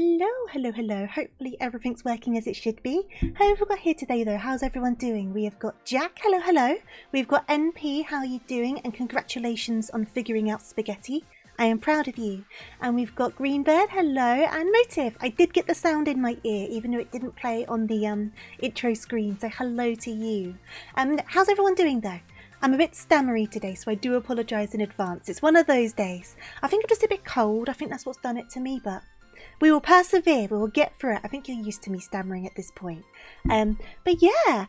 Hello, hello, hello. Hopefully everything's working as it should be. Who have we got here today though? How's everyone doing? We have got Jack, hello, hello. We've got NP, how are you doing? And congratulations on figuring out spaghetti. I am proud of you. And we've got Greenbird, hello, and Motive. I did get the sound in my ear, even though it didn't play on the intro screen, so hello to you. How's everyone doing though? I'm a bit stammery today, so I do apologise in advance. It's one of those days. I think I'm just a bit cold. I think that's what's done it to me, but we will persevere. We will get through it. I think you're used to me stammering at this point. But yeah,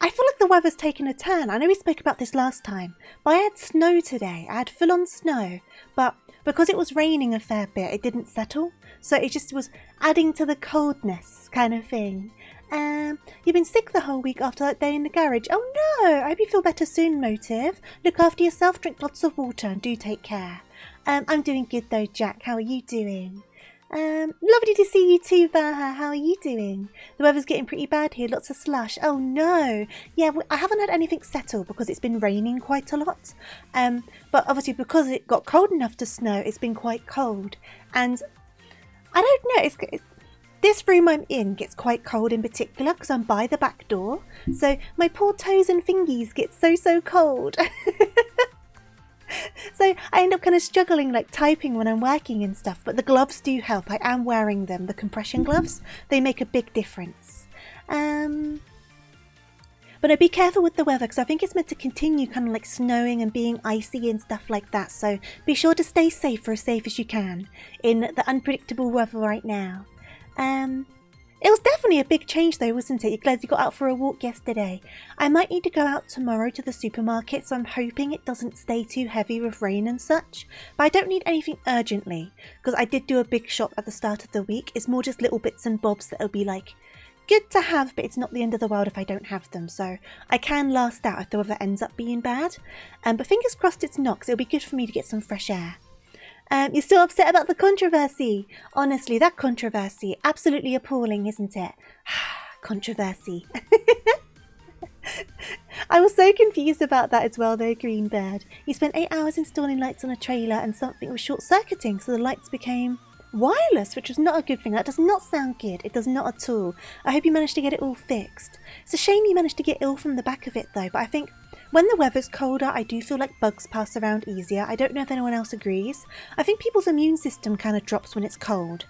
I feel like the weather's taken a turn. I know we spoke about this last time, but I had snow today. I had full-on snow, but because it was raining a fair bit, it didn't settle. So it just was adding to the coldness kind of thing. You've been sick the whole week after that day in the garage. Oh no, I hope you feel better soon, Motive. Look after yourself, drink lots of water and do take care. I'm doing good though, Jack. How are you doing? Lovely to see you too, Baha. How are you doing? The weather's getting pretty bad here, lots of slush. Oh no. Yeah, I haven't had anything settle because it's been raining quite a lot. But obviously because it got cold enough to snow, it's been quite cold. And I don't know, it's this room I'm in gets quite cold in particular because I'm by the back door. So my poor toes and fingies get so cold. So I end up kind of struggling like typing when I'm working and stuff. But the gloves do help. I am wearing them. The compression gloves. They make a big difference. But no, be careful with the weather because I think it's meant to continue kind of like snowing and being icy and stuff like that. So be sure to stay safe for as safe as you can in the unpredictable weather right now. It was definitely a big change though, wasn't it? You're glad you got out for a walk yesterday. I might need to go out tomorrow to the supermarket, so I'm hoping it doesn't stay too heavy with rain and such. But I don't need anything urgently, because I did do a big shop at the start of the week. It's more just little bits and bobs that'll be like, good to have, but it's not the end of the world if I don't have them. So I can last out if the weather ends up being bad. But fingers crossed it's not, because it'll be good for me to get some fresh air. You're still upset about the controversy. Honestly, that controversy, absolutely appalling, isn't it? Controversy. I was so confused about that as well though, Greenbird. You spent 8 hours installing lights on a trailer and something was short-circuiting, so the lights became wireless, which was not a good thing. That does not sound good. It does not at all. I hope you managed to get it all fixed. It's a shame you managed to get ill from the back of it though, but I think when the weather's colder, I do feel like bugs pass around easier. I don't know if anyone else agrees. I think people's immune system kind of drops when it's cold.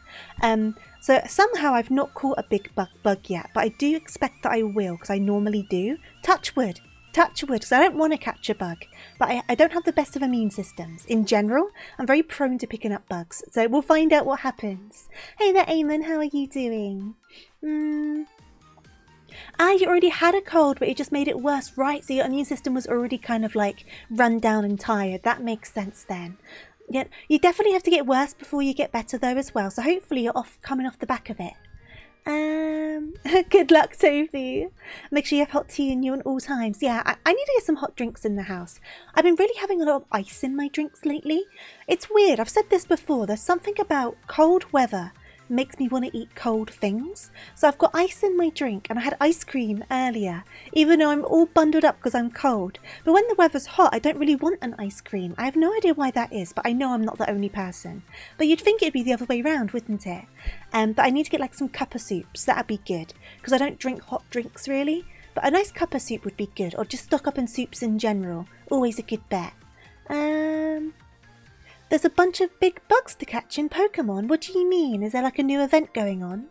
So somehow I've not caught a big bug yet, but I do expect that I will, because I normally do. Touch wood, because I don't want to catch a bug. But I don't have the best of immune systems. In general, I'm very prone to picking up bugs. So we'll find out what happens. Hey there, Eamon, how are you doing? You already had a cold, but it just made it worse, right? So your immune system was already kind of like run down and tired. That makes sense then. Yeah, you definitely have to get worse before you get better though as well. So hopefully you're coming off the back of it. Good luck, Tofu. Make sure you have hot tea in you at all times. Yeah, I need to get some hot drinks in the house. I've been really having a lot of ice in my drinks lately. It's weird. I've said this before. There's something about cold weather makes me want to eat cold things. So I've got ice in my drink and I had ice cream earlier, even though I'm all bundled up because I'm cold. But when the weather's hot, I don't really want an ice cream. I have no idea why that is, but I know I'm not the only person. But you'd think it'd be the other way around, wouldn't it? But I need to get like some cup of soups. That'd be good because I don't drink hot drinks really. But a nice cup of soup would be good, or just stock up on soups in general. Always a good bet. There's a bunch of big bugs to catch in Pokemon. What do you mean? Is there like a new event going on?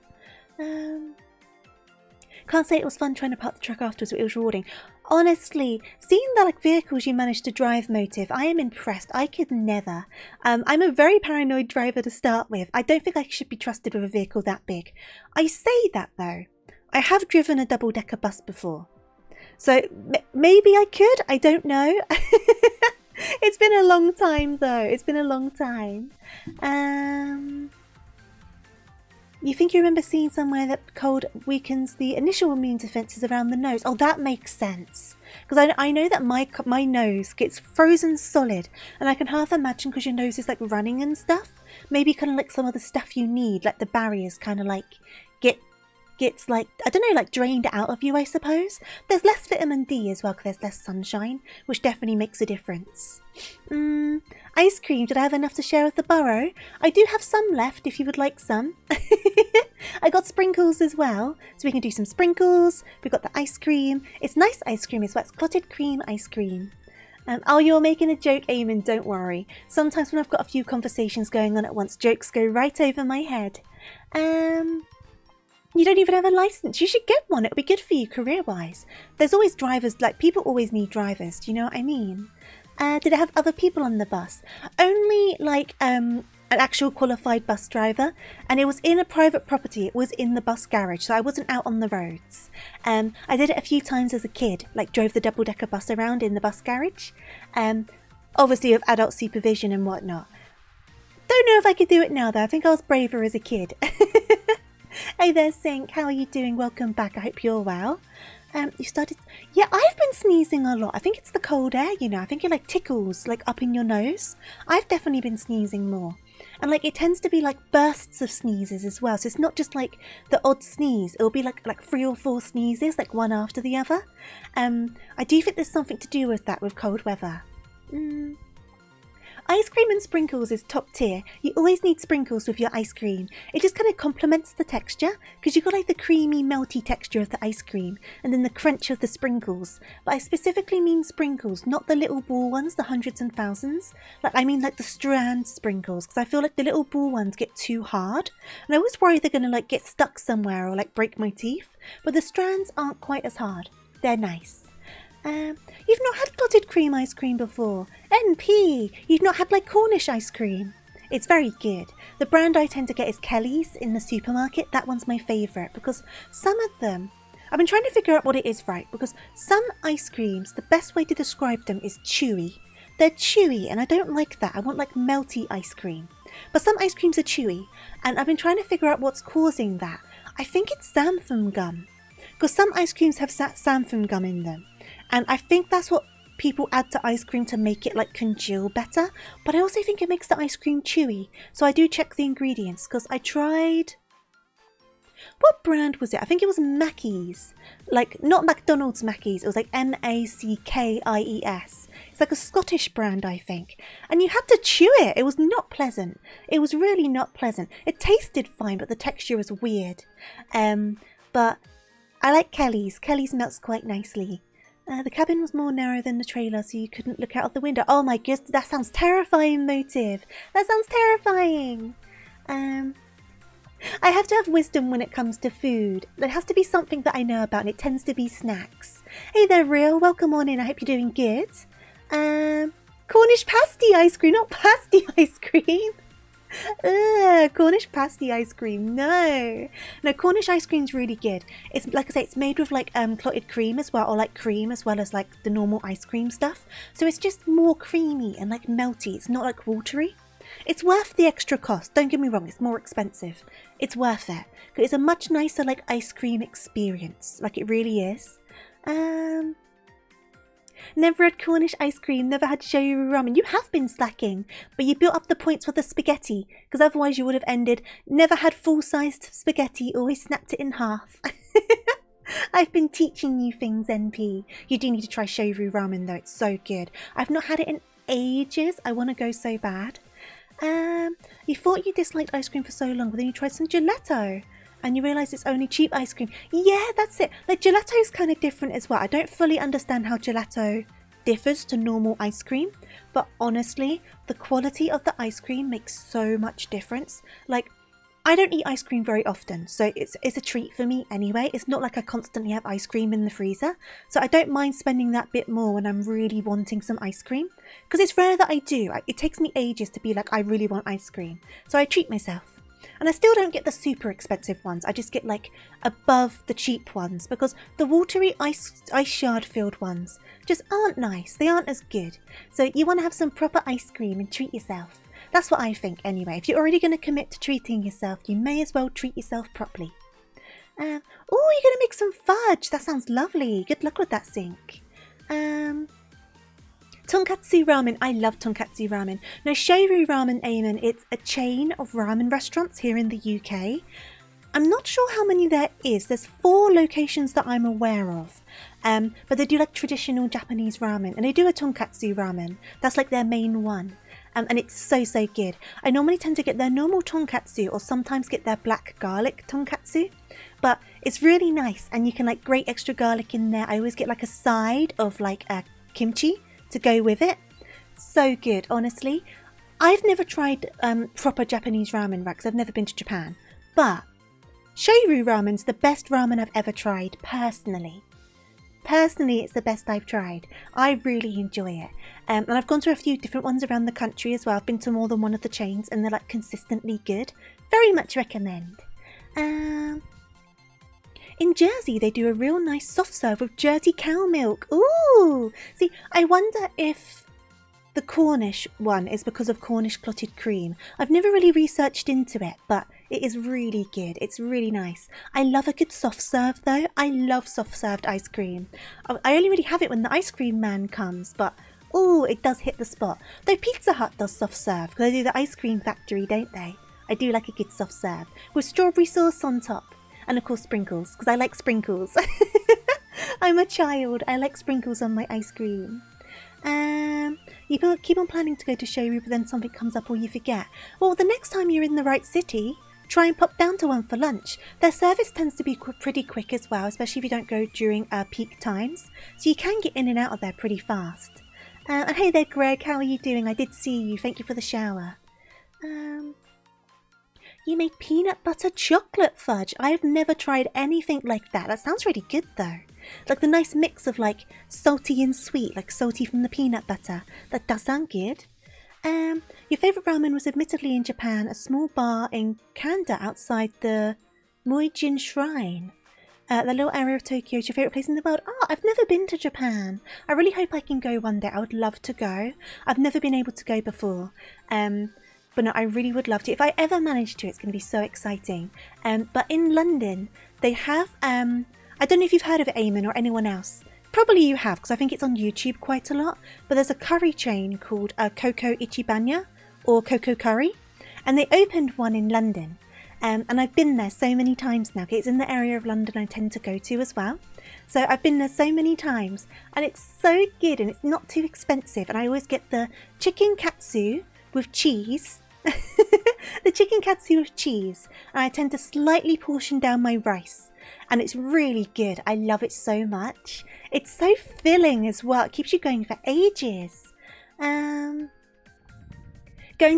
Can't say it was fun trying to park the truck afterwards, but it was rewarding. Honestly, seeing the like vehicles you managed to drive, Motive, I am impressed. I could never. I'm a very paranoid driver to start with. I don't think I should be trusted with a vehicle that big. I say that though. I have driven a double-decker bus before. So maybe I could. I don't know. It's been a long time though. It's been a long time. You think you remember seeing somewhere that cold weakens the initial immune defences around the nose? Oh, that makes sense. Because I know that my nose gets frozen solid. And I can half imagine because your nose is like running and stuff. Maybe kind of like some of the stuff you need, like the barriers kind of like gets like, I don't know, like drained out of you, I suppose. There's less vitamin D as well because there's less sunshine, which definitely makes a difference. Ice cream, did I have enough to share with the burrow? I do have some left if you would like some. I got sprinkles as well, so we can do some sprinkles. We've got the ice cream. It's nice ice cream as well. It's clotted cream ice cream. Oh, you're making a joke, Eamon, don't worry. Sometimes when I've got a few conversations going on at once, jokes go right over my head. You don't even have a license. You should get one. It'll be good for you career-wise. There's always drivers, like people always need drivers. Do you know what I mean? Did it have other people on the bus? Only like an actual qualified bus driver, and it was in a private property. It was in the bus garage, so I wasn't out on the roads. I did it a few times as a kid, like drove the double-decker bus around in the bus garage. Obviously with adult supervision and whatnot. Don't know if I could do it now though. I think I was braver as a kid. Hey there, Sink. How are you doing? Welcome back. I hope you're well. You started... Yeah, I've been sneezing a lot. I think it's the cold air, you know. I think it like tickles like up in your nose. I've definitely been sneezing more. And like it tends to be like bursts of sneezes as well. So it's not just like the odd sneeze. It'll be like 3 or 4 sneezes, like one after the other. I do think there's something to do with that with cold weather. Ice cream and sprinkles is top tier. You always need sprinkles with your ice cream. It just kind of complements the texture because you've got like the creamy melty texture of the ice cream and then the crunch of the sprinkles. But I specifically mean sprinkles, not the little ball ones, the hundreds and thousands. Like I mean like the strand sprinkles because I feel like the little ball ones get too hard. And I always worry they're going to like get stuck somewhere or like break my teeth. But the strands aren't quite as hard. They're nice. You've not had clotted cream ice cream before. NP, you've not had like Cornish ice cream. It's very good. The brand I tend to get is Kelly's in the supermarket. That one's my favourite because some of them, I've been trying to figure out what it is right because some ice creams, the best way to describe them is chewy. They're chewy and I don't like that. I want like melty ice cream. But some ice creams are chewy and I've been trying to figure out what's causing that. I think it's xanthan gum because some ice creams have xanthan gum in them. And I think that's what people add to ice cream to make it like congeal better. But I also think it makes the ice cream chewy. So I do check the ingredients because I tried... What brand was it? I think it was Mackey's. Like, not McDonald's Mackey's. It was like Mackies. It's like a Scottish brand, I think. And you had to chew it. It was not pleasant. It was really not pleasant. It tasted fine, but the texture was weird. But I like Kelly's. Kelly's melts quite nicely. The cabin was more narrow than the trailer, so you couldn't look out of the window. Oh my goodness, that sounds terrifying, Motive. That sounds terrifying. I have to have wisdom when it comes to food. There has to be something that I know about, and it tends to be snacks. Hey there, Real. Welcome on in. I hope you're doing good. Cornish pasty ice cream, not pasty ice cream. Cornish pasty ice cream. No, Cornish ice cream's really good. It's like I say, it's made with like clotted cream as well, or like cream as well as like the normal ice cream stuff. So it's just more creamy and like melty. It's not like watery. It's worth the extra cost. Don't get me wrong, it's more expensive. It's worth it. It's a much nicer like ice cream experience. Like it really is. Never had Cornish ice cream, never had shoyu ramen. You have been slacking, but you built up the points for the spaghetti, because otherwise you would have ended, never had full-sized spaghetti, always snapped it in half. I've been teaching you things, NP. You do need to try shoyu ramen though, it's so good. I've not had it in ages, I want to go so bad. You thought you disliked ice cream for so long, but then you tried some gelato. And you realise it's only cheap ice cream. Yeah, that's it. Like, gelato's kind of different as well. I don't fully understand how gelato differs to normal ice cream. But honestly, the quality of the ice cream makes so much difference. Like, I don't eat ice cream very often. So it's a treat for me anyway. It's not like I constantly have ice cream in the freezer. So I don't mind spending that bit more when I'm really wanting some ice cream. Because it's rare that I do. It takes me ages to be like, I really want ice cream. So I treat myself. And I still don't get the super expensive ones. I just get like above the cheap ones because the watery ice shard filled ones just aren't nice. They aren't as good. So you want to have some proper ice cream and treat yourself. That's what I think anyway. If you're already going to commit to treating yourself, you may as well treat yourself properly. Oh, you're going to make some fudge. That sounds lovely. Good luck with that, Sink. Tonkatsu ramen. I love tonkatsu ramen. Now, shoyu ramen, Eamon, it's a chain of ramen restaurants here in the UK. I'm not sure how many there is. There's 4 locations that I'm aware of. But they do like traditional Japanese ramen. And they do a tonkatsu ramen. That's like their main one. and it's so good. I normally tend to get their normal tonkatsu or sometimes get their black garlic tonkatsu, but it's really nice, and you can like grate extra garlic in there. I always get like a side of like a kimchi to go with it. So good, honestly. I've never tried proper Japanese ramen, right, because I've never been to Japan, but shoyu ramen's the best ramen I've ever tried, personally. Personally, it's the best I've tried. I really enjoy it. And I've gone to a few different ones around the country as well. I've been to more than one of the chains, and they're like consistently good. Very much recommend. In Jersey, they do a real nice soft serve with Jersey cow milk. Ooh! See, I wonder if the Cornish one is because of Cornish clotted cream. I've never really researched into it, but it is really good. It's really nice. I love a good soft serve though. I love soft served ice cream. I only really have it when the ice cream man comes, but oh, it does hit the spot. Though Pizza Hut does soft serve, because they do the ice cream factory, don't they? I do like a good soft serve with strawberry sauce on top, and of course sprinkles, because I like sprinkles. I'm a child. I like sprinkles on my ice cream. You keep on planning to go to Shoyu, but then something comes up or you forget. Well, the next time you're in the right city, try and pop down to one for lunch. Their service tends to be pretty quick as well, especially if you don't go during peak times. So you can get in and out of there pretty fast. And hey there, Greg, how are you doing? I did see you. Thank you for the shower. You made peanut butter chocolate fudge. I have never tried anything like that. That sounds really good though. Like the nice mix of like salty and sweet, like salty from the peanut butter. That does sound good. Your favourite ramen was admittedly in Japan, a small bar in Kanda outside the Muijin Shrine. The little area of Tokyo is your favourite place in the world. Oh, I've never been to Japan. I really hope I can go one day. I would love to go. I've never been able to go before. But no, I really would love to. If I ever manage to, it's going to be so exciting. But in London, they have... I don't know if you've heard of it, Eamon, or anyone else. Probably you have, because I think it's on YouTube quite a lot. But there's a curry chain called Koko Ichibanya, or Koko Curry. And they opened one in London. And I've been there so many times now. It's in the area of London I tend to go to as well. So I've been there so many times. And it's so good, and it's not too expensive. And I always get the chicken katsu with cheese. The chicken katsu with cheese. And I tend to slightly portion down my rice. And it's really good. I love it so much. It's so filling as well. It keeps you going for ages. Going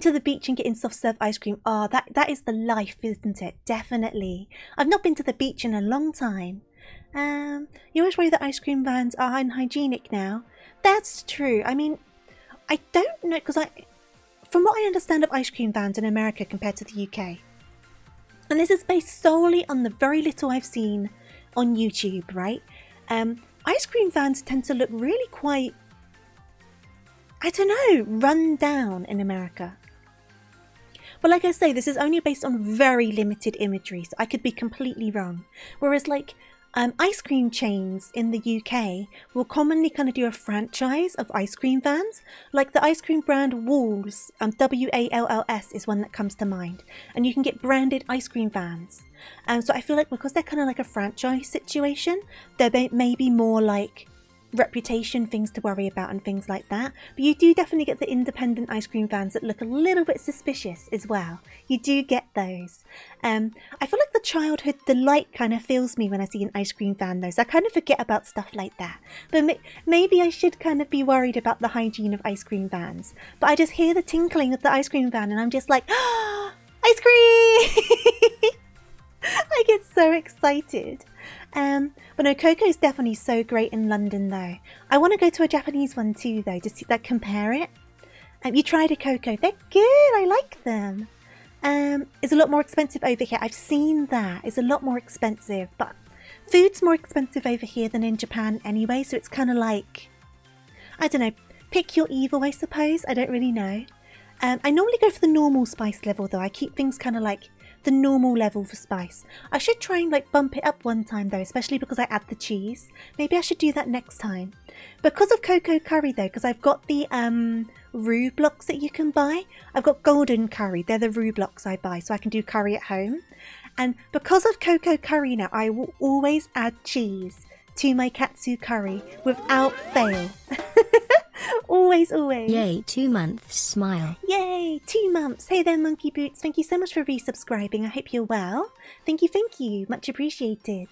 to the beach and getting soft serve ice cream. Oh, that is the life, isn't it? Definitely. I've not been to the beach in a long time. You always worry that ice cream vans are unhygienic now. That's true. I mean, I don't know, because from what I understand of ice cream vans in America compared to the UK, and this is based solely on the very little I've seen on YouTube, right? Ice cream vans tend to look really quite, I don't know, run down in America. But like I say, this is only based on very limited imagery, so I could be completely wrong. Whereas like ice cream chains in the UK will commonly kind of do a franchise of ice cream vans. Like the ice cream brand Walls, WALLS is one that comes to mind. And you can get branded ice cream vans. So I feel like because they're kind of like a franchise situation, there may be more like reputation things to worry about and things like that. But you do definitely get the independent ice cream vans that look a little bit suspicious as well. You do get those. I feel like the childhood delight kind of fills me when I see an ice cream van though, so I kind of forget about stuff like that. But maybe I should kind of be worried about the hygiene of ice cream vans. But I just hear the tinkling of the ice cream van and I'm just like, ah, ice cream! I get so excited. But no, Coco's definitely so great in London though. I want to go to a Japanese one too though, to see that, compare it. You tried a Coco, they're good, I like them. It's a lot more expensive over here. I've seen that, it's a lot more expensive, but food's more expensive over here than in Japan anyway, so it's kind of like, I don't know, pick your evil I suppose, I don't really know. I normally go for the normal spice level though. I keep things kind of like the normal level for spice. I should try and like bump it up one time though, especially because I add the cheese. Maybe I should do that next time. Because of Coco Curry though, because I've got the roux blocks that you can buy. I've got golden curry, they're the roux blocks I buy so I can do curry at home. And because of Coco Curry now, I will always add cheese to my katsu curry without fail. Always, always. Yay, 2 months, smile. Yay, 2 months. Hey there, Monkey Boots. Thank you so much for resubscribing. I hope you're well. Thank you. Much appreciated.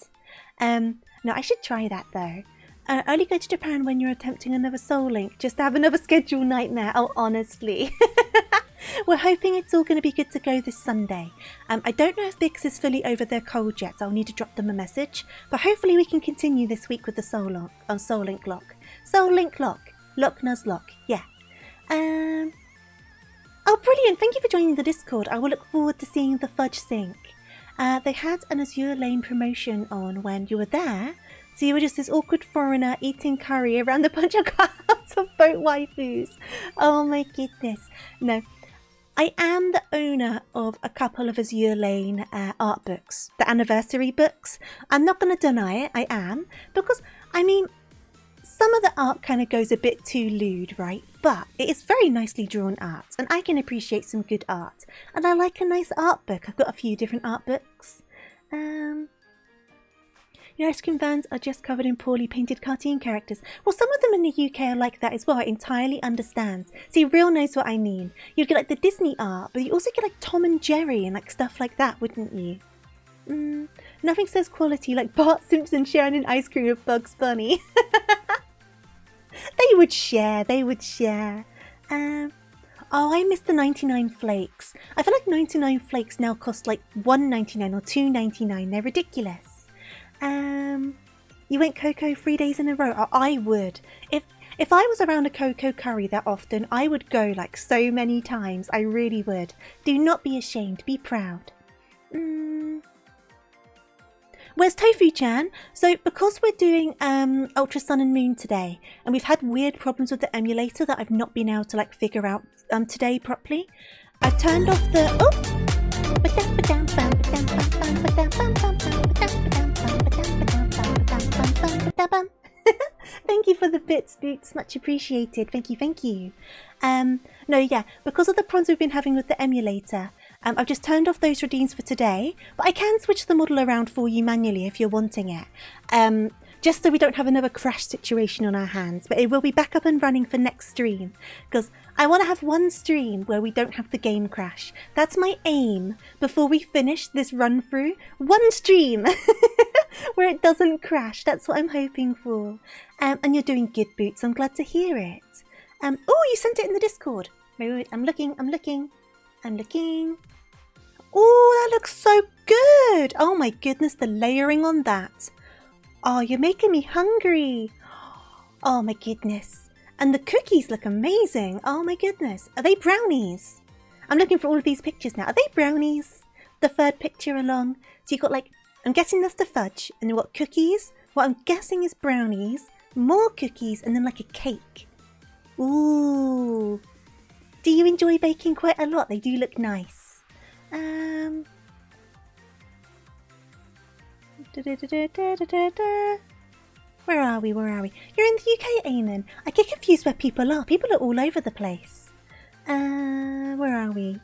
No, I should try that though. Only go to Japan when you're attempting another Soul Link, just to have another schedule nightmare. Oh, honestly. We're hoping it's all going to be good to go this Sunday. I don't know if Bix is fully over their cold yet, so I'll need to drop them a message. But hopefully we can continue this week with the Soul Link Lock. Soul Link Lock. Loch Nuz Lock. Yeah. Oh, brilliant. Thank you for joining the Discord. I will look forward to seeing the Fudge Sync. They had an Azure Lane promotion on when you were there. So you were just this awkward foreigner eating curry around a bunch of clouds of boat waifus. Oh my goodness. No. I am the owner of a couple of Azure Lane art books, the anniversary books. I'm not going to deny it, I am, because, I mean, some of the art kind of goes a bit too lewd, right? But it is very nicely drawn art, and I can appreciate some good art. And I like a nice art book. I've got a few different art books. Your ice cream vans are just covered in poorly painted cartoon characters. Well, some of them in the UK are like that as well. I entirely understand. See, Real knows what I mean. You'd get like the Disney art, but you also get like Tom and Jerry and like stuff like that, wouldn't you? Nothing says quality like Bart Simpson sharing an ice cream with Bugs Bunny. They would share. Oh, I missed the 99 flakes. I feel like 99 flakes now cost like $1.99 or $2.99. They're ridiculous. You went Coco 3 days in a row. Oh, I would. If I was around a Coco curry that often, I would go like so many times. I really would. Do not be ashamed. Be proud. Where's Tofu-chan? So because we're doing Ultra Sun and Moon today, and we've had weird problems with the emulator that I've not been able to like figure out today properly, I've turned off the Thank you for the bits, Boots. Much appreciated. Thank you. No, yeah, because of the problems we've been having with the emulator, I've just turned off those redeems for today, but I can switch the model around for you manually if you're wanting it. Just so we don't have another crash situation on our hands, but it will be back up and running for next stream, because I want to have one stream where we don't have the game crash. That's my aim before we finish this run through. One stream where it doesn't crash. That's what I'm hoping for. And you're doing good, Boots. I'm glad to hear it. Oh, you sent it in the Discord. Wait, I'm looking. Oh, that looks so good. Oh my goodness, the layering on that. Oh, you're making me hungry. Oh my goodness. And the cookies look amazing. Oh my goodness. Are they brownies? I'm looking for all of these pictures now. Are they brownies? The third picture along. So you've got like, I'm guessing that's the fudge. And you've got cookies. What I'm guessing is brownies. More cookies. And then like a cake. Ooh. Do you enjoy baking quite a lot? They do look nice. Where are we? You're in the UK, Eamon. I get confused where people are. People are all over the place. Where are we?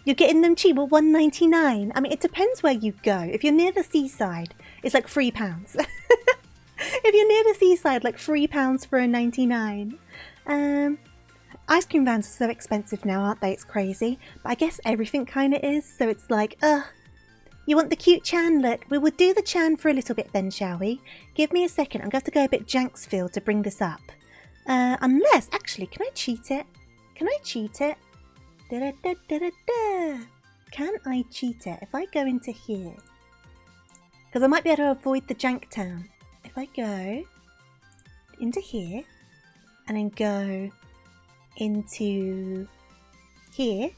You're getting them cheap. Well, $1.99. I mean, it depends where you go. If you're near the seaside, it's like £3. If you're near the seaside, like £3 for a 99. Ice cream vans are so expensive now, aren't they? It's crazy. But I guess everything kind of is. So it's like, you want the cute Chan look? We will do the Chan for a little bit then, shall we? Give me a second. I'm going to have to go a bit Janksfield to bring this up. Unless, actually, can I cheat it? Can I cheat it? Can I cheat it? If I go into here. Because I might be able to avoid the Jank Town. If I go into here and then go into here.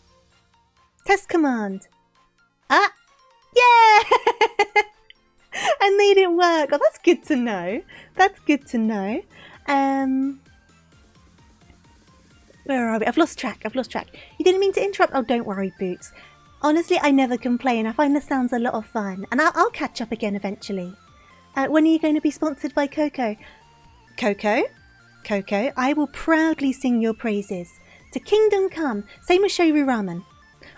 Test command. Ah! Yeah! I made it work. Oh, that's good to know. Where are we? I've lost track. You didn't mean to interrupt? Oh, don't worry, Boots. Honestly, I never complain. I find the sounds a lot of fun. And I'll catch up again eventually. When are you going to be sponsored by Coco? Coco, I will proudly sing your praises. To Kingdom Come. Same as Shoru Ramen.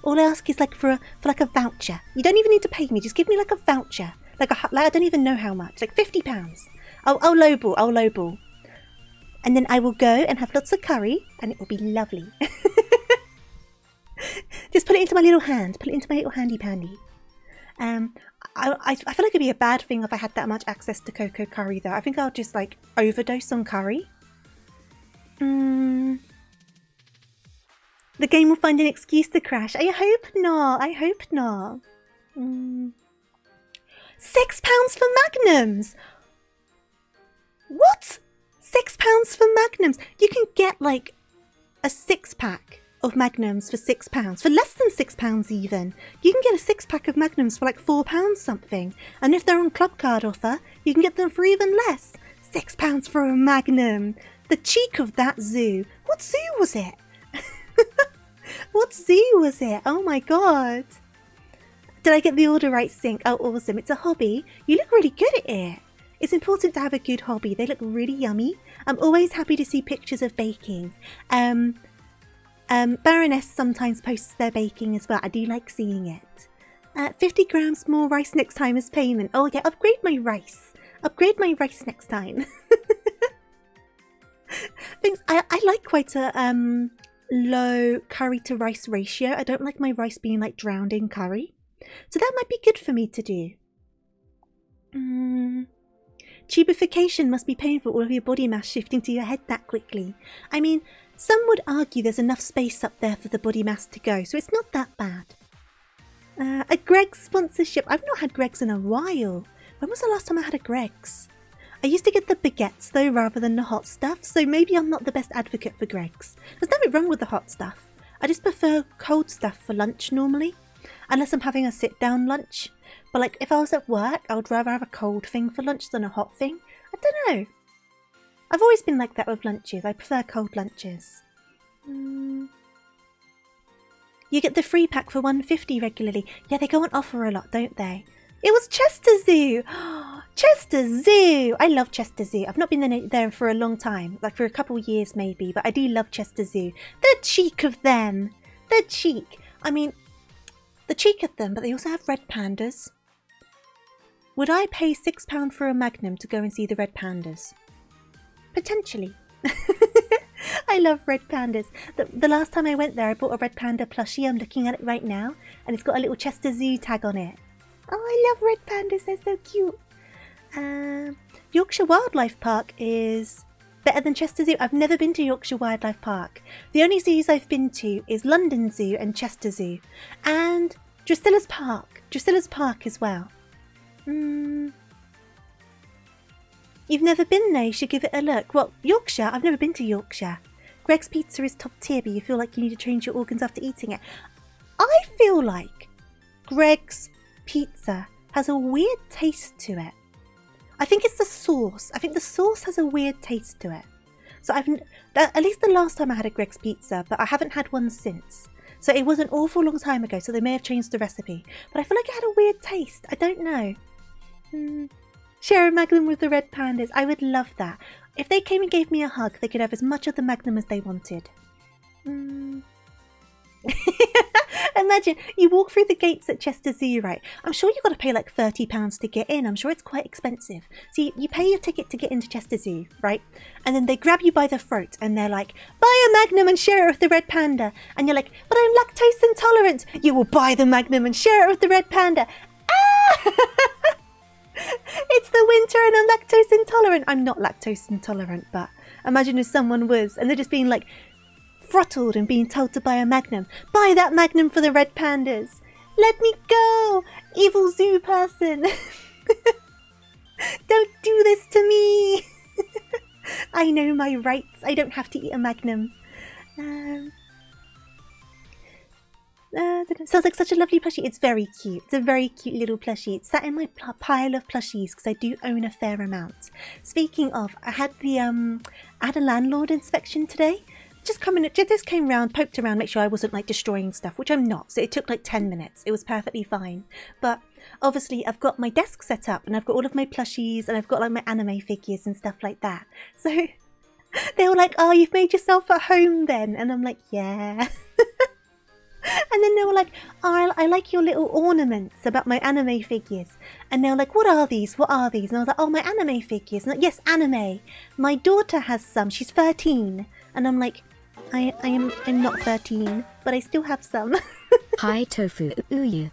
All I ask is like for like a voucher. You don't even need to pay me. Just give me like a voucher. Like I don't even know how much. Like £50. I'll lowball. And then I will go and have lots of curry, and it will be lovely. Just put it into my little hand. Put it into my little handy pandy. I feel like it'd be a bad thing if I had that much access to cocoa curry, though. I think I'll just, like, overdose on curry. The game will find an excuse to crash. I hope not. I hope not. £6 for magnums! What? £6 for magnums? You can get, like, a 6-pack of magnums for £6. For less than £6 even. You can get a 6-pack of magnums for like £4 something. And if they're on club card offer, you can get them for even less. £6 for a magnum. The cheek of that zoo. What zoo was it? What zoo was it? Oh my god. Did I get the order right, Sync? Oh, awesome. It's a hobby. You look really good at it. It's important to have a good hobby. They look really yummy. I'm always happy to see pictures of baking. Baroness sometimes posts their baking as well. I do like seeing it. 50 grams more rice next time as payment. Oh yeah, upgrade my rice. Upgrade my rice next time. Thanks. I like quite a low curry to rice ratio. I don't like my rice being like drowned in curry. So that might be good for me to do. Tubification must be painful, all of your body mass shifting to your head that quickly. I mean, some would argue there's enough space up there for the body mass to go, so it's not that bad. A Greggs sponsorship. I've not had Greggs in a while. When was the last time I had a Greggs? I used to get the baguettes though rather than the hot stuff, so maybe I'm not the best advocate for Greggs. There's nothing wrong with the hot stuff. I just prefer cold stuff for lunch normally, unless I'm having a sit-down lunch. But like if I was at work, I would rather have a cold thing for lunch than a hot thing. I don't know. I've always been like that with lunches. I prefer cold lunches. You get the free pack for £1.50 regularly. Yeah, they go on offer a lot, don't they? It was Chester Zoo! Chester Zoo! I love Chester Zoo. I've not been there for a long time. Like for a couple of years maybe. But I do love Chester Zoo. The cheek of them! The cheek! I mean, the cheek of them, but they also have red pandas. Would I pay £6 for a Magnum to go and see the red pandas? Potentially. I love red pandas. The last time I went there, I bought a red panda plushie. I'm looking at it right now. And it's got a little Chester Zoo tag on it. Oh, I love red pandas. They're so cute. Yorkshire Wildlife Park is better than Chester Zoo. I've never been to Yorkshire Wildlife Park. The only zoos I've been to is London Zoo and Chester Zoo. And Drusilla's Park. Drusilla's Park as well. You've never been there, you should give it a look. Well, Yorkshire? I've never been to Yorkshire. Greggs Pizza is top tier, but you feel like you need to change your organs after eating it. I feel like Greggs Pizza has a weird taste to it. I think it's the sauce. I think the sauce has a weird taste to it. So at least the last time I had a Greggs Pizza, but I haven't had one since. So it was an awful long time ago, so they may have changed the recipe. But I feel like it had a weird taste. I don't know. Share a Magnum with the red pandas. I would love that. If they came and gave me a hug, they could have as much of the Magnum as they wanted. Imagine, you walk through the gates at Chester Zoo, right? I'm sure you've got to pay like £30 to get in. I'm sure it's quite expensive. So you pay your ticket to get into Chester Zoo, right? And then they grab you by the throat and they're like, buy a Magnum and share it with the red panda. And you're like, but I'm lactose intolerant. You will buy the Magnum and share it with the red panda. Ah! It's the winter and I'm lactose intolerant. I'm not lactose intolerant, but imagine if someone was and they're just being like throttled and being told to buy a Magnum. Buy that Magnum for the red pandas. Let me go, evil zoo person. Don't do this to me. I know my rights. I don't have to eat a Magnum. Sounds like such a lovely plushie. It's very cute. It's a very cute little plushie. It's sat in my pile of plushies because I do own a fair amount. Speaking of, I had a landlord inspection today. Just came round, poked around, make sure I wasn't like destroying stuff, which I'm not. So it took like 10 minutes. It was perfectly fine. But obviously I've got my desk set up and I've got all of my plushies and I've got like my anime figures and stuff like that. So they were like, oh, you've made yourself at home then? And I'm like, yeah. And then they were like, oh, I like your little ornaments about my anime figures. And they were like, what are these? What are these? And I was like, oh, my anime figures. And like, yes, anime. My daughter has some. She's 13. And I'm like, I'm not 13, but I still have some. Hi TofuuRabbit.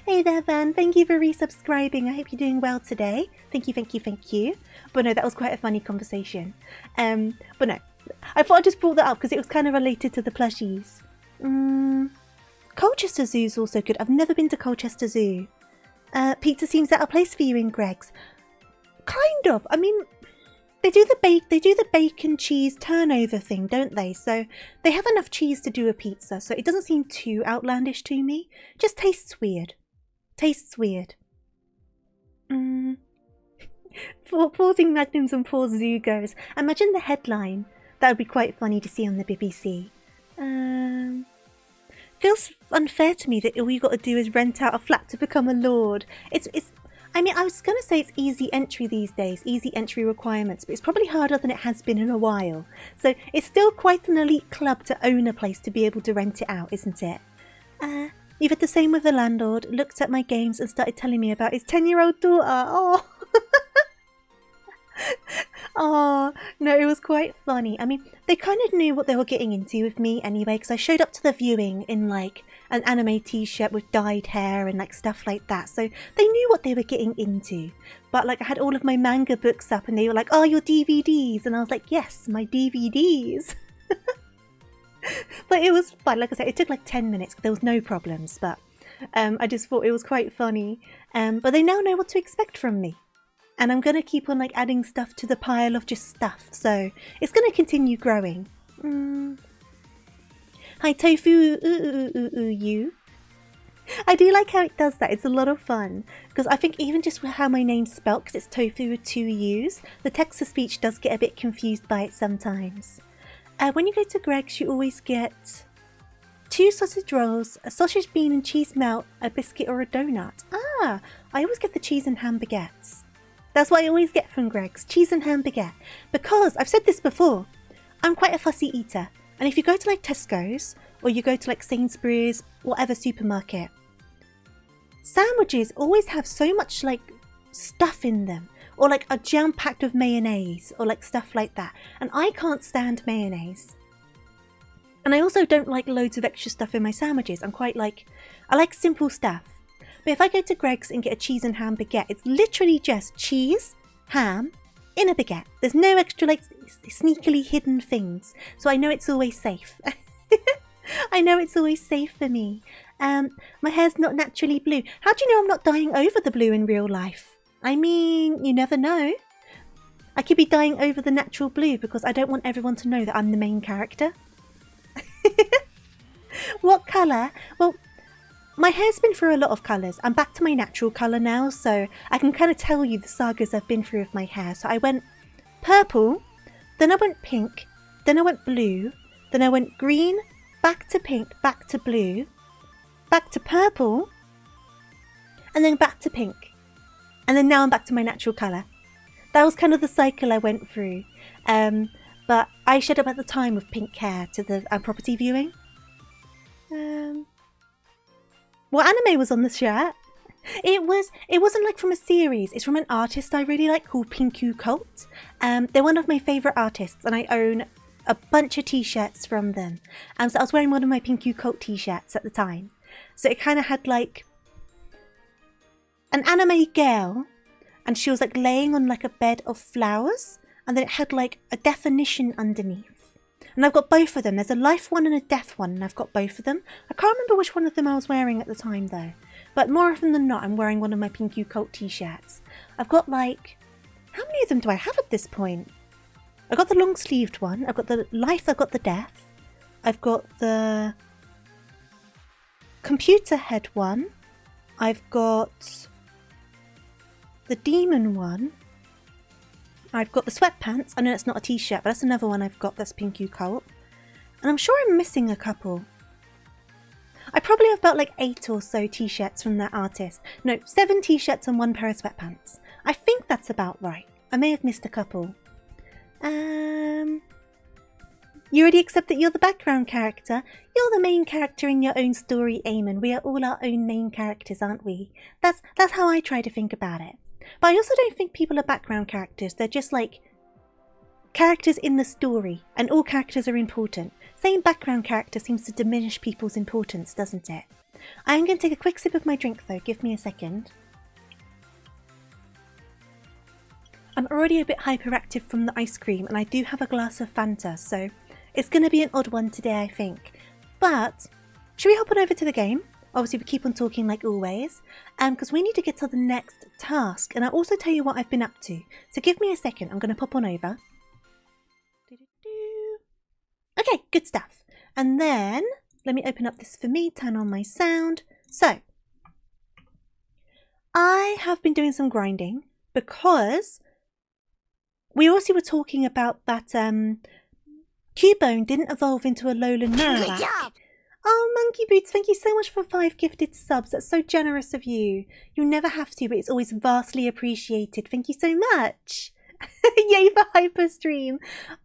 Hey there, Van. Thank you for resubscribing. I hope you're doing well today. Thank you, thank you, thank you. But no, that was quite a funny conversation. But no, I thought I just brought that up because it was kind of related to the plushies. Colchester Zoo's also good. I've never been to Colchester Zoo. Pizza seems out of place for you in Greg's. Kind of. I mean, they do the bacon cheese turnover thing, don't they? So they have enough cheese to do a pizza, so it doesn't seem too outlandish to me. Just tastes weird. Tastes weird. Pausing Magnums and Paws Zoo goes. Imagine the headline. That would be quite funny to see on the BBC. Feels unfair to me that all you got to do is rent out a flat to become a lord. I mean, I was going to say it's easy entry these days, easy entry requirements, but it's probably harder than it has been in a while. So it's still quite an elite club to own a place to be able to rent it out, isn't it? You've had the same with the landlord, looked at my games and started telling me about his 10-year-old daughter. Oh. Oh, no, it was quite funny. I mean, they kind of knew what they were getting into with me anyway, because I showed up to the viewing in like an anime t-shirt with dyed hair and like stuff like that. So they knew what they were getting into. But like I had all of my manga books up and they were like, oh, your DVDs. And I was like, yes, my DVDs. But it was fun. Like I said, it took like 10 minutes. There was no problems. But I just thought it was quite funny. But they now know what to expect from me. And I'm going to keep on like adding stuff to the pile of just stuff. So it's going to continue growing. Hi, Tofu. You. I do like how it does that. It's a lot of fun. Because I think even just how my name's spelt, because it's Tofu with 2 U's, the text-to-speech does get a bit confused by it sometimes. When you go to Greg's, you always get 2 sausage rolls, a sausage, bean and cheese melt, a biscuit or a donut. I always get the cheese and ham baguettes. That's what I always get from Greg's, cheese and ham baguette. Because, I've said this before, I'm quite a fussy eater. And if you go to like Tesco's, or you go to like Sainsbury's, whatever supermarket, sandwiches always have so much like stuff in them. Or like a jam packed with mayonnaise, or like stuff like that. And I can't stand mayonnaise. And I also don't like loads of extra stuff in my sandwiches. I like simple stuff. But if I go to Greg's and get a cheese and ham baguette, it's literally just cheese, ham, in a baguette. There's no extra like sneakily hidden things. So I know it's always safe. I know it's always safe for me. My hair's not naturally blue. How do you know I'm not dyeing over the blue in real life? I mean, you never know. I could be dyeing over the natural blue because I don't want everyone to know that I'm the main character. What colour? Well, my hair's been through a lot of colours. I'm back to my natural colour now, so I can kind of tell you the sagas I've been through with my hair. So I went purple, then I went pink, then I went blue, then I went green, back to pink, back to blue, back to purple, and then back to pink. And then now I'm back to my natural colour. That was kind of the cycle I went through. But I showed up at the time with pink hair to the property viewing. What anime was on the shirt? It wasn't like from a series. It's from an artist I really like called Pinku Cult. They're one of my favourite artists and I own a bunch of t-shirts from them. So I was wearing one of my Pinku Cult t-shirts at the time. So it kind of had like an anime girl and she was like laying on like a bed of flowers and then it had like a definition underneath. And I've got both of them. There's a life one and a death one, and I've got both of them. I can't remember which one of them I was wearing at the time, though. But more often than not, I'm wearing one of my Pinku Cult t-shirts. I've got, like... How many of them do I have at this point? I've got the long-sleeved one. I've got the life, I've got the death. I've got the... computer head one. I've got... the demon one. I've got the sweatpants. I know it's not a t-shirt, but that's another one I've got that's Pinku Cult. And I'm sure I'm missing a couple. I probably have about like 8 or so t-shirts from that artist. No, 7 t-shirts and 1 pair of sweatpants. I think that's about right. I may have missed a couple. You already accept that you're the background character? You're the main character in your own story, Eamon. We are all our own main characters, aren't we? That's how I try to think about it. But I also don't think people are background characters. They're just like characters in the story, and all characters are important. Saying background character seems to diminish people's importance, doesn't it? I am going to take a quick sip of my drink though. Give me a second. I'm already a bit hyperactive from the ice cream, and I do have a glass of Fanta, so it's going to be an odd one today, I think. But should we hop on over to the game? Obviously, we keep on talking like always, because we need to get to the next task, and I'll also tell you what I've been up to. So give me a second. I'm going to pop on over. Okay, good stuff. And then let me open up this for me, turn on my sound. So I have been doing some grinding because we also were talking about that Cubone didn't evolve into a lowland Marowak. Good job! Oh, Monkey Boots, thank you so much for 5 gifted subs. That's so generous of you. You never have to, but it's always vastly appreciated. Thank you so much. Yay for Hyperstream.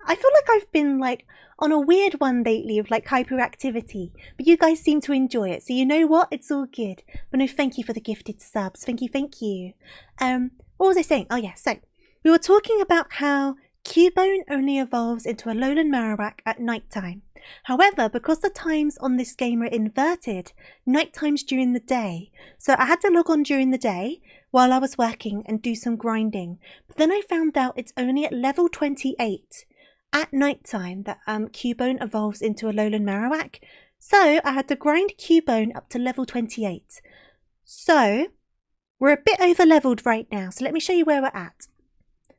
I feel like I've been like on a weird one lately of like hyperactivity, but you guys seem to enjoy it. So you know what? It's all good. But no, thank you for the gifted subs. Thank you, thank you. What was I saying? Oh yeah, so we were talking about how Cubone only evolves into a lowland Marowak at night time. However, because the times on this game are inverted, night time's during the day. So I had to log on during the day while I was working and do some grinding. But then I found out it's only at level 28 at night time that Cubone evolves into a lowland Marowak. So I had to grind Cubone up to level 28. So we're a bit over leveled right now. So let me show you where we're at.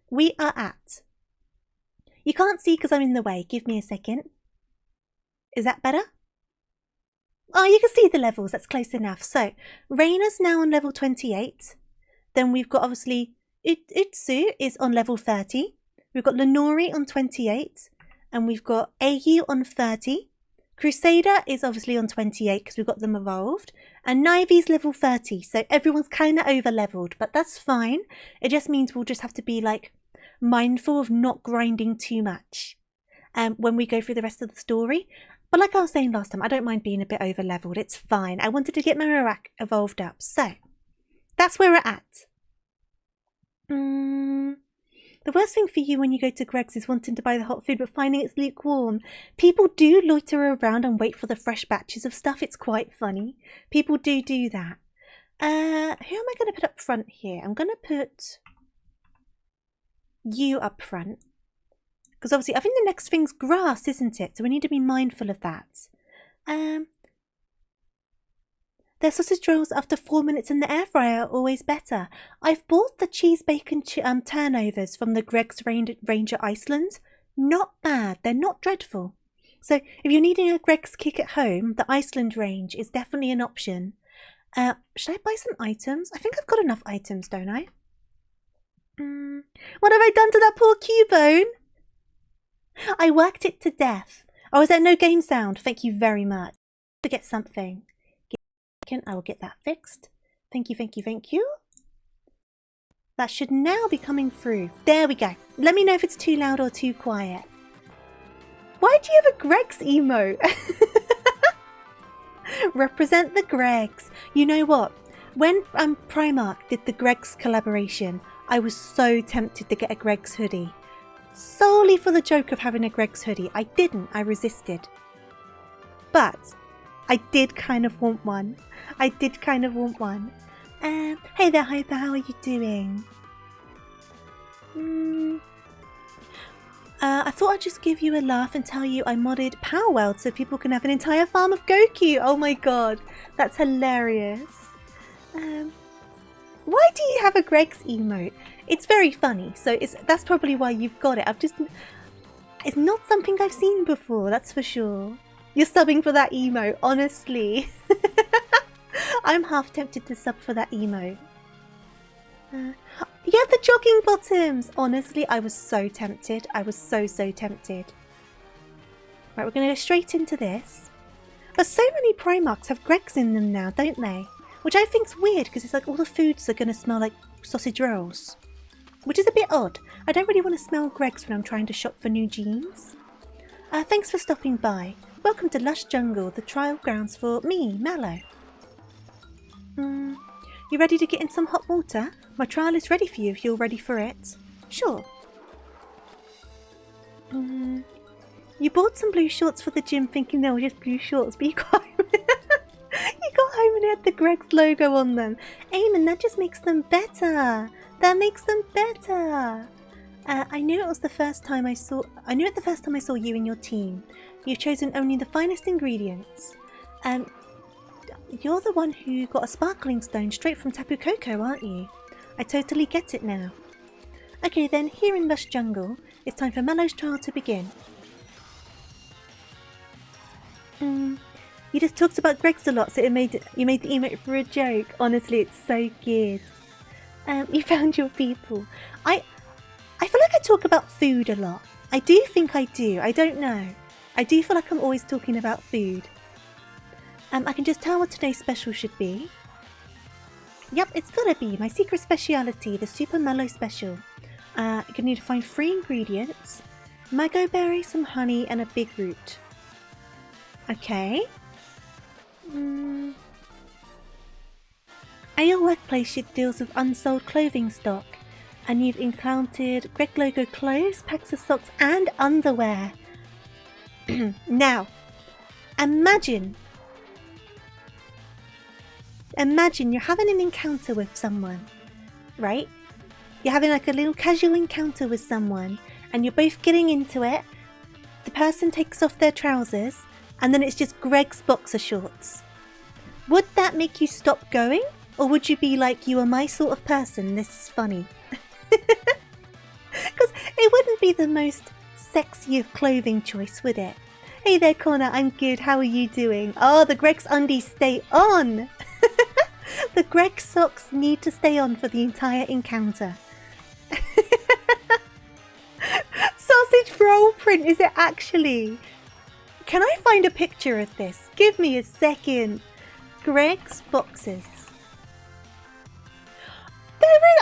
We are at... You can't see because I'm in the way. Give me a second. Is that better? Oh, you can see the levels. That's close enough. So, Reina's now on level 28. Then we've got, obviously, Utsu is on level 30. We've got Lenori on 28. And we've got Ayu on 30. Crusader is obviously on 28 because we've got them evolved. And Knivey's level 30. So, everyone's kind of over-leveled. But that's fine. It just means we'll just have to be, like, mindful of not grinding too much when we go through the rest of the story. But like I was saying last time, I don't mind being a bit over leveled. It's fine. I wanted to get Marowak evolved up. So that's where we're at. The worst thing for you when you go to Greg's is wanting to buy the hot food but finding it's lukewarm. People do loiter around and wait for the fresh batches of stuff. It's quite funny. People do that. Who am I going to put up front here? I'm going to put you up front. Because obviously, I think the next thing's grass, isn't it? So we need to be mindful of that. Their sausage rolls after 4 minutes in the air fryer are always better. I've bought the cheese bacon turnovers from the Greg's Ranger Iceland. Not bad. They're not dreadful. So if you're needing a Greg's kick at home, the Iceland range is definitely an option. Should I buy some items? I think I've got enough items, don't I? What have I done to that poor Cubone? I worked it to death. Oh, is there no game sound? Thank you very much. To get something. Give me a second, I will get that fixed. Thank you, thank you, thank you. That should now be coming through. There we go. Let me know if it's too loud or too quiet. Why do you have a Greg's emote? Represent the Gregs. You know what? When Primark did the Greg's collaboration, I was so tempted to get a Greg's hoodie. Solely for the joke of having a Greg's hoodie. I didn't. I resisted. But I did kind of want one. Hey there, Hyper. How are you doing? I thought I'd just give you a laugh and tell you I modded Power World so people can have an entire farm of Goku. Oh my god. That's hilarious. Why do you have a Greg's emote? It's very funny, so that's probably why you've got it. It's not something I've seen before, that's for sure. You're subbing for that emote, honestly. I'm half tempted to sub for that emote. You have the jogging bottoms! Honestly, I was so tempted. I was so tempted. Right, we're going to go straight into this. But so many Primarks have Greg's in them now, don't they? Which I think's weird because it's like all the foods are going to smell like sausage rolls. Which is a bit odd. I don't really want to smell Greg's when I'm trying to shop for new jeans. Thanks for stopping by. Welcome to Lush Jungle, the trial grounds for me, Mallow. You ready to get in some hot water? My trial is ready for you if you're ready for it. Sure. You bought some blue shorts for the gym thinking they were just blue shorts, but you got home, you got home and it had the Greg's logo on them. Eamon, that just makes them better. That makes them better. I knew it the first time I saw you and your team. You've chosen only the finest ingredients. You're the one who got a sparkling stone straight from Tapu Koko, aren't you? I totally get it now. Okay then, here in Lush Jungle, it's time for Mallow's trial to begin. You just talked about Greg's a lot, so you made the emote for a joke. Honestly, it's so good. You found your people. I feel like I talk about food a lot. I do think I do. I don't know. I do feel like I'm always talking about food. I can just tell what today's special should be. Yep, it's gotta be my secret speciality, the Super Mallow Special. You're gonna need to find 3 ingredients. Mango berry, some honey, and a big root. Okay. At your workplace, it deals with unsold clothing stock. And you've encountered Greg logo clothes, packs of socks, and underwear. Now, imagine you're having an encounter with someone, right? You're having like a little casual encounter with someone, and you're both getting into it. The person takes off their trousers, and then it's just Greg's boxer shorts. Would that make you stop going? Or would you be like, you are my sort of person, this is funny? Because it wouldn't be the most sexy of clothing choice, would it? Hey there, Connor, I'm good. How are you doing? Oh, the Greg's undies stay on! The Greg socks need to stay on for the entire encounter. Sausage roll print, is it actually? Can I find a picture of this? Give me a second. Greg's boxes.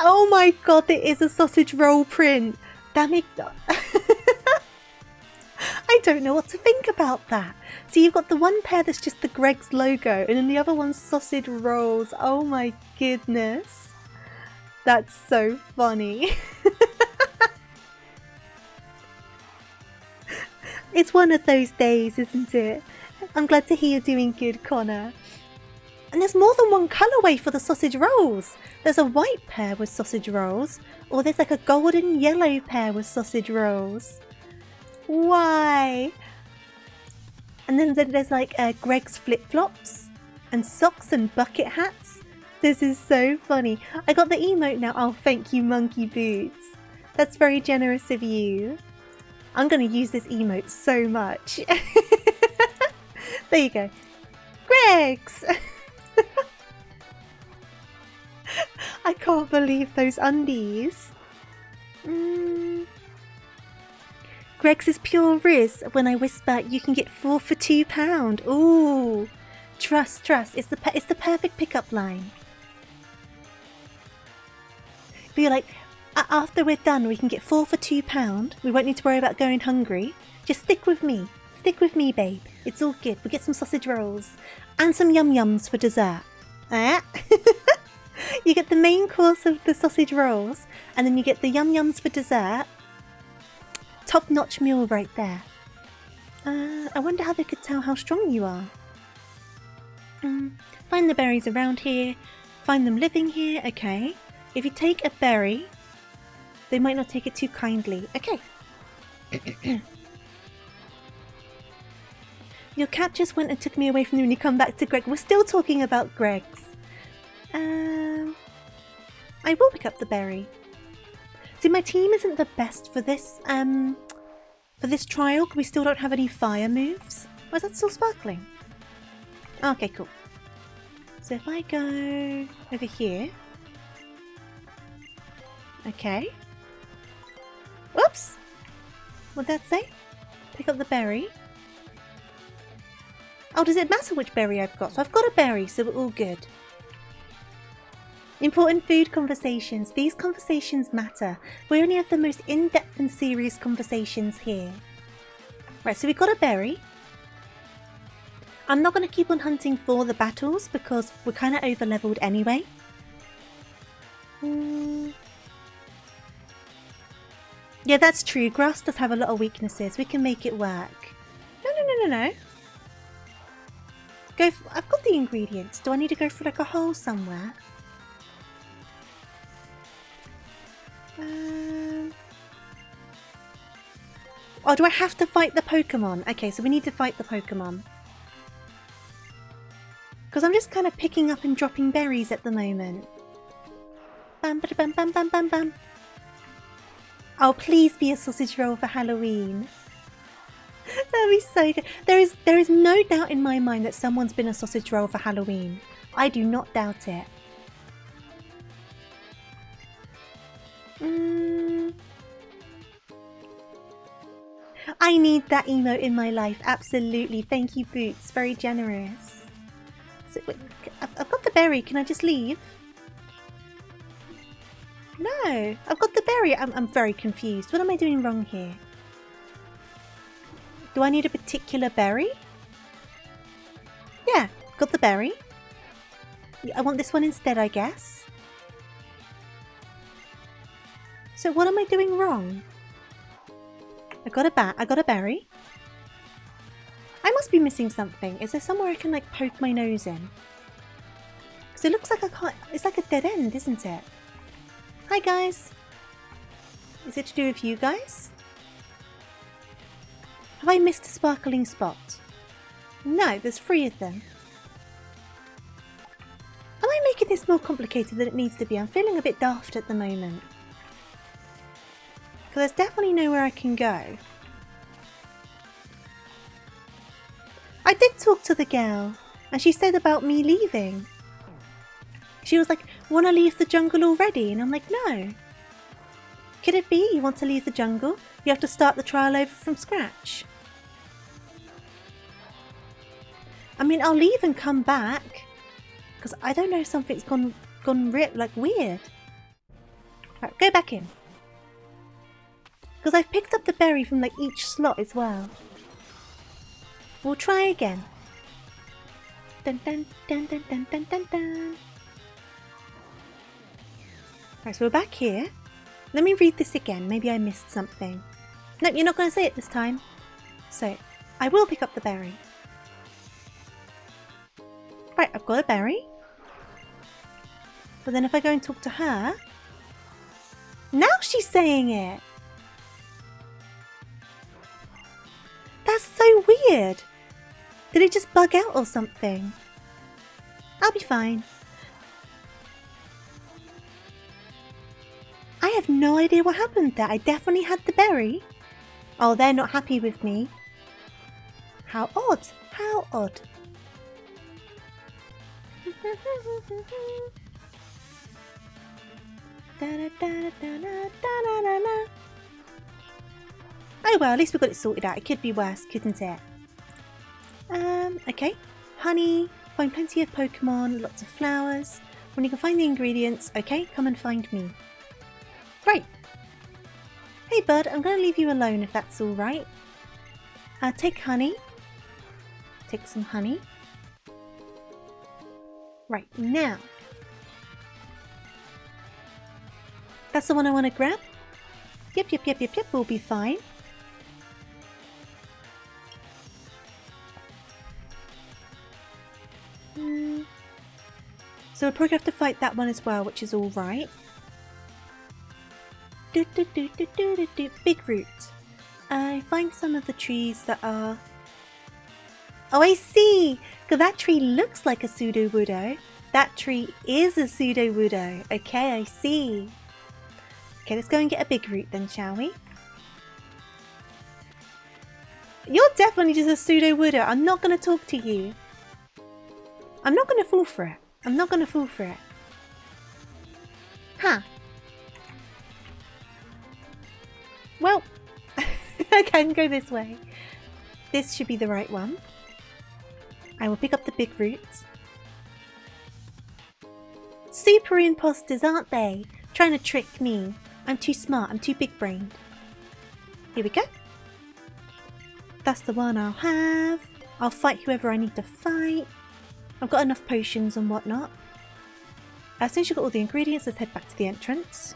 Oh my god, there is a sausage roll print. That makes... I don't know what to think about that. So you've got the one pair that's just the Greg's logo, and then the other one's sausage rolls. Oh my goodness. That's so funny. It's one of those days, isn't it? I'm glad to hear you're doing good, Connor. And there's more than one colourway for the sausage rolls. There's a white pair with sausage rolls, or there's like a golden yellow pair with sausage rolls. Why? And then there's like Greg's flip-flops and socks and bucket hats. This is so funny. I got the emote now. Oh, thank you, Monkey Boots. That's very generous of you. I'm going to use this emote so much. There you go. Greg's! I can't believe those undies. Greg's is pure Riz. When I whisper, you can get 4 for £2. Ooh, trust. It's the perfect pickup line. But you're like, after we're done, we can get 4 for £2. We won't need to worry about going hungry. Just stick with me. Stick with me, babe. It's all good. We'll get some sausage rolls and some yum-yums for dessert. You get the main course of the sausage rolls, and then you get the yum-yums for dessert. Top-notch meal right there. I wonder how they could tell how strong you are. Find the berries around here. Find them living here. Okay. If you take a berry, they might not take it too kindly. Okay. Your cat just went and took me away from you when you come back to Greg. We're still talking about Greg's. I will pick up the berry. See, my team isn't the best for this trial. We still don't have any fire moves. Or is that still sparkling? Okay, cool. So if I go over here. Okay. Whoops! What'd that say? Pick up the berry. Oh, does it matter which berry I've got? So I've got a berry, so we're all good. Important food conversations. These conversations matter. We only have the most in-depth and serious conversations here. Right, so we got a berry. I'm not going to keep on hunting for the battles because we're kind of over leveled anyway. Yeah, that's true. Grass does have a lot of weaknesses. We can make it work. No. I've got the ingredients. Do I need to go through like a hole somewhere? Oh, do I have to fight the Pokemon? Okay, so we need to fight the Pokemon. Because I'm just kind of picking up and dropping berries at the moment. Bam, ba, bam, bam, bam, bam, bam. Oh, please be a sausage roll for Halloween. That'd be so good. There is no doubt in my mind that someone's been a sausage roll for Halloween. I do not doubt it. I need that emote in my life. Absolutely. Thank you, Boots. Very generous. So, wait, I've got the berry. Can I just leave? No, I've got the berry. I'm very confused. What am I doing wrong here? Do I need a particular berry? Yeah, got the berry. I want this one instead, I guess. So what am I doing wrong? I got a berry. I must be missing something. Is there somewhere I can like poke my nose in? Because it looks like I can't. It's like a dead end, isn't it? Hi guys. Is it to do with you guys? Have I missed a sparkling spot? No, there's 3 of them. Am I making this more complicated than it needs to be? I'm feeling a bit daft at the moment. So there's definitely nowhere I can go. I did talk to the girl, and she said about me leaving. She was like, wanna leave the jungle already? And I'm like, no. Could it be you want to leave the jungle? You have to start the trial over from scratch. I mean, I'll leave and come back. Because I don't know if something's gone like weird. Right, go back in. Because I've picked up the berry from like each slot as well. We'll try again. Dun dun dun dun dun dun dun dun. Right, so we're back here. Let me read this again. Maybe I missed something. Nope, you're not going to say it this time. So, I will pick up the berry. Right, I've got a berry. But then if I go and talk to her... Now she's saying it! That's so weird! Did it just bug out or something? I'll be fine. I have no idea what happened there. I definitely had the berry. Oh, they're not happy with me. How odd. How odd. Oh well, at least we got it sorted out. It could be worse, couldn't it? Okay. Honey, find plenty of Pokemon, lots of flowers. When you can find the ingredients, okay, come and find me. Great. Hey bud, I'm going to leave you alone if that's alright. Take honey. Take some honey. Right, now. That's the one I want to grab? Yep, we'll be fine. So we'll probably have to fight that one as well, which is alright. Big root. I find some of the trees that are... Oh, I see! Because that tree looks like a Sudowoodo. That tree is a Sudowoodo. Okay, I see. Okay, let's go and get a big root then, shall we? You're definitely just a Sudowoodo. I'm not going to talk to you. I'm not going to fall for it. I'm not going to fall for it. Huh. Well, I can go this way. This should be the right one. I will pick up the big roots. Super imposters, aren't they? Trying to trick me. I'm too smart. I'm too big-brained. Here we go. That's the one I'll have. I'll fight whoever I need to fight. I've got enough potions and whatnot. As soon as you've got all the ingredients, let's head back to the entrance.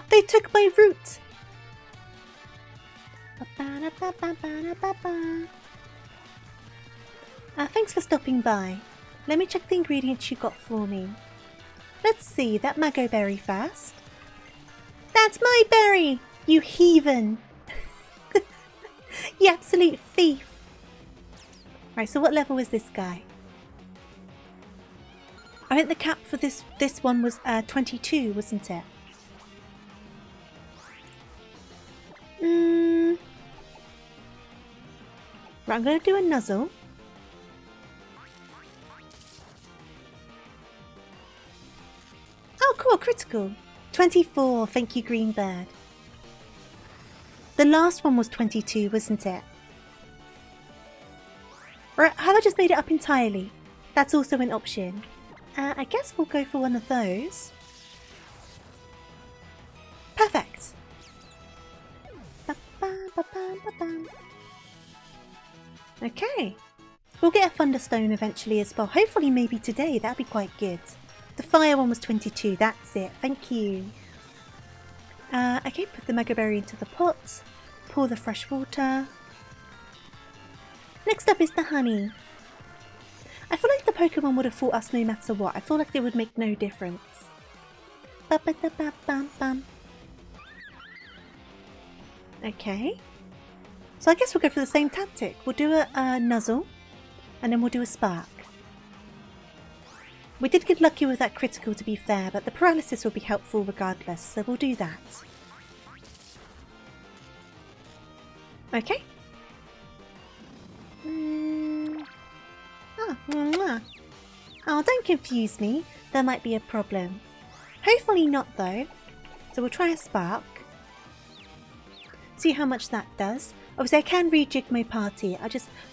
They took my route! Thanks for stopping by. Let me check the ingredients you got for me. Let's see, that mango berry first. That's my berry! You heathen! You absolute thief! Right, so what level is this guy? I think the cap for this one was 22, wasn't it? Right, I'm going to do a nuzzle. Oh, cool, critical. 24, thank you, green bird. The last one was 22, wasn't it? Right, have I just made it up entirely? That's also an option. I guess we'll go for one of those. Perfect. Okay. We'll get a thunderstone eventually as well. Hopefully maybe today. That'd be quite good. The fire one was 22. That's it. Thank you. Okay, put the mega berry into the pot. Pour the fresh water. Next up is the honey. I feel like the Pokemon would have fought us no matter what. I feel like it would make no difference. Okay. So I guess we'll go for the same tactic. We'll do a nuzzle, and then we'll do a spark. We did get lucky with that critical, to be fair, but the paralysis will be helpful regardless, so we'll do that. Okay. Oh, don't confuse me. There might be a problem. Hopefully not, though. So we'll try a spark. See how much that does. Obviously, I can rejig my party.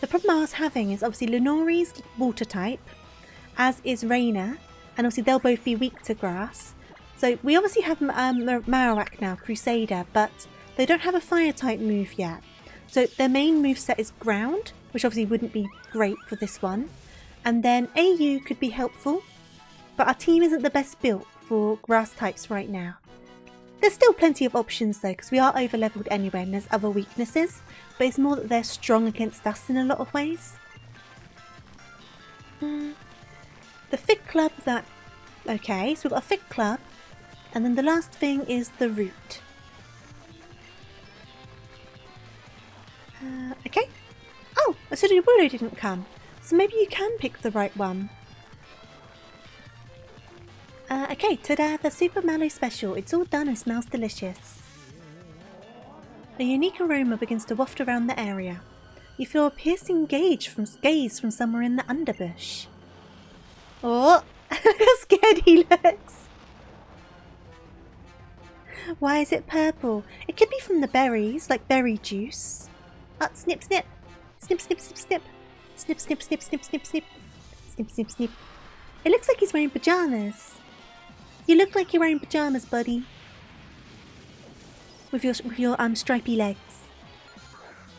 The problem I was having is obviously Lenori's water type, as is Raina, and obviously they'll both be weak to grass. So we obviously have Marowak now, Crusader, but they don't have a fire type move yet. So their main moveset is ground, which obviously wouldn't be great for this one. And then AU could be helpful, but our team isn't the best built for grass types right now. There's still plenty of options though, because we are over leveled anyway and there's other weaknesses, but it's more that they're strong against us in a lot of ways. The Thick Club, that... Okay, so we've got a Thick Club, and then the last thing is the root. Okay. Oh, a Sudowoodo didn't come, so maybe you can pick the right one. Okay, ta-da, the Super Mallow Special. It's all done and smells delicious. A unique aroma begins to waft around the area. You feel a piercing gaze from somewhere in the underbush. Oh, how scared he looks. Why is it purple? It could be from the berries, like berry juice. Oh, snip, snip. Snip, snip, snip, snip. Snip, snip, snip, snip, snip, snip. Snip, snip, snip. It looks like he's wearing pajamas. You look like you're wearing pajamas, buddy. With your stripy legs.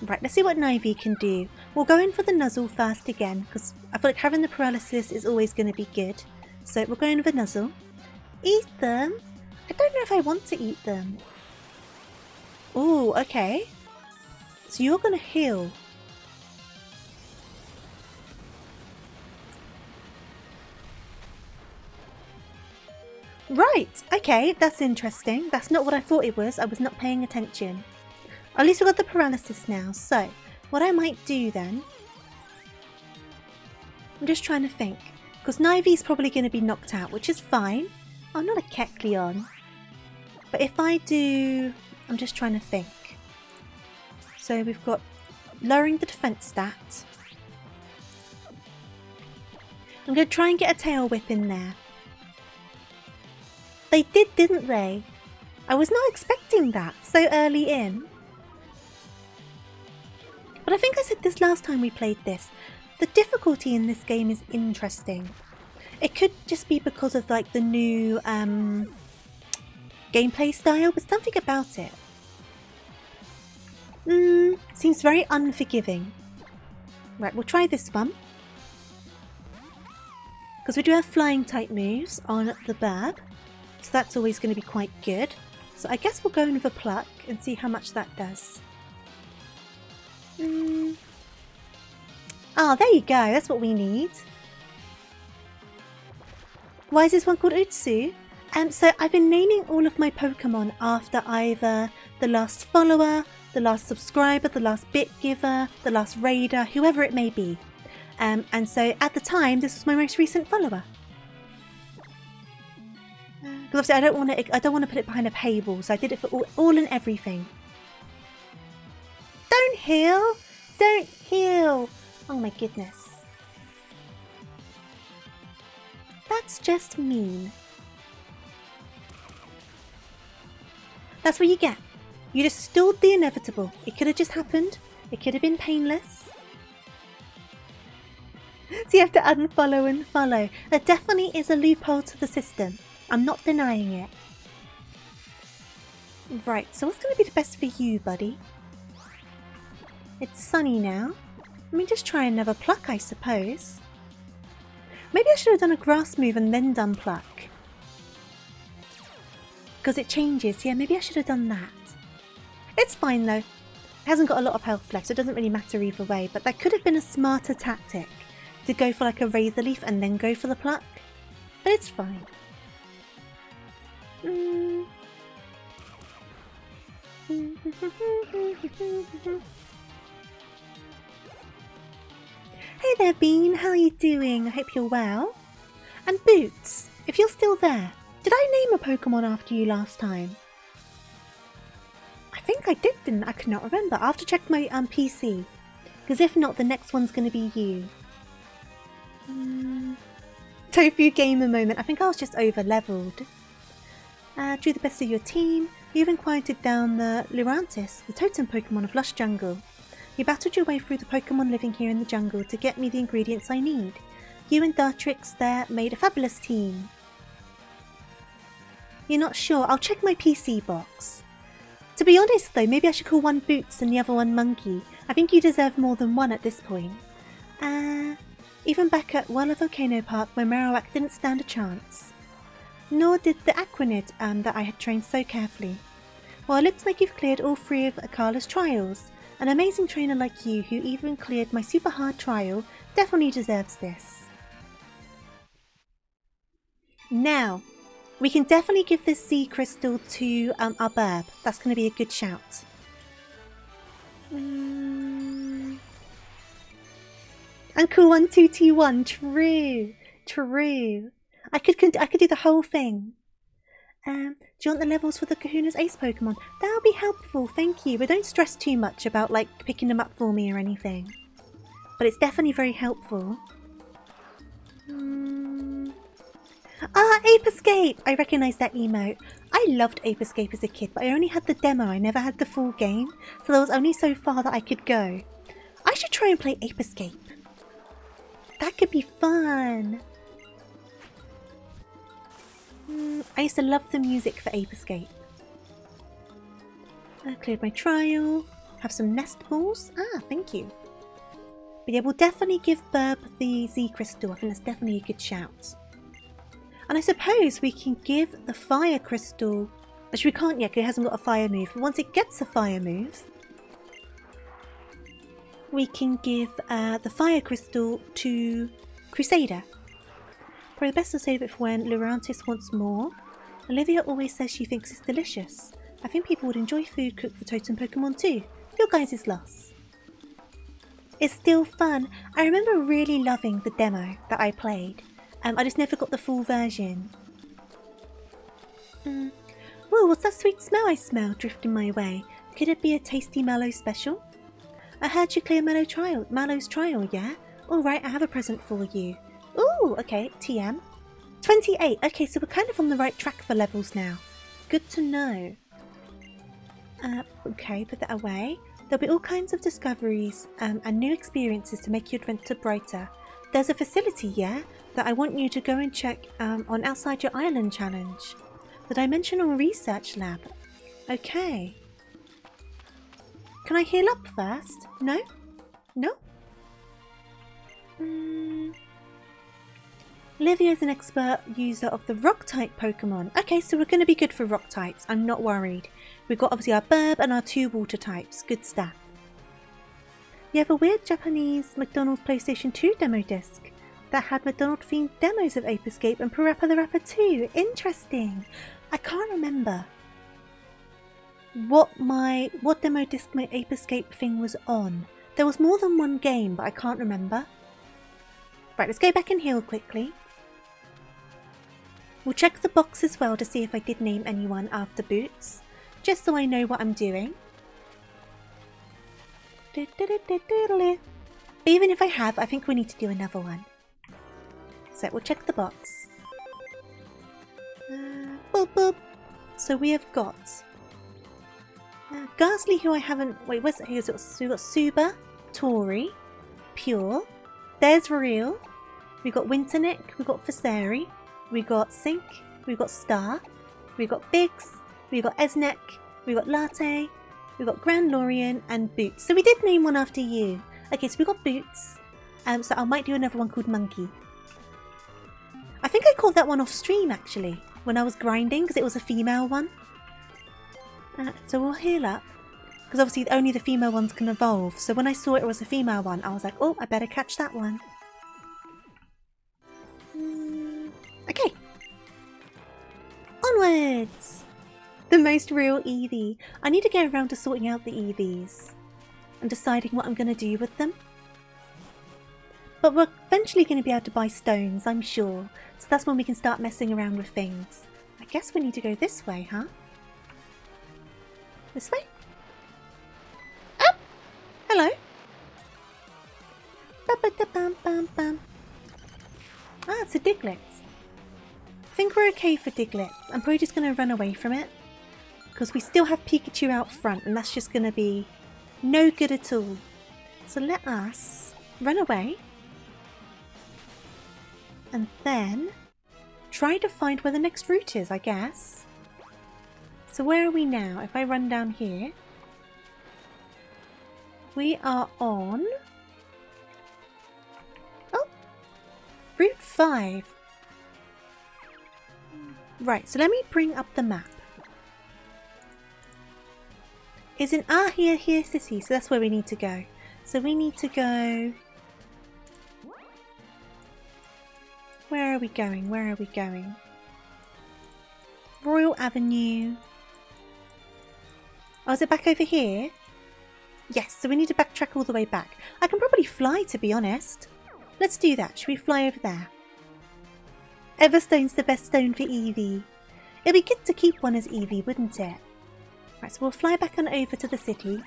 Right, let's see what Nivy can do. We'll go in for the nuzzle first again, because I feel like having the paralysis is always going to be good. So we'll go in with a nuzzle. Eat them? I don't know if I want to eat them. Oh, okay. So you're going to heal. Right, okay, that's interesting. That's not what I thought it was. I was not paying attention. At least we've got the paralysis now. So, what I might do then... I'm just trying to think. Because Nivy's probably going to be knocked out, which is fine. Oh, not a Kecleon. But if I do... I'm just trying to think. So we've got lowering the defense stat. I'm going to try and get a tail whip in there. They did, didn't they? I was not expecting that so early in. But I think I said this last time we played this. The difficulty in this game is interesting. It could just be because of like the new gameplay style, but something about it. Seems very unforgiving. Right, we'll try this one. Because we do have flying type moves on the Burb. So that's always going to be quite good. So I guess we'll go in with a pluck and see how much that does. Ah, there you go. That's what we need. Why is this one called Utsu? So I've been naming all of my Pokemon after either the last follower, the last subscriber, the last bit giver, the last raider, whoever it may be. And so at the time, this was my most recent follower. Because obviously I don't want to put it behind a paywall, so I did it for all and everything. Don't heal! Don't heal! Oh my goodness. That's just mean. That's what you get. You just stalled the inevitable. It could have just happened. It could have been painless. So you have to unfollow and follow. There definitely is a loophole to the system. I'm not denying it. Right, so what's going to be the best for you, buddy? It's sunny now. Let me just try another pluck, I suppose. Maybe I should have done a grass move and then done pluck. Because it changes. Yeah, maybe I should have done that. It's fine though. It hasn't got a lot of health left, so it doesn't really matter either way. But that could have been a smarter tactic. To go for like a Razor Leaf and then go for the pluck. But it's fine. Hey there, Bean. How are you doing? I hope you're well. And Boots, if you're still there, did I name a Pokemon after you last time? I think I did, didn't I? I could not remember. I'll have to check my PC. Because if not, the next one's going to be you. Tofu gamer moment. I think I was just over-leveled. Do the best of your team. You've inquired down the Lurantis, the totem Pokemon of Lush Jungle. You battled your way through the Pokemon living here in the jungle to get me the ingredients I need. You and Dartrix there made a fabulous team. You're not sure? I'll check my PC box. To be honest though, maybe I should call one Boots and the other one Monkey. I think you deserve more than one at this point. Even back at Walla Volcano Park where Marowak didn't stand a chance. Nor did the Aquanid that I had trained so carefully. Well, it looks like you've cleared all 3 of Akala's trials. An amazing trainer like you who even cleared my super hard trial definitely deserves this. Now, we can definitely give this Z Crystal to our Burb. That's going to be a good shout. Uncle 1221, true, true. I could do the whole thing. Do you want the levels for the Kahuna's Ace Pokemon? That'll be helpful, thank you. But don't stress too much about like picking them up for me or anything. But it's definitely very helpful. Ape Escape! I recognise that emote. I loved Ape Escape as a kid, but I only had the demo. I never had the full game. So there was only so far that I could go. I should try and play Ape Escape. That could be fun. I used to love the music for Ape Escape. I cleared my trial. Have some nest balls. Thank you. But yeah, we'll definitely give Burb the Z Crystal. I think that's definitely a good shout. And I suppose we can give the Fire Crystal... Actually, we can't yet because it hasn't got a Fire move. But once it gets a Fire move, we can give the Fire Crystal to Crusader. Probably best to save it for when Lurantis wants more. Olivia always says she thinks it's delicious. I think people would enjoy food cooked for totem Pokemon too. Your guys' loss. It's still fun. I remember really loving the demo that I played. I just never got the full version. Whoa, what's that sweet smell I smell drifting my way? Could it be a tasty Mallow special? I heard you clear Mallow's trial, yeah? Alright, I have a present for you. Ooh, okay, TM. 28, okay, so we're kind of on the right track for levels now. Good to know. Okay, put that away. There'll be all kinds of discoveries and new experiences to make your adventure brighter. There's a facility, yeah, that I want you to go and check on Outside Your Island challenge. The Dimensional Research Lab. Okay. Can I heal up first? No? No? Olivia is an expert user of the rock-type Pokemon. Okay, so we're going to be good for rock types. I'm not worried. We've got obviously our Burb and our 2 water types. Good stuff. You have a weird Japanese McDonald's PlayStation 2 demo disc that had McDonald-themed demos of Ape Escape and Parappa the Rapper 2. Interesting. I can't remember what demo disc my Ape Escape thing was on. There was more than one game, but I can't remember. Right, let's go back and heal quickly. We'll check the box as well to see if I did name anyone after Boots, just so I know what I'm doing. But even if I have, I think we need to do another one. So we'll check the box. Boop, boop. So we have got Ghastly, who I haven't... Wait, where's it? So we've got Suba, Tori, Pure. There's Real. We've got Winternick. We've got Faseri. We've got Sink. We've got Star. We've got Biggs. We've got Esnek. We've got Latte. We've got Grand Lorien and Boots. So we did name one after you. Okay, so we've got Boots. So I might do another one called Monkey. I think I called that one off stream actually when I was grinding because it was a female one. So we'll heal up. Because obviously only the female ones can evolve. So when I saw it was a female one, I was like, oh, I better catch that one. Okay. Onwards! The most real Eevee. I need to get around to sorting out the Eevees. And deciding what I'm going to do with them. But we're eventually going to be able to buy stones, I'm sure. So that's when we can start messing around with things. I guess we need to go this way, huh? This way? Oh! Hello! Ba-ba-da-bam-bam-bam. Ah, it's a Diglett. I think we're okay for Diglett. I'm probably just going to run away from it. Because we still have Pikachu out front and that's just going to be no good at all. So let us run away. And then try to find where the next route is, I guess. So where are we now? If I run down here. We are on... Oh! Route 5. Right, so let me bring up the map. Is in here city, so that's where we need to go. So we need to go... Where are we going? Where are we going? Royal Avenue. Oh, is it back over here? Yes, so we need to backtrack all the way back. I can probably fly, to be honest. Let's do that. Should we fly over there? Everstone's the best stone for Eevee. It'd be good to keep one as Eevee, wouldn't it? Right, so we'll fly back on over to the city.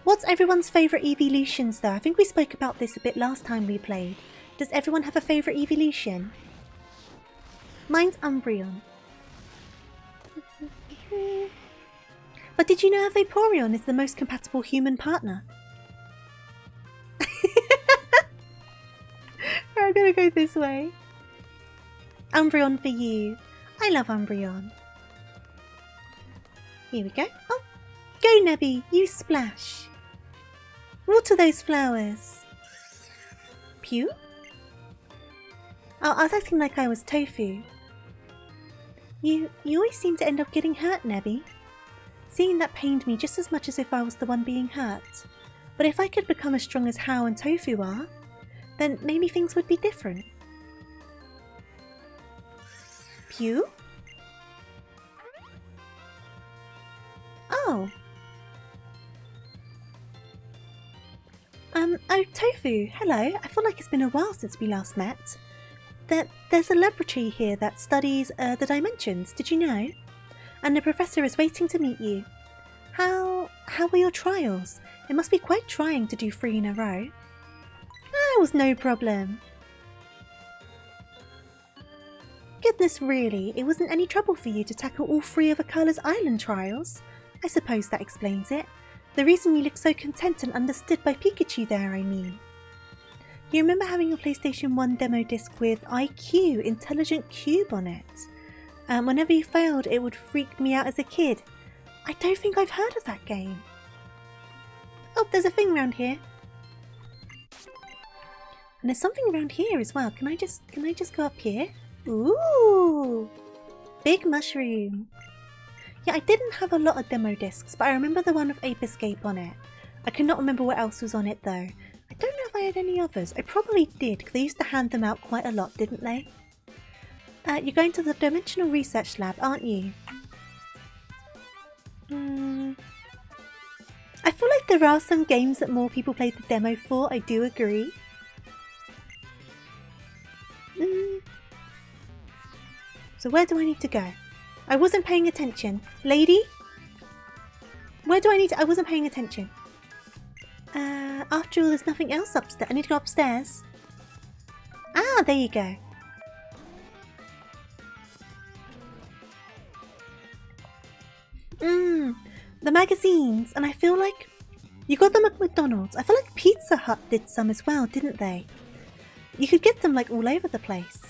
What's everyone's favourite evolutions though? I think we spoke about this a bit last time we played. Does everyone have a favourite evolution? Mine's Umbreon. But did you know Vaporeon is the most compatible human partner? I'm gonna go this way. Umbreon for you. I love Umbreon. Here we go. Oh, go Nebby, you splash. Water those flowers. Pew? Oh, I was acting like I was Tofu. You always seem to end up getting hurt, Nebby. Seeing that pained me just as much as if I was the one being hurt. But if I could become as strong as Hao and Tofu are, then maybe things would be different. Pew? Oh. Oh, Tofu, hello. I feel like it's been a while since we last met. There's a laboratory here that studies the dimensions, did you know? And the professor is waiting to meet you. How were your trials? It must be quite trying to do 3 in a row. That was no problem. Goodness, really, it wasn't any trouble for you to tackle all 3 of Akala's island trials? I suppose that explains it. The reason you look so content and understood by Pikachu there, I mean. You remember having a PlayStation 1 demo disc with IQ, Intelligent Cube on it? Whenever you failed, it would freak me out as a kid. I don't think I've heard of that game. Oh, there's a thing around here. And there's something around here as well. Can I just go up here? Ooh! Big mushroom. Yeah, I didn't have a lot of demo discs, but I remember the one with Ape Escape on it. I cannot remember what else was on it though. I don't know if I had any others. I probably did, because they used to hand them out quite a lot, didn't they? You're going to the Dimensional Research Lab, aren't you? I feel like there are some games that more people played the demo for, I do agree. So where do I need to go? I wasn't paying attention. Lady? Where do I need to... I wasn't paying attention. After all, there's nothing else upstairs. I need to go upstairs. Ah, there you go. The magazines. And I feel like... You got them at McDonald's. I feel like Pizza Hut did some as well, didn't they? You could get them like all over the place.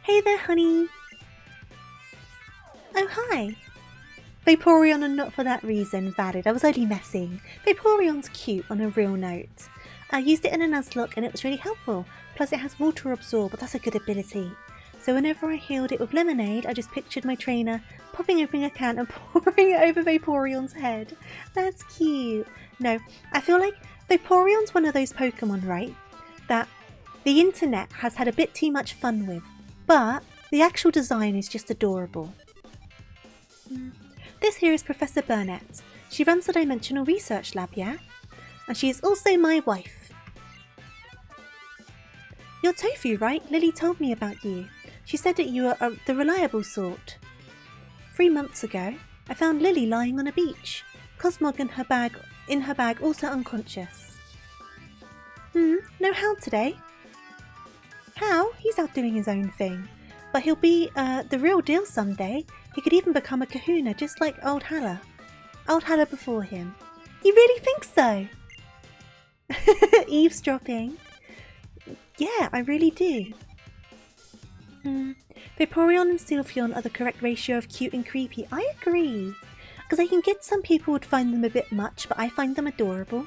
Hey there, honey. Oh, hi. Vaporeon and not for that reason, valid. I was only messing. Vaporeon's cute on a real note. I used it in a Nuzlocke and it was really helpful. Plus it has water absorb, but that's a good ability. So whenever I healed it with lemonade, I just pictured my trainer popping open a can and pouring it over Vaporeon's head. That's cute. No, I feel like Vaporeon's one of those Pokemon, right? That the internet has had a bit too much fun with. But the actual design is just adorable. This here is Professor Burnett. She runs the Dimensional Research Lab, yeah? And she is also my wife. You're Tofu, right? Lily told me about you. She said that you are the reliable sort. 3 months ago, I found Lily lying on a beach. Cosmog in her bag also unconscious. No Hal today. Hal? He's out doing his own thing. But he'll be the real deal someday. He could even become a kahuna just like old Halla. Old Halla before him. You really think so? Eavesdropping. Yeah, I really do. Vaporeon and Sylveon are the correct ratio of cute and creepy. I agree. Because I can get some people would find them a bit much, but I find them adorable.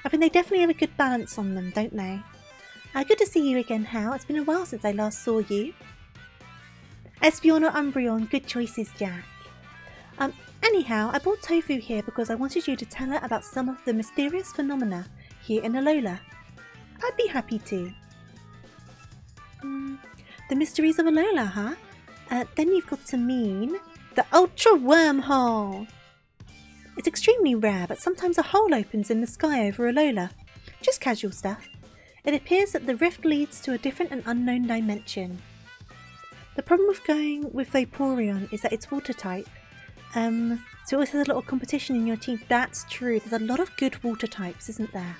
I think they definitely have a good balance on them, don't they? Good to see you again, Hal. It's been a while since I last saw you. Espeon or Umbreon, good choices, Jack. Anyhow, I brought Tofu here because I wanted you to tell her about some of the mysterious phenomena here in Alola. I'd be happy to. The mysteries of Alola, huh? Then you've got to mean the Ultra Wormhole. It's extremely rare, but sometimes a hole opens in the sky over Alola. Just casual stuff. It appears that the rift leads to a different and unknown dimension. The problem with going with Vaporeon is that it's water type. So it always has a lot of competition in your team. That's true. There's a lot of good water types, isn't there?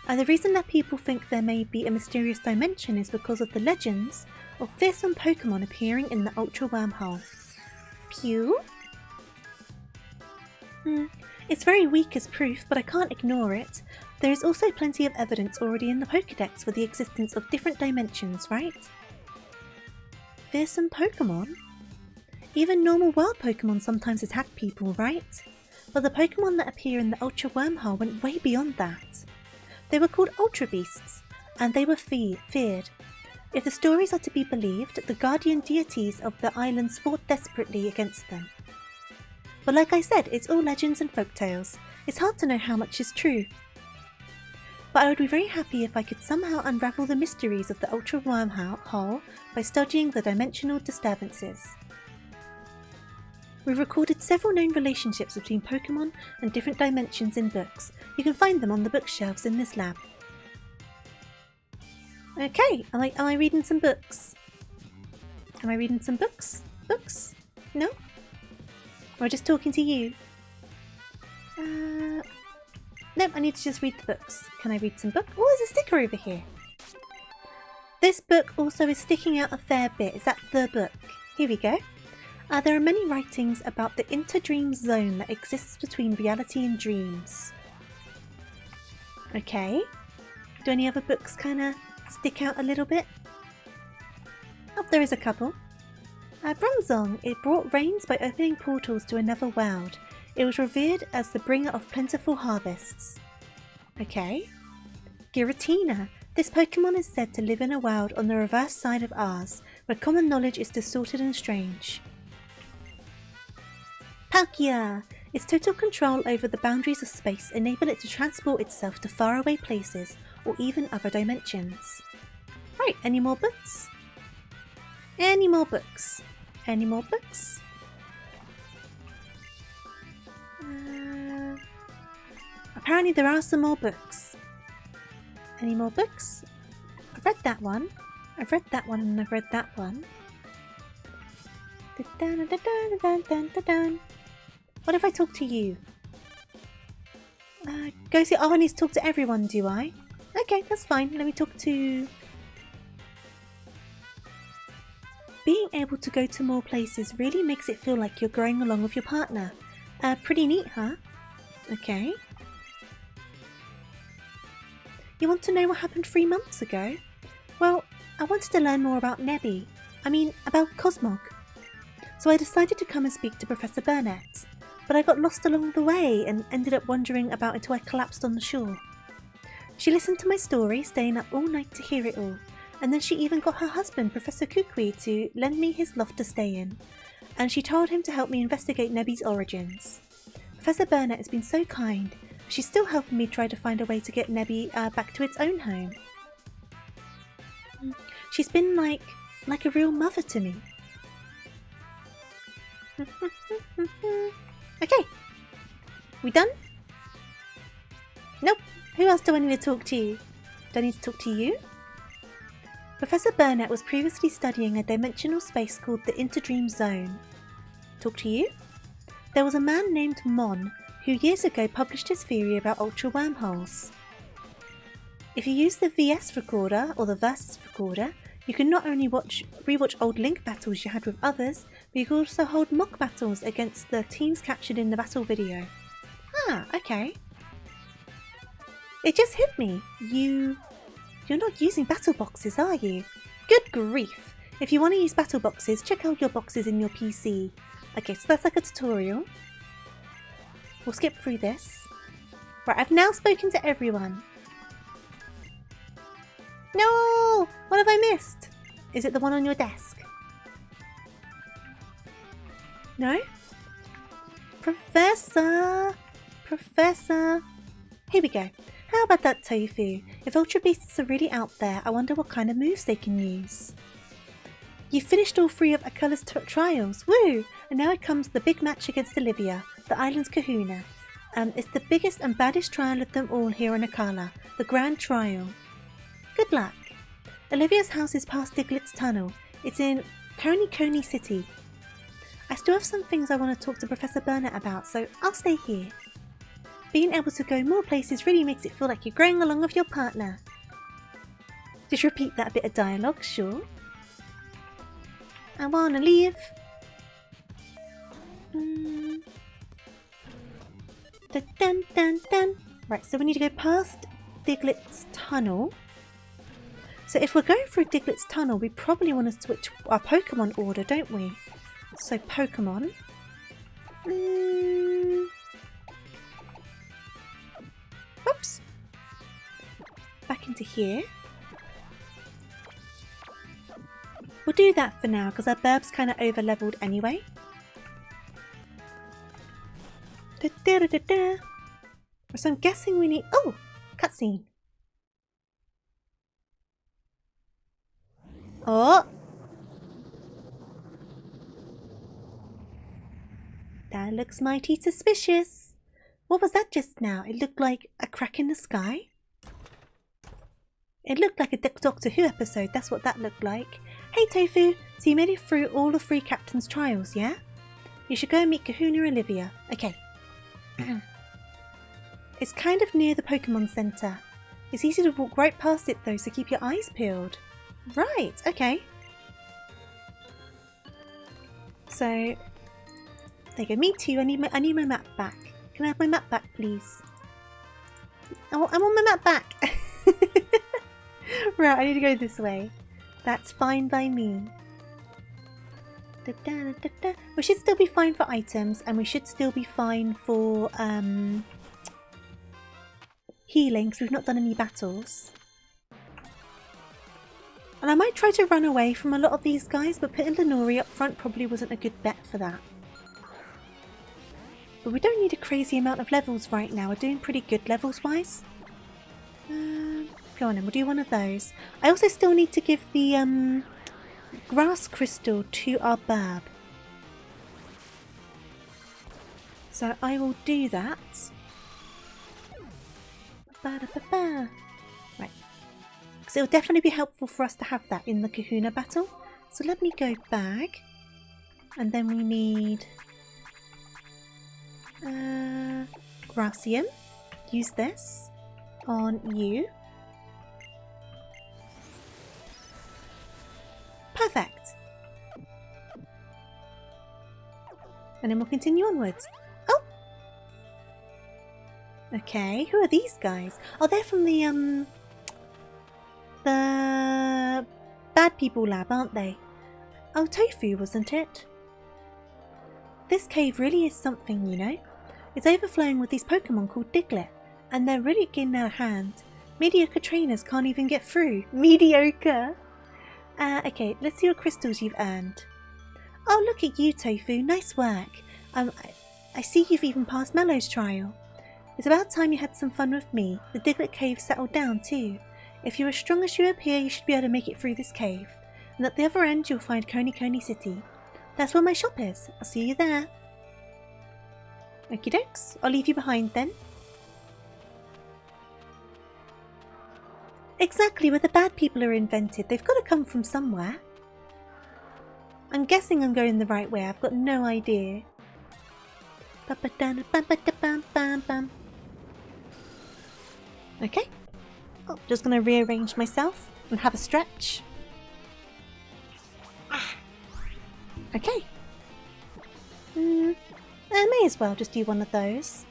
The reason that people think there may be a mysterious dimension is because of the legends of fearsome Pokemon appearing in the Ultra Wormhole. Pew? It's very weak as proof, but I can't ignore it. There is also plenty of evidence already in the Pokédex for the existence of different dimensions, right? Fearsome Pokemon? Even normal wild Pokemon sometimes attack people, right? But the Pokemon that appear in the Ultra Wormhole went way beyond that. They were called Ultra Beasts, and they were feared. If the stories are to be believed, the guardian deities of the islands fought desperately against them. But like I said, it's all legends and folktales. It's hard to know how much is true. But I would be very happy if I could somehow unravel the mysteries of the Ultra Wormhole by studying the dimensional disturbances. We've recorded several known relationships between Pokemon and different dimensions in books. You can find them on the bookshelves in this lab. Okay, am I reading some books? Am I reading some books? Books? No? Or just talking to you? Nope, I need to just read the books. Can I read some books? Oh, there's a sticker over here. This book also is sticking out a fair bit. Is that the book? Here we go. There are many writings about the interdream zone that exists between reality and dreams. Okay. Do any other books kind of stick out a little bit? Oh, there is a couple. Bronzong, it brought rains by opening portals to another world. It was revered as the bringer of plentiful harvests. Okay. Giratina, this Pokemon is said to live in a world on the reverse side of ours, where common knowledge is distorted and strange. Palkia, its total control over the boundaries of space enable it to transport itself to faraway places or even other dimensions. Right, any more books? Any more books? Any more books? Apparently there are some more books. Any more books? I've read that one. I've read that one and I've read that one. What if I talk to you? Go see. Oh, I need to talk to everyone, do I? Okay, that's fine. Let me talk to... Being able to go to more places really makes it feel like you're growing along with your partner. Pretty neat, huh? Okay. You want to know what happened 3 months ago? Well, I wanted to learn more about Nebby. About Cosmog. So I decided to come and speak to Professor Burnett. But I got lost along the way and ended up wandering about until I collapsed on the shore. She listened to my story, staying up all night to hear it all. And then she even got her husband, Professor Kukui, to lend me his loft to stay in. And she told him to help me investigate Nebby's origins. Professor Burnett has been so kind. She's still helping me try to find a way to get Nebby back to its own home. She's been like a real mother to me. Okay. We done? Nope. Who else do I need to talk to? Do I need to talk to you? Professor Burnett was previously studying a dimensional space called the Interdream Zone. Talk to you? There was a man named Mon who years ago published his theory about ultra wormholes. If you use the VS recorder or the Versus recorder, you can not only rewatch old Link battles you had with others, but you can also hold mock battles against the teams captured in the battle video. Ah, okay. It just hit me. You're not using battle boxes, are you? Good grief! If you want to use battle boxes, check out your boxes in your PC. Okay, so that's like a tutorial. We'll skip through this. Right, I've now spoken to everyone. No! What have I missed? Is it the one on your desk? No? Professor! Professor! Here we go. How about that, Tofu? If Ultra Beasts are really out there, I wonder what kind of moves they can use. You finished all 3 of Akala's trials, woo! And now it comes the big match against Olivia, the island's kahuna. It's the biggest and baddest trial of them all here on Akala, the Grand Trial. Good luck. Olivia's house is past Diglett's Tunnel. It's in Coney City. I still have some things I want to talk to Professor Burnett about, so I'll stay here. Being able to go more places really makes it feel like you're growing along with your partner. Just repeat that bit of dialogue, sure. I wanna leave. Dun, dun, dun, dun. Right, so we need to go past Diglett's Tunnel. So if we're going through Diglett's Tunnel, we probably want to switch our Pokemon order, don't we? So Pokemon. Oops. Back into here. We'll do that for now because our Burb's kind of over-leveled anyway. So I'm guessing we need... Oh! Cutscene. Oh! That looks mighty suspicious. What was that just now? It looked like a crack in the sky? It looked like a Doctor Who episode, that's what that looked like. Hey Tofu, so you made it through all the 3 captains' trials, yeah? You should go and meet Kahuna Olivia. Okay. It's kind of near the Pokemon Center. It's easy to walk right past it though, so keep your eyes peeled. Right, okay. So, there you go. Me too, I need my map back. Can I have my map back, please? Oh, I want my map back! Right, I need to go this way. That's fine by me. We should still be fine for items, and we should still be fine for healing, because we've not done any battles. And I might try to run away from a lot of these guys, but putting Lenori up front probably wasn't a good bet for that. But we don't need a crazy amount of levels right now. We're doing pretty good levels-wise. Go on then, we'll do one of those. I also still need to give the grass crystal to our burb. So I will do that. Right. Because it will definitely be helpful for us to have that in the Kahuna battle. So let me go back. And then we need Gracium. Use this on you. Perfect. And then we'll continue onwards. Oh! Okay, who are these guys? Oh, they're from the bad people lab, aren't they? Oh, Tofu, wasn't it? This cave really is something, you know. It's overflowing with these Pokemon called Diglett, and they're really getting out of hand. Mediocre trainers can't even get through. Mediocre! Okay, let's see what crystals you've earned. Oh, look at you, Tofu. Nice work. I see you've even passed Mellow's trial. It's about time you had some fun with me. The Diglett cave settled down too. If you're as strong as you appear, you should be able to make it through this cave. And at the other end, you'll find Coney City. That's where my shop is. I'll see you there. Okie dokes. I'll leave you behind then. Exactly where the bad people are invented. They've got to come from somewhere. I'm guessing I'm going the right way. I've got no idea. Okay. Oh, just going to rearrange myself and have a stretch. Okay. I may as well just do one of those.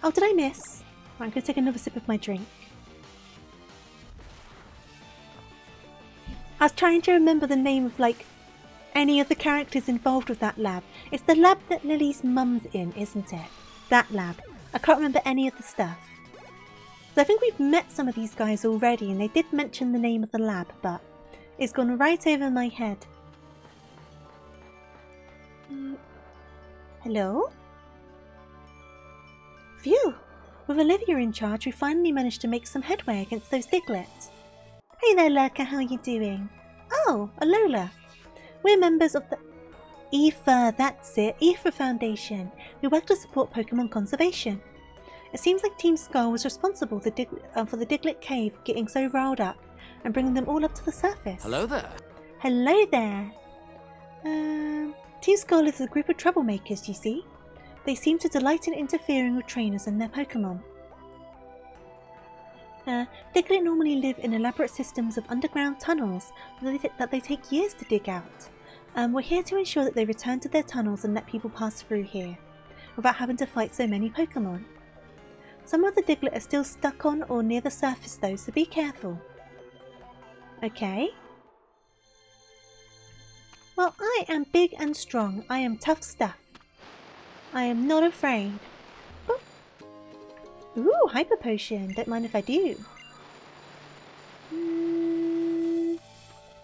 Oh, did I miss? Right, I'm going to take another sip of my drink. I was trying to remember the name of, like, any of the characters involved with that lab. It's the lab that Lily's mum's in, isn't it? That lab. I can't remember any of the stuff. So I think we've met some of these guys already, and they did mention the name of the lab, but it's gone right over my head. Hello? Phew! With Olivia in charge, we finally managed to make some headway against those Diglett. Hey there, Lurker, how are you doing? Oh, Alola. We're members of the EFA, that's it, EFA Foundation. We work to support Pokemon conservation. It seems like Team Skull was responsible for the Diglett cave getting so riled up and bringing them all up to the surface. Hello there. Hello there. Team Skull is a group of troublemakers, you see. They seem to delight in interfering with trainers and their Pokemon. Diglett normally live in elaborate systems of underground tunnels that they take years to dig out. We're here to ensure that they return to their tunnels and let people pass through here, without having to fight so many Pokemon. Some of the Diglett are still stuck on or near the surface though, so be careful. Okay. Well, I am big and strong. I am tough stuff. I am not afraid. Oh. Ooh, Hyper Potion. Don't mind if I do.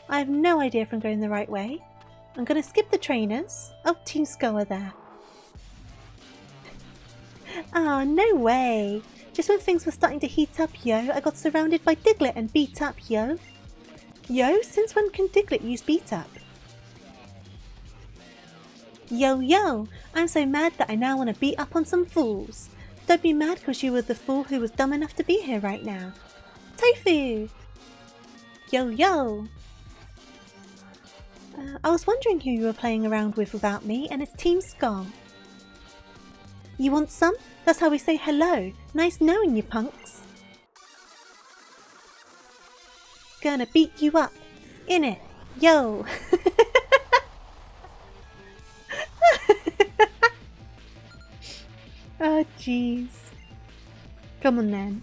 I have no idea if I'm going the right way. I'm going to skip the trainers. Oh, Team Skull are there. Oh, no way. Just when things were starting to heat up, yo, I got surrounded by Diglett and beat up, yo. Yo, since when can Diglett use beat up? Yo, yo, I'm so mad that I now want to beat up on some fools. Don't be mad because you were the fool who was dumb enough to be here right now. Tofu! Yo, yo! I was wondering who you were playing around with without me, and it's Team Skull. You want some? That's how we say hello. Nice knowing you, punks. Gonna beat you up. Innit? Yo! Oh, jeez. Come on, then.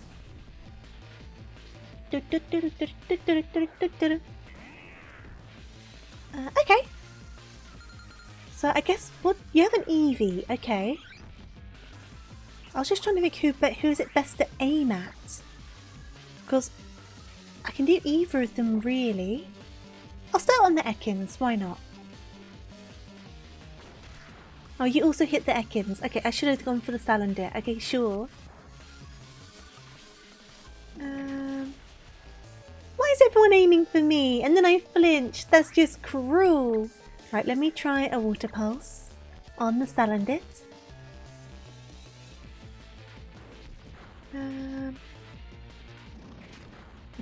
Okay. So I guess what you have an Eevee, okay. I was just trying to think who is it best to aim at? Because I can do either of them really. I'll start on the Ekans, why not? Oh, you also hit the Ekans. Okay, I should have gone for the Salandit. Okay, sure. Why is everyone aiming for me? And then I flinch. That's just cruel. Right, let me try a Water Pulse on the Salandit.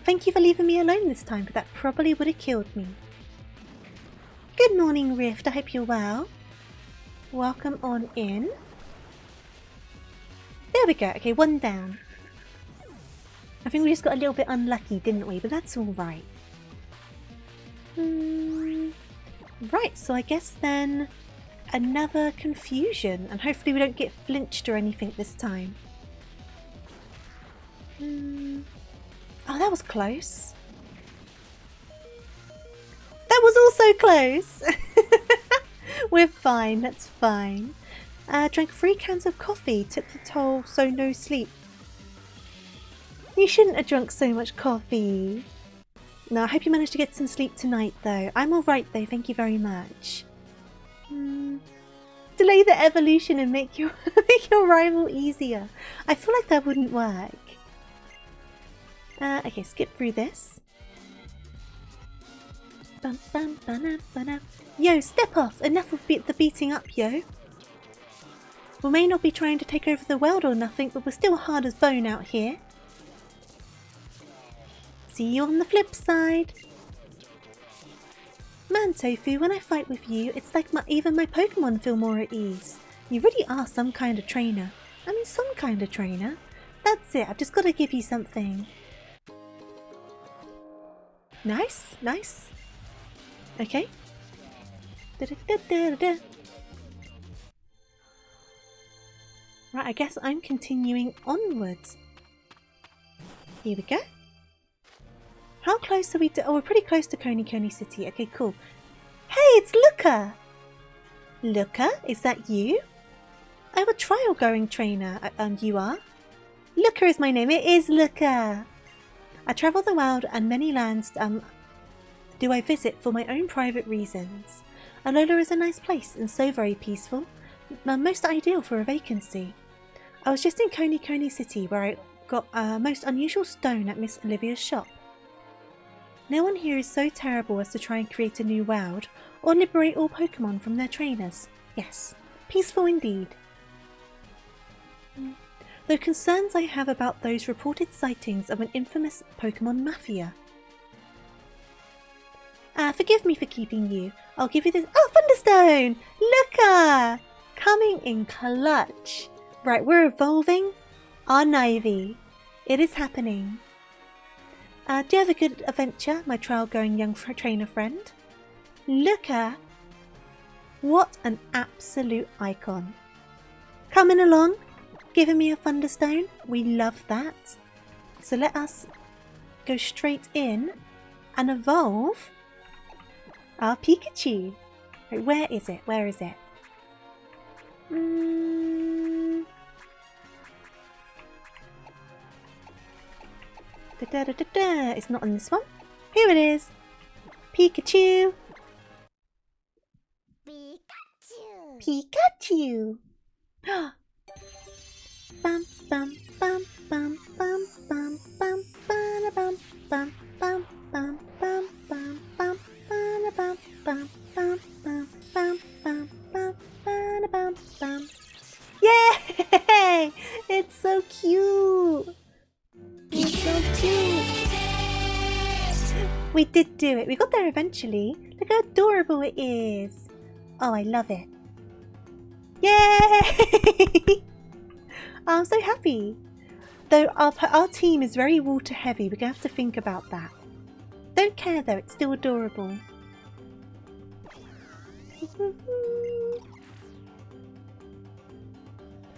Thank you for leaving me alone this time, but that probably would have killed me. Good morning, Rift. I hope you're well. Welcome on in. There we go. Okay, one down. I think we just got a little bit unlucky, didn't we? But that's alright. Right, so I guess then another confusion. And hopefully we don't get flinched or anything this time. Oh, that was close. That was also close. We're fine, that's fine. Drank 3 cans of coffee, took the toll, so no sleep. You shouldn't have drunk so much coffee. No, I hope you managed to get some sleep tonight though. I'm alright though, thank you very much. Delay the evolution and make your rival easier. I feel like that wouldn't work. Okay, skip through this. Yo, step off! Enough of the beating up, yo. We may not be trying to take over the world or nothing, but we're still hard as bone out here. See you on the flip side. Man, Tofu, when I fight with you, it's like even my Pokemon feel more at ease. You really are some kind of trainer. I mean, some kind of trainer. That's it, I've just got to give you something. Nice, nice. Okay. Right, I guess I'm continuing onwards. Here we go. How close are we to... Oh, we're pretty close to Coney City. Okay, cool. Hey, it's Luca! Luca, is that you? I'm a trial-going trainer. You are? Luca is my name. It is Luca. I travel the world and many lands do I visit for my own private reasons. Alola is a nice place and so very peaceful. Most ideal for a vacancy. I was just in Coney City where I got a most unusual stone at Miss Olivia's shop. No one here is so terrible as to try and create a new world or liberate all Pokemon from their trainers. Yes, peaceful indeed. Though concerns I have about those reported sightings of an infamous Pokemon mafia. Forgive me for keeping you. I'll give you this. Oh, Thunderstone! Luca! Coming in clutch. Right, we're evolving our Nivy. It is happening. Do you have a good adventure, my trial-going young trainer friend? Luca! What an absolute icon. Coming along, giving me a Thunderstone. We love that. So let us go straight in and evolve our Pikachu. Right, where is it? Where is it? It's not on this one. Here it is. Pikachu. Pikachu. Bum bum bum bum bum bum bum bum bum bum bum bum bum bum bum bum bum bum bum. Yay! It's so cute. It's so cute. We did do it. We got there eventually. Look how adorable it is. Oh, I love it. Yay! I'm so happy. Though our team is very water heavy, we're going to have to think about that. Don't care though, it's still adorable.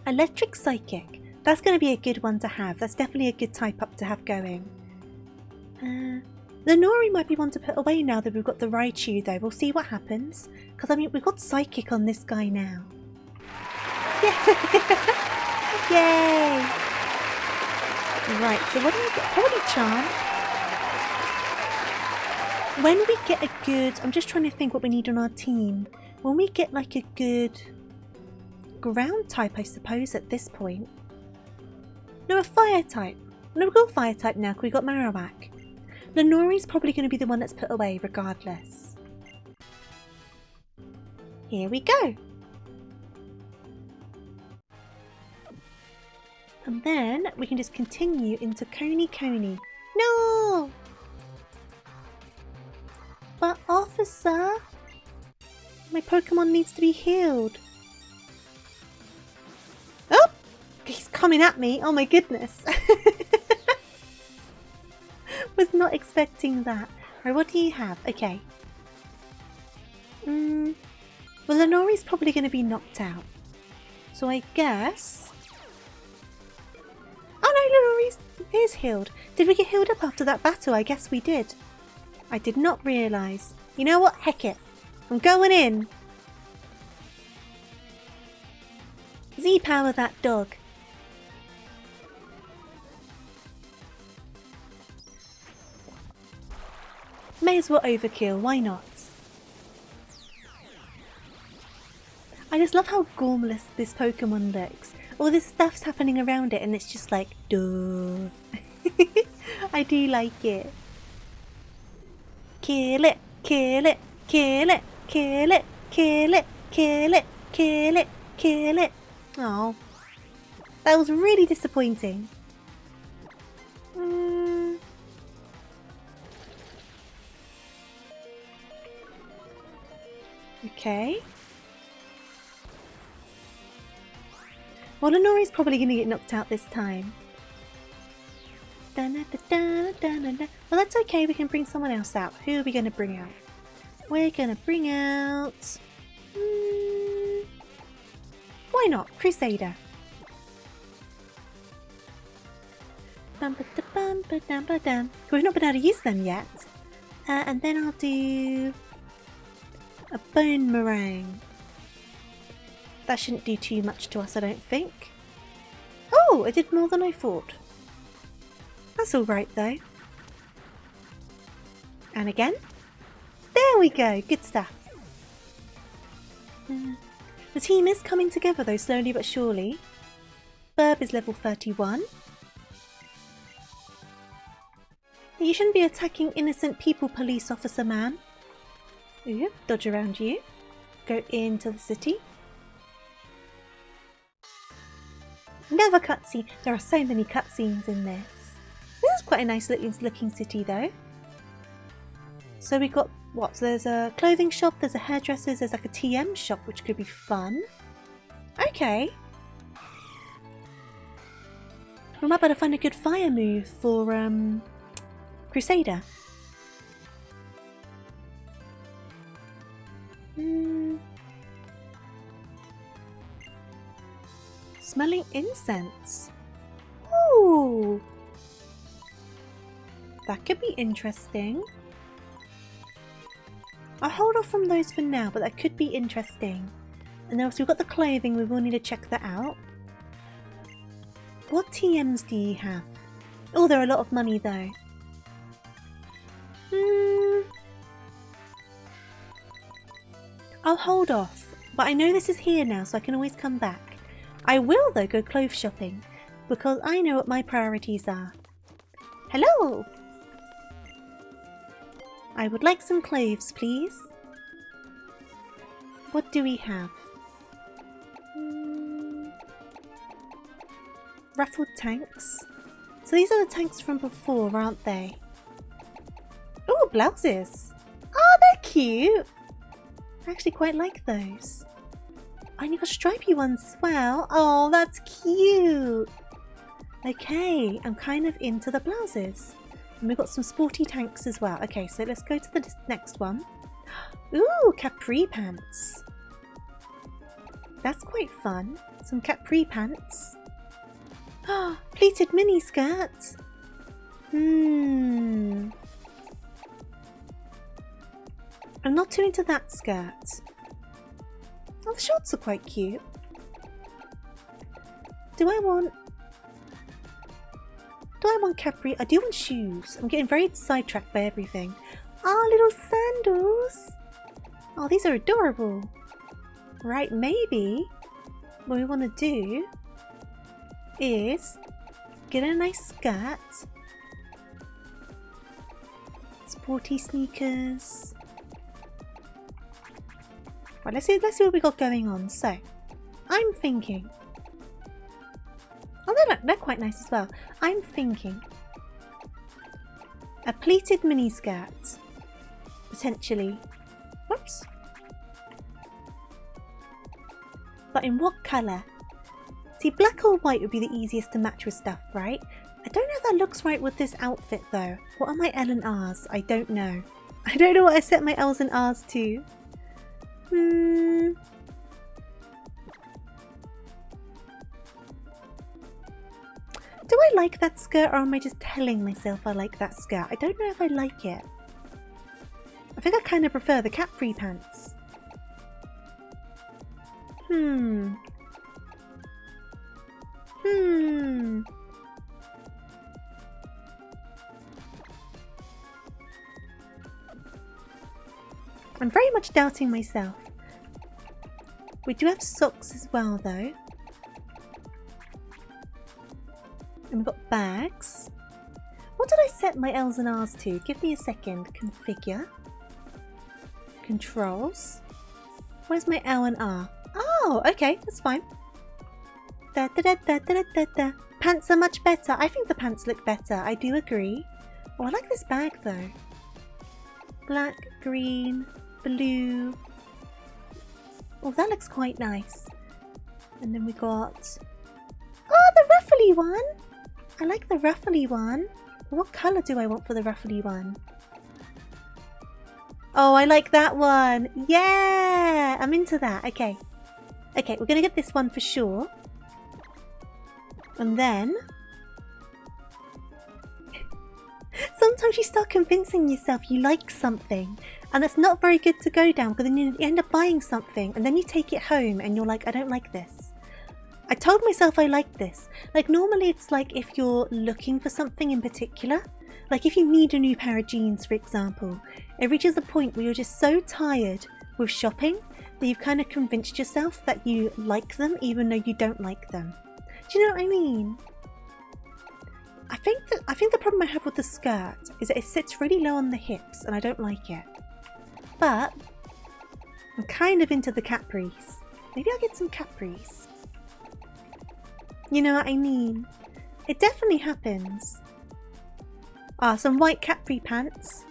Electric Psychic. That's going to be a good one to have. That's definitely a good type up to have going. The Nori might be one to put away now that we've got the Raichu though. We'll see what happens. Because I mean, we've got Psychic on this guy now. Yeah. Yay! Right, so what do we get? Holy Charm. When we get a good... I'm just trying to think what we need on our team. When we get like a good ground type, I suppose, at this point. No, a fire type. No, we've got fire type now because we got Marowak. Lenori's probably going to be the one that's put away regardless. Here we go. And then we can just continue into Coney. No! But officer, my Pokemon needs to be healed. Oh! He's coming at me. Oh my goodness. Was not expecting that. Right, what do you have? Okay. Well, Lenori's probably going to be knocked out. So I guess... Oh no, Lenori's is healed. Did we get healed up after that battle? I guess we did. I did not realise. You know what? Heck it. I'm going in. Z-power that dog. May as well overkill, why not? I just love how gormless this Pokemon looks. All this stuff's happening around it and it's just like, duh. I do like it. Kill it, kill it, kill it, kill it, kill it, kill it, kill it, kill it. Oh, that was really disappointing. Okay. Well, Lenori's probably going to get knocked out this time. Well, that's okay. We can bring someone else out. Who are we going to bring out? We're going to bring out... why not? Crusader. We've not been able to use them yet. And then I'll do... a bone meringue. That shouldn't do too much to us, I don't think. Oh, I did more than I thought. That's alright though. And again. There we go, good stuff. The team is coming together though, slowly but surely. Burb is level 31. You shouldn't be attacking innocent people, police officer man. Ooh, dodge around you. Go into the city. Another cutscene. There are so many cutscenes in this. This is quite a nice looking city though. So we got what? So there's a clothing shop, there's a hairdresser's, there's like a TM shop which could be fun. Okay. We might better find a good fire move for Crusader. Smelling incense. Ooh. That could be interesting. I'll hold off from those for now, but that could be interesting. And then also we've got the clothing, we will need to check that out. What TMs do you have? Oh, they're a lot of money though. I'll hold off, but I know this is here now, so I can always come back. I will though go clothes shopping, because I know what my priorities are. Hello! I would like some clothes, please. What do we have? Ruffled tanks. So these are the tanks from before, aren't they? Oh, blouses. Oh, they're cute. I actually quite like those. And you've got stripy ones as well. Oh, that's cute. Okay, I'm kind of into the blouses. And we've got some sporty tanks as well. Okay, so let's go to the next one. Ooh, capri pants. That's quite fun. Some capri pants. Oh, pleated mini skirts. I'm not too into that skirt. Oh, the shorts are quite cute. Do I want capri? I do want shoes. I'm getting very sidetracked by everything. Ah, little sandals. Oh, these are adorable. Right, maybe what we want to do is get a nice skirt, sporty sneakers. Right, let's see what we got going on. So, I'm thinking. Oh, they're quite nice as well. I'm thinking a pleated mini skirt, potentially. Whoops. But in what colour? See, black or white would be the easiest to match with stuff, right? I don't know if that looks right with this outfit though. What are my L and R's? I don't know. I don't know what I set my L's and R's to. Do I like that skirt, or am I just telling myself I like that skirt? I don't know if I like it. I think I kind of prefer the capri pants. I'm very much doubting myself. We do have socks as well though. And we've got bags. What did I set my L's and R's to? Give me a second. Configure. Controls. Where's my L and R? Oh, okay, that's fine. Da, da, da, da, da, da, da. Pants are much better. I think the pants look better. I do agree. Oh, I like this bag though. Black, green, blue. Oh, that looks quite nice. And then we got... Oh, the ruffly one! I like the ruffly one. What colour do I want for the ruffly one? Oh, I like that one. Yeah! I'm into that. Okay. Okay, we're going to get this one for sure. And then... Sometimes you start convincing yourself you like something. And that's not very good to go down, because then you end up buying something and then you take it home and you're like, I don't like this. I told myself I like this. Like normally it's like if you're looking for something in particular. Like if you need a new pair of jeans, for example. It reaches a point where you're just so tired with shopping that you've kind of convinced yourself that you like them even though you don't like them. Do you know what I mean? I think the problem I have with the skirt is that it sits really low on the hips and I don't like it. But I'm kind of into the capris. Maybe I'll get some capris. You know what I mean? It definitely happens. Ah, some white capri pants.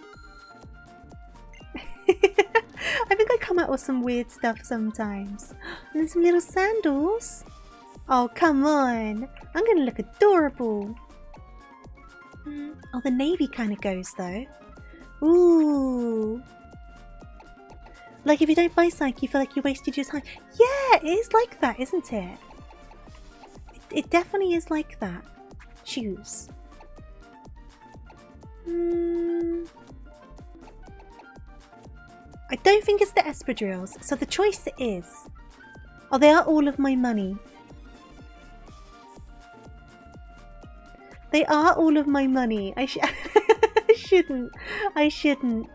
I think I come out with some weird stuff sometimes. And then some little sandals. Oh, come on. I'm going to look adorable. Oh, the navy kind of goes though. Ooh. Like if you don't buy something, you feel like you wasted your time. Yeah, it is like that, isn't it? It definitely is like that. Shoes. I don't think it's the espadrilles, so the choice is... Oh, they are all of my money. They are all of my money. I shouldn't. I shouldn't.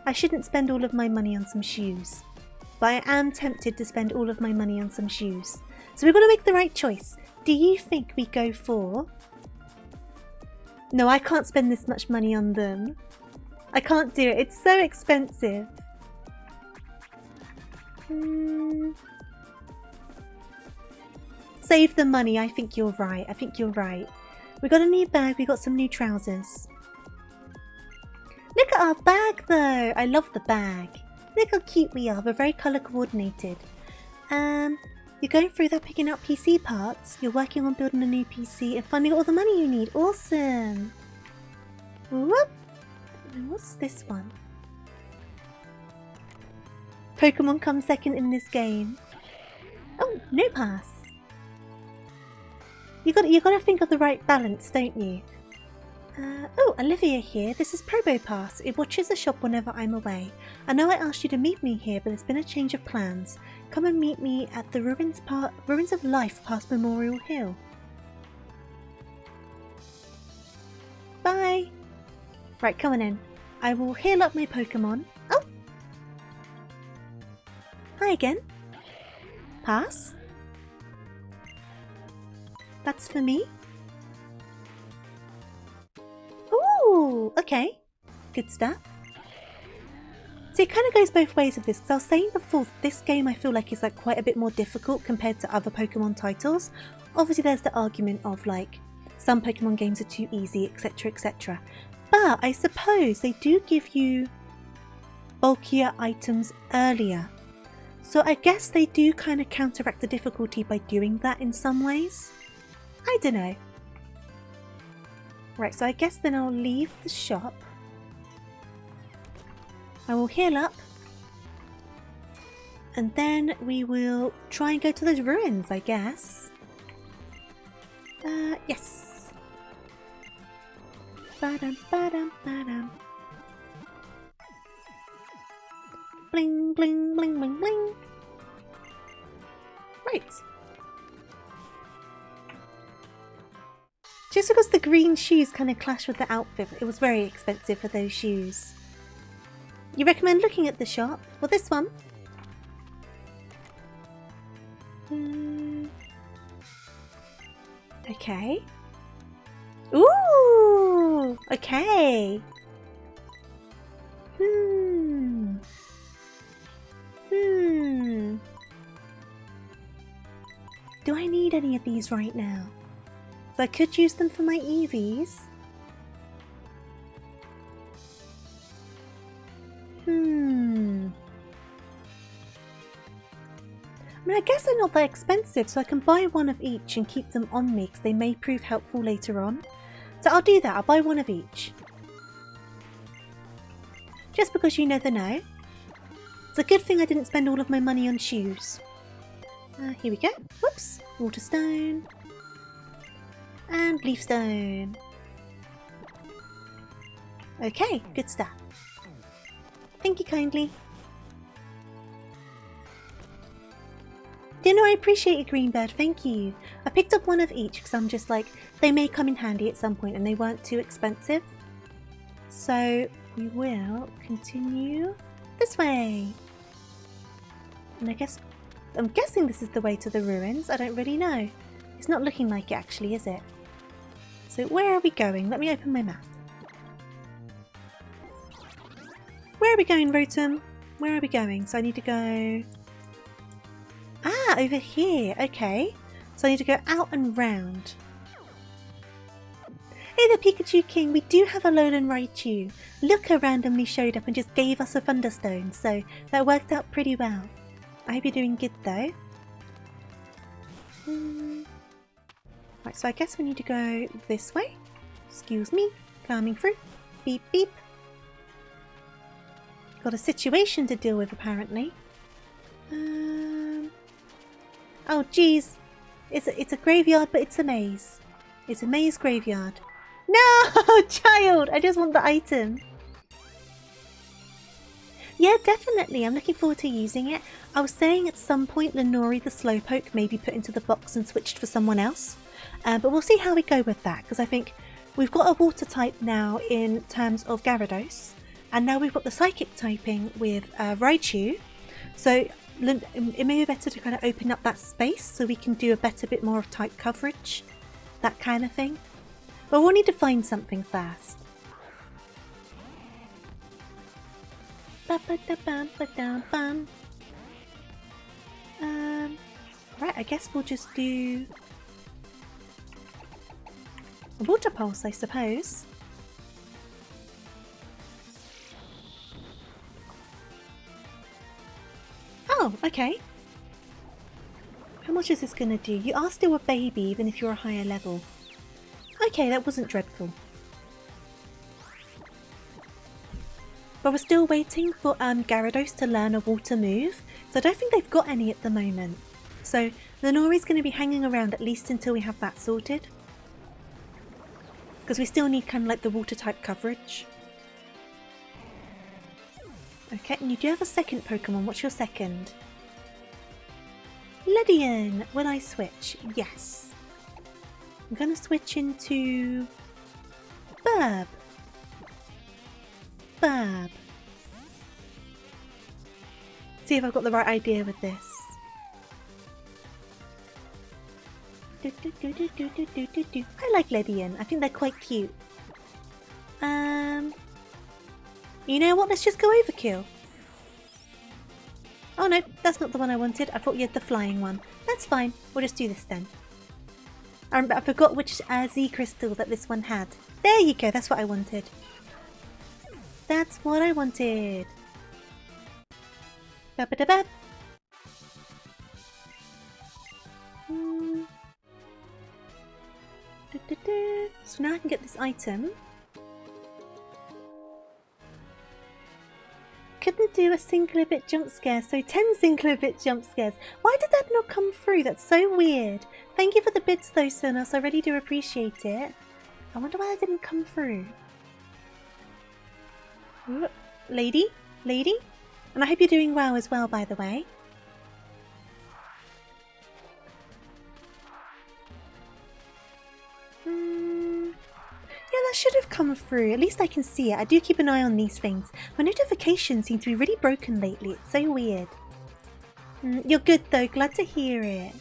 I shouldn't spend all of my money on some shoes. But I am tempted to spend all of my money on some shoes. So we've got to make the right choice. Do you think we go for... No, I can't spend this much money on them. I can't do it. It's so expensive. Save the money. I think you're right. I think you're right. We got a new bag. We got some new trousers. Look at our bag though. I love the bag. Look how cute we are. We're very colour coordinated. You're going through that picking up PC parts. You're working on building a new PC and finding all the money you need. Awesome. Whoop. And what's this one? Pokemon comes second in this game. Oh, no pass. You gotta think of the right balance, don't you? Oh, Olivia here. This is Probo Pass. It watches the shop whenever I'm away. I know I asked you to meet me here, but there's been a change of plans. Come and meet me at the Ruins of Life past Memorial Hill. Bye! Right, come on in. I will heal up my Pokemon. Oh! Hi again. Pass? That's for me? Ooh, okay. Good stuff. So it kind of goes both ways with this, because I was saying before, this game I feel like is like quite a bit more difficult compared to other Pokemon titles. Obviously there's the argument of like, some Pokemon games are too easy, etc, etc. But I suppose they do give you bulkier items earlier. So I guess they do kind of counteract the difficulty by doing that in some ways. I don't know. Right, so I guess then I'll leave the shop. I will heal up. And then we will try and go to those ruins, I guess. Yes. Ba-dum, ba-dum, ba-dum. Bling, bling, bling, bling, bling. Right. Just because the green shoes kind of clash with the outfit, it was very expensive for those shoes. You recommend looking at the shop? Well, this one. Okay. Ooh! Okay. Do I need any of these right now? So I could use them for my EVs. I mean, I guess they're not that expensive, so I can buy one of each and keep them on me because they may prove helpful later on. So I'll do that, I'll buy one of each. Just because you never know. It's a good thing I didn't spend all of my money on shoes. Here we go. Whoops. Water stone. And leaf stone. Okay, good stuff. Thank you kindly. You know, I appreciate it, Greenbird, thank you. I picked up one of each because I'm just like, they may come in handy at some point and they weren't too expensive. So we will continue this way. And I'm guessing this is the way to the ruins. I don't really know. It's not looking like it actually, is it? So where are we going? Let me open my map. Where are we going, Rotom? Where are we going? So I need to go... Ah, over here. Okay. So I need to go out and round. Hey there, Pikachu King. We do have a Alolan Raichu. Looker randomly showed up and just gave us a Thunderstone, so that worked out pretty well. I hope you're doing good though. Right, so I guess we need to go this way. Excuse me. Coming through. Beep, beep. Got a situation to deal with apparently. Oh geez, it's a graveyard, but it's a maze. It's a maze graveyard. No, child! I just want the item. Yeah, definitely. I'm looking forward to using it. I was saying at some point Lenori the Slowpoke may be put into the box and switched for someone else. But we'll see how we go with that, because I think we've got a water type now in terms of Gyarados. And now we've got the psychic typing with Raichu. So it may be better to kind of open up that space so we can do a better bit more of type coverage, that kind of thing. But we'll need to find something first. Right, I guess we'll just do a water pulse, I suppose. Oh, okay. How much is this going to do? You are still a baby, even if you're a higher level. Okay, that wasn't dreadful. But we're still waiting for Gyarados to learn a water move, so I don't think they've got any at the moment. So the Nori's going to be hanging around at least until we have that sorted. Because we still need kind of like the water type coverage. Okay, and you do have a second Pokemon. What's your second? Ledian. Will I switch? Yes. I'm going to switch into Burb. Burb. See if I've got the right idea with this. I like Ledian. I think they're quite cute. You know what? Let's just go overkill. Oh no, that's not the one I wanted. I thought you had the flying one. That's fine. We'll just do this then. I forgot which Z crystal that this one had. There you go. That's what I wanted. That's what I wanted. Ba-ba-da-ba. So now I can get this item. Couldn't do a singular bit jump scare, so 10 singular bit jump scares. Why did that not come through? That's so weird. Thank you for the bits though, Sonos. I really do appreciate it. I wonder why that didn't come through. Ooh, lady? Lady? And I hope you're doing well as well, by the way. Yeah, that should have come through. At least I can see it. I do keep an eye on these things. My notifications seem to be really broken lately. It's so weird. You're good though. Glad to hear it.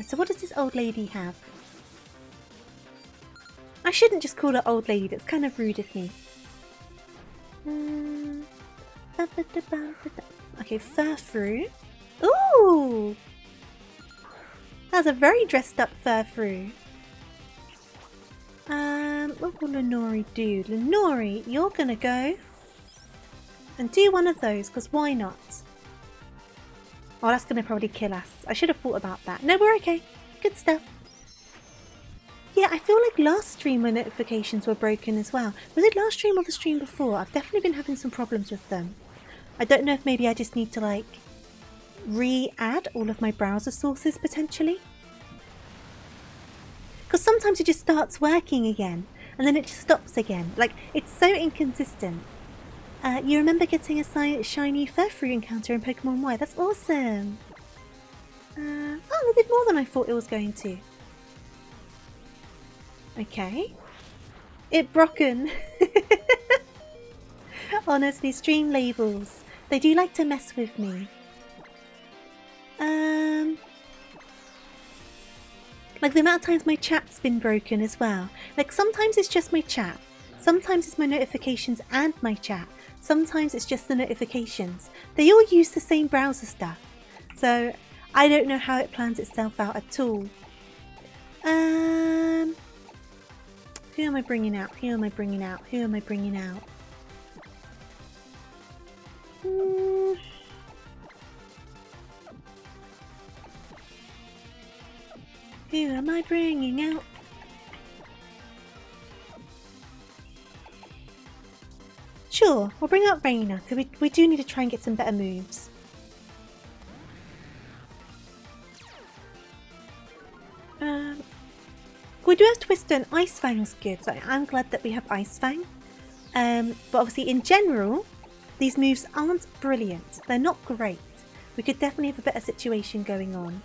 So what does this old lady have? I shouldn't just call her old lady. That's kind of rude of me. Okay, Furfrou. Ooh! That's a very dressed up Furfrou. What will Lenori do? Lenori, you're gonna go and do one of those, because why not? Oh, that's gonna probably kill us. I should have thought about that. No, we're okay. Good stuff. Yeah, I feel like last stream my notifications were broken as well. Was it last stream or the stream before? I've definitely been having some problems with them. I don't know if maybe I just need to like re-add all of my browser sources potentially. Because sometimes it just starts working again and then it just stops again. Like, it's so inconsistent. You remember getting a shiny Furfrou encounter in Pokemon Y? That's awesome! Oh, they did more than I thought it was going to. Okay. It broken. Honestly, stream labels. They do like to mess with me. Like the amount of times my chat's been broken as well. Like sometimes it's just my chat. Sometimes it's my notifications and my chat. Sometimes it's just the notifications. They all use the same browser stuff. So I don't know how it plans itself out at all. Who am I bringing out? Who am I bringing out? Who am I bringing out? Who am I bringing out? Sure, we'll bring out Reina, because we do need to try and get some better moves. We do have Twister and Ice Fang's good, so I'm glad that we have Ice Fang. But obviously in general, these moves aren't brilliant. They're not great. We could definitely have a better situation going on.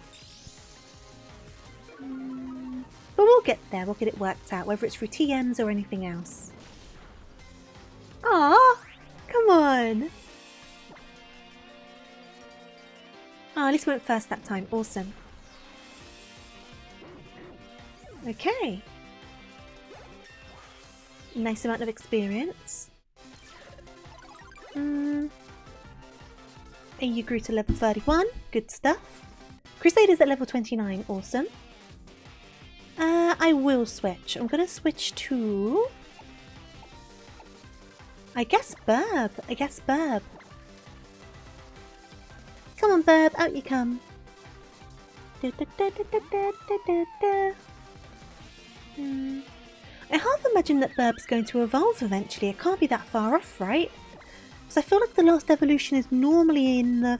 But we'll get there, we'll get it worked out, whether it's through TMs or anything else. Aww, come on. Oh, at least we went first that time, awesome. Okay. Nice amount of experience. And you grew to level 31, good stuff. Crusader's at level 29, awesome. I will switch. I'm gonna switch to... I guess Burb. Come on, Burb, out you come. I half imagine that Burb's going to evolve eventually. It can't be that far off, right? Because I feel like the last evolution is normally in the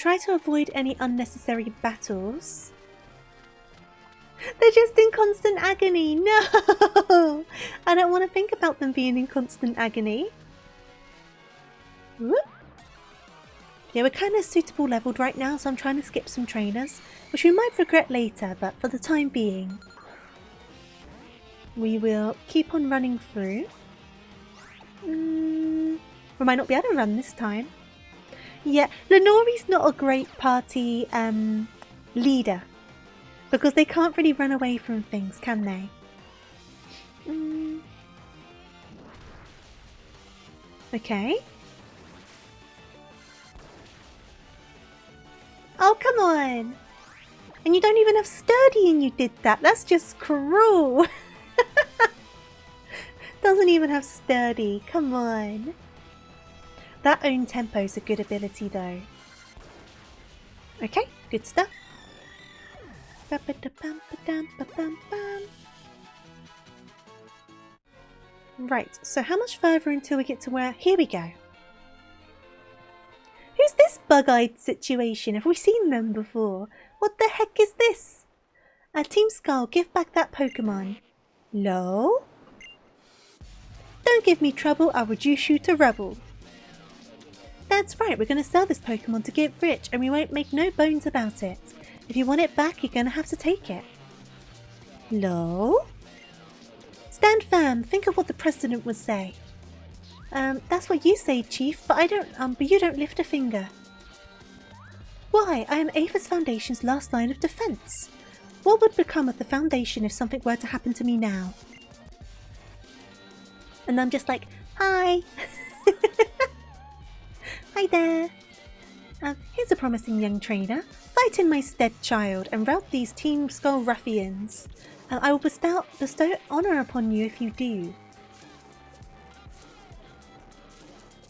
Try to avoid any unnecessary battles. They're just in constant agony. No! I don't want to think about them being in constant agony. Whoop. Yeah, we're kind of suitable leveled right now, so I'm trying to skip some trainers, which we might regret later, but for the time being, we will keep on running through. We might not be able to run this time. Yeah, Lenori's not a great party leader, because they can't really run away from things, can they? Okay. Oh, come on! And you don't even have sturdy and you did that. That's just cruel. Doesn't even have sturdy. Come on. That own tempo is a good ability though. Okay, good stuff. Right, so how much further until we get to where... Here we go. Who's this bug-eyed situation? Have we seen them before? What the heck is this? Team Skull, give back that Pokemon. No? Don't give me trouble, I'll reduce you to rubble. That's right, we're going to sell this Pokemon to get rich and we won't make no bones about it. If you want it back, you're going to have to take it. No? Stand firm, think of what the President would say. That's what you say, Chief, but but you don't lift a finger. Why, I am Aphis Foundation's last line of defense. What would become of the Foundation if something were to happen to me now? And I'm just like, hi! Hi there! Here's a promising young trainer. Fight in my stead, child, and rout these Team Skull ruffians. I will bestow honour upon you if you do.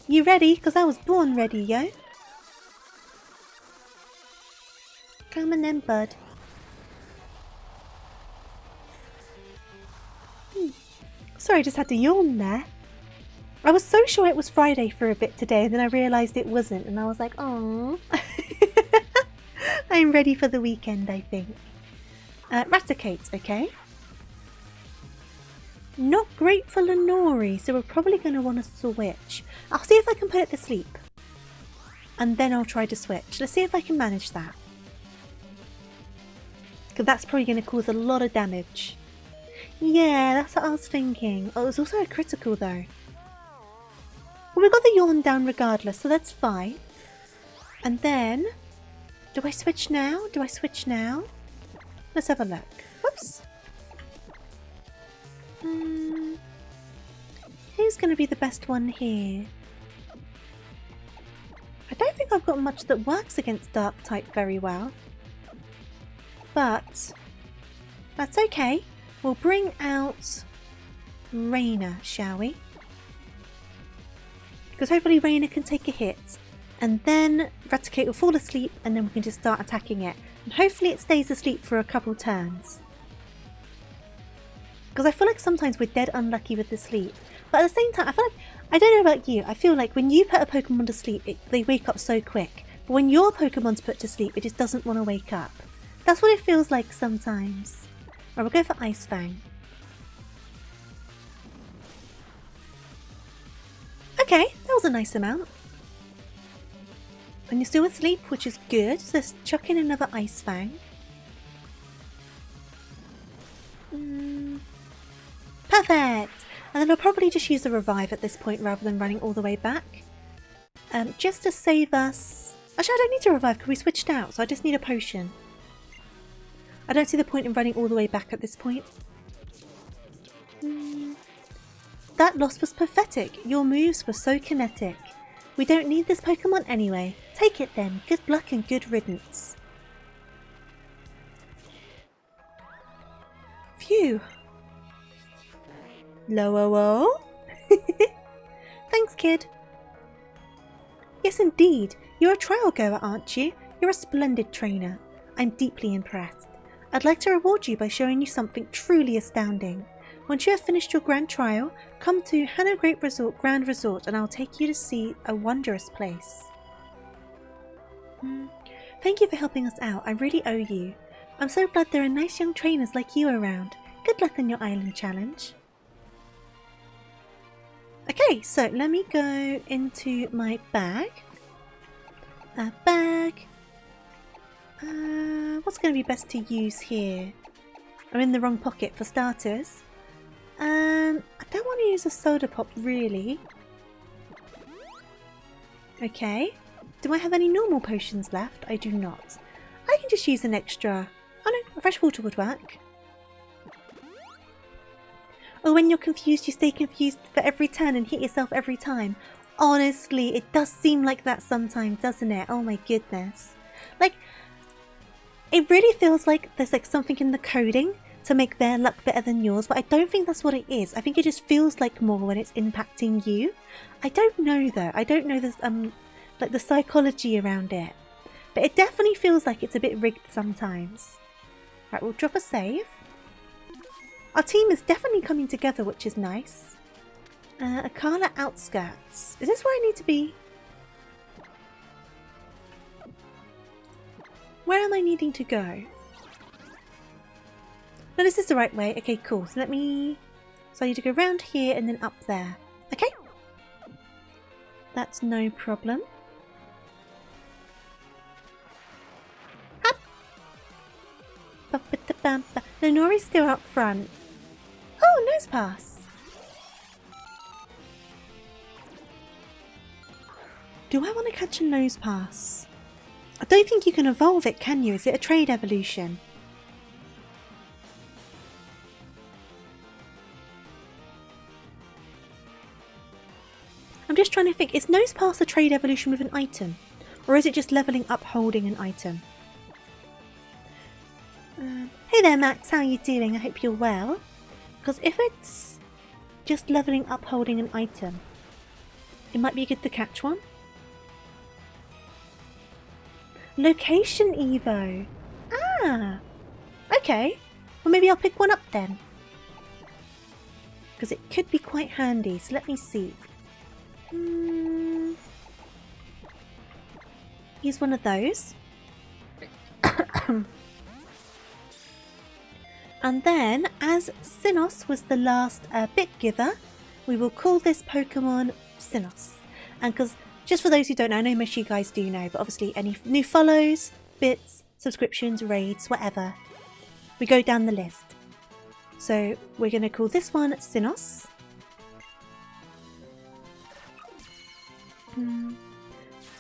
You ready? Because I was born ready, yo. Come on then, bud. Sorry, I just had to yawn there. I was so sure it was Friday for a bit today, and then I realised it wasn't, and I was like, oh. I'm ready for the weekend, I think. Raticate, okay. Not great for Lenori, so we're probably going to want to switch. I'll see if I can put it to sleep. And then I'll try to switch. Let's see if I can manage that. Because that's probably going to cause a lot of damage. Yeah, that's what I was thinking. Oh, it was also a critical though. Well, we got the yawn down regardless, so that's fine. And then... Do I switch now? Do I switch now? Let's have a look. Whoops. Who's going to be the best one here? I don't think I've got much that works against Dark type very well. But that's okay. We'll bring out Raina, shall we? Because hopefully Raina can take a hit. And then Raticate will fall asleep and then we can just start attacking it. And hopefully it stays asleep for a couple turns. Because I feel like sometimes we're dead unlucky with the sleep. But at the same time, I feel like, I don't know about you, I feel like when you put a Pokemon to sleep, they wake up so quick. But when your Pokemon's put to sleep, it just doesn't want to wake up. That's what it feels like sometimes. Right, we'll go for Ice Fang. Okay, that was a nice amount. And you're still asleep, which is good. So let's chuck in another Ice Fang. Perfect! And then I'll probably just use a revive at this point rather than running all the way back. Just to save us... Actually, I don't need to revive because we switched out, so I just need a potion. I don't see the point in running all the way back at this point. That loss was pathetic. Your moves were so kinetic. We don't need this Pokemon anyway. Take it then. Good luck and good riddance. Phew. Low-o-o. Thanks, kid. Yes, indeed. You're a trial goer, aren't you? You're a splendid trainer. I'm deeply impressed. I'd like to reward you by showing you something truly astounding. Once you have finished your grand trial, come to Hanno Great Grand Resort and I'll take you to see a wondrous place. Thank you for helping us out. I really owe you. I'm so glad there are nice young trainers like you around. Good luck on your island challenge. Okay, so let me go into my bag. What's going to be best to use here? I'm in the wrong pocket for starters. I don't want to use a soda pop really. Okay. Do I have any normal potions left? I do not. I can just use an extra. Oh no, a fresh water would work. Oh, when you're confused, you stay confused for every turn and hit yourself every time. Honestly, it does seem like that sometimes, doesn't it? Oh my goodness. Like, it really feels like there's like something in the coding to make their luck better than yours, but I don't think that's what it is. I think it just feels like more when it's impacting you. I don't know though. I don't know this like the psychology around it. But it definitely feels like it's a bit rigged sometimes. Right, we'll drop a save. Our team is definitely coming together, which is nice. Akala Outskirts. Is this where I need to be? Where am I needing to go? No, this is the right way. Okay, cool. So let me... So I need to go around here and then up there. Okay. That's no problem. Up. No, Nori's still up front. Oh, nose pass. Do I want to catch a nose pass? I don't think you can evolve it, can you? Is it a trade evolution? I'm just trying to think, is nose pass a trade evolution with an item? Or is it just levelling up holding an item? Hey there Max, how are you doing? I hope you're well. Because if it's just levelling up holding an item, it might be good to catch one. Location Evo. Ah, okay. Well, maybe I'll pick one up then. Because it could be quite handy. So let me see. Use one of those. And then, as Sinnoh was the last bit giver, we will call this Pokemon Sinnoh. And because, just for those who don't know, I know most of you guys do know, but obviously any new follows, bits, subscriptions, raids, whatever, we go down the list. So we're going to call this one Sinnoh.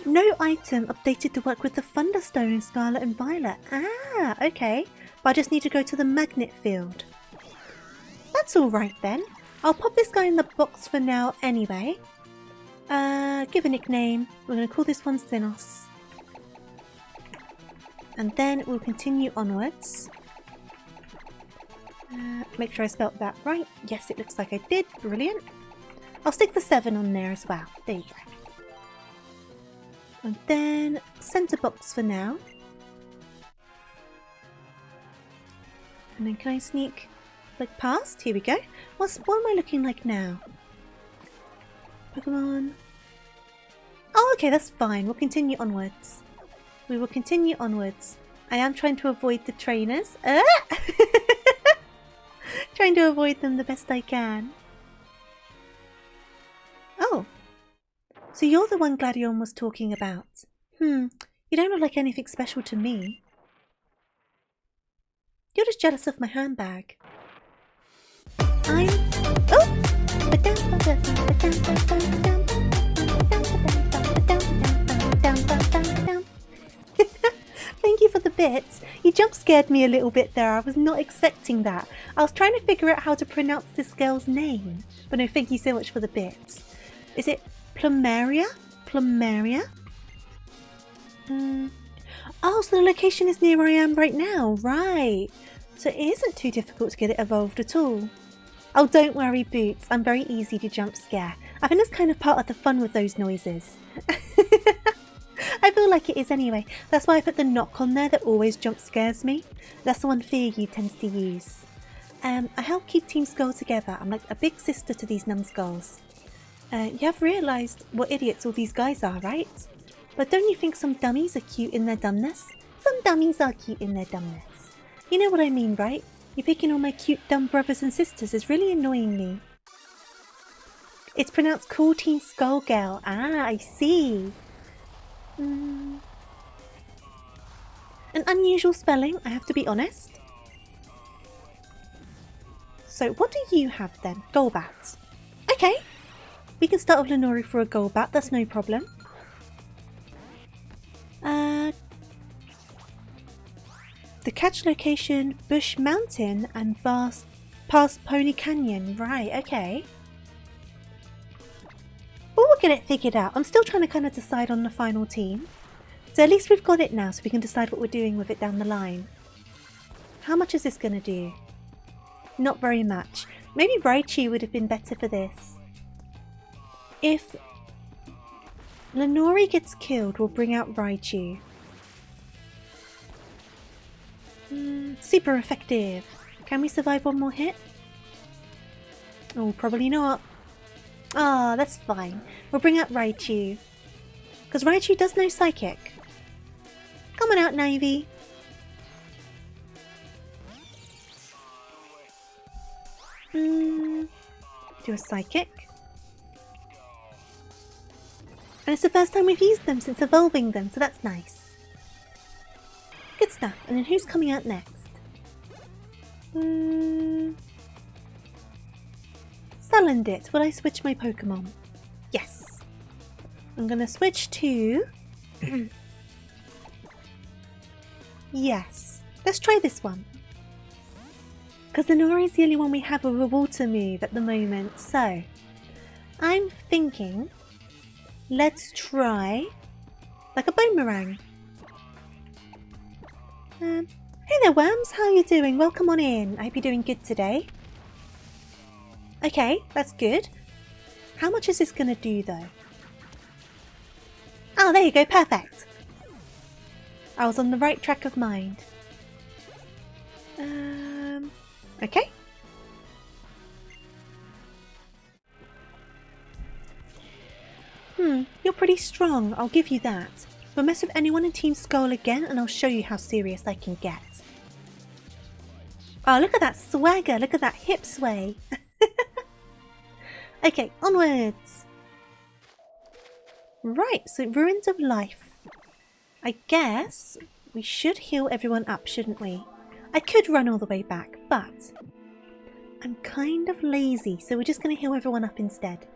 No item updated to work with the Thunderstone in Scarlet and Violet. Ah, okay. But I just need to go to the magnet field. That's alright then. I'll pop this guy in the box for now anyway. Give a nickname. We're going to call this one Sinnoh. And then we'll continue onwards. Make sure I spelt that right. Yes, it looks like I did. Brilliant. I'll stick the 7 on there as well. There you go. And then centre box for now. And then can I sneak like past? Here we go. What am I looking like now? Pokemon. Oh, okay, that's fine. We'll continue onwards. We will continue onwards. I am trying to avoid the trainers. Trying to avoid them the best I can. Oh. So you're the one Gladion was talking about. You don't look like anything special to me. You're just jealous of my handbag. I'm... Oh! Thank you for the bits. You jump scared me a little bit there. I was not expecting that. I was trying to figure out how to pronounce this girl's name. But no, thank you so much for the bits. Is it Plumeria? Plumeria? Oh, so the location is near where I am right now. Right. So it isn't too difficult to get it evolved at all. Oh, don't worry, Boots. I'm very easy to jump scare. I think that's kind of part of the fun with those noises. I feel like it is anyway. That's why I put the knock on there that always jump scares me. That's the one Fearu tends to use. I help keep Team Skull together. I'm like a big sister to these numbskulls. You have realised what idiots all these guys are, right? But don't you think some dummies are cute in their dumbness? Some dummies are cute in their dumbness. You know what I mean, right? You picking on my cute dumb brothers and sisters is really annoying me. It's pronounced Cool Teen Skullgirl. Ah, I see. An unusual spelling, I have to be honest. So what do you have then? Golbat. Okay. We can start with Lenori for a Golbat, that's no problem. The catch location, Bush Mountain and past Pony Canyon. Right, okay. Well, we'll get it figured out. I'm still trying to kind of decide on the final team. So at least we've got it now so we can decide what we're doing with it down the line. How much is this going to do? Not very much. Maybe Raichu would have been better for this. If Lenori gets killed, we'll bring out Raichu. Super effective. Can we survive one more hit? Oh, probably not. Ah, that's fine. We'll bring out Raichu. Because Raichu does know Psychic. Come on out, Navy. Do a Psychic. And it's the first time we've used them since evolving them, so that's nice. Good stuff. And then who's coming out next? Salandit. Will I switch my Pokemon? Yes. I'm going to switch to... Yes. Let's try this one. Because Lenori is the only one we have with a water move at the moment. So, I'm thinking... Let's try... like a boomerang. Hey there, Worms. How are you doing? Welcome on in. I hope you're doing good today. Okay, that's good. How much is this going to do, though? Oh, there you go. Perfect. I was on the right track of mind. Okay. You're pretty strong. I'll give you that. But mess with anyone in Team Skull again and I'll show you how serious I can get. Oh, look at that swagger. Look at that hip sway. Okay, onwards. Right, so Ruins of Life. I guess we should heal everyone up, shouldn't we? I could run all the way back, but I'm kind of lazy, so we're just going to heal everyone up instead.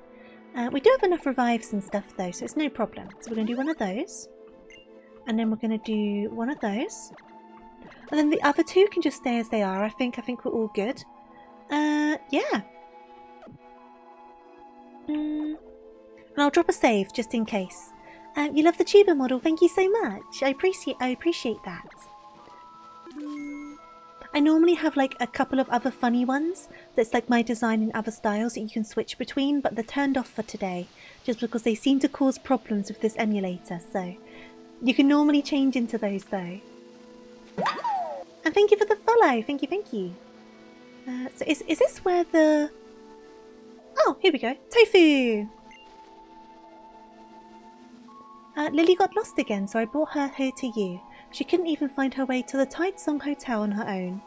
We do have enough revives and stuff though, so it's no problem. So we're going to do one of those. And then we're going to do one of those. And then the other two can just stay as they are. I think we're all good. Yeah. And I'll drop a save just in case. You love the tuber model. Thank you so much. I appreciate that. I normally have like a couple of other funny ones that's like my design in other styles that you can switch between, but they're turned off for today just because they seem to cause problems with this emulator. So you can normally change into those though. And thank you for the follow. Thank you. So is this where the... Oh, here we go. Tofu! Lily got lost again, so I brought her here to you. She couldn't even find her way to the Tidesong Hotel on her own.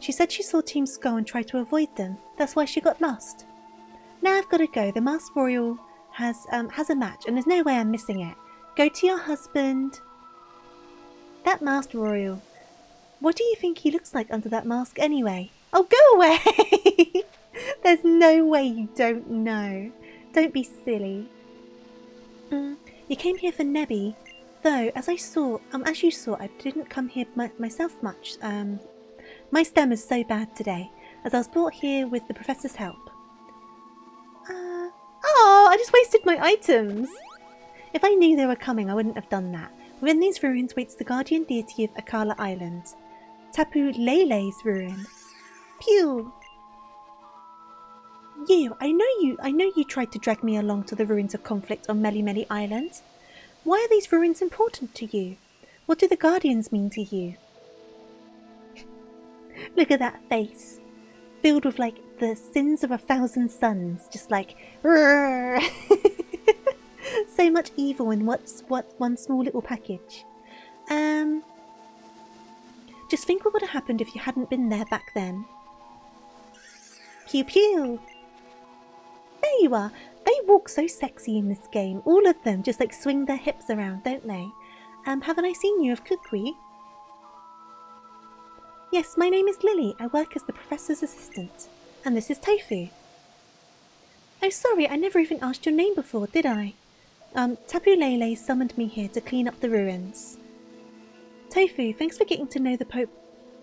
She said she saw Team Skull and tried to avoid them. That's why she got lost. Now I've got to go. The Masked Royal has a match, and there's no way I'm missing it. Go to your husband. That Masked Royal. What do you think he looks like under that mask anyway? Oh, go away! There's no way you don't know. Don't be silly. You came here for Nebby. Though, as you saw, I didn't come here myself much. My stem is so bad today, as I was brought here with the professor's help. Oh, I just wasted my items! If I knew they were coming, I wouldn't have done that. Within these ruins waits the guardian deity of Akala Island. TofuuRabbit's ruin. Pew! I know you tried to drag me along to the ruins of conflict on Meli Island. Why are these ruins important to you? What do the Guardians mean to you? Look at that face. Filled with, like, the sins of 1,000 suns. Just like... So so much evil in what one small little package. Just think what would have happened if you hadn't been there back then. Pew pew! There you are! They walk so sexy in this game. All of them just like swing their hips around, don't they? Haven't I seen you of Kukui? Yes, my name is Lily. I work as the professor's assistant. And this is Tofu. Oh, sorry, I never even asked your name before, did I? Tapu summoned me here to clean up the ruins. Tofu, thanks for getting to know the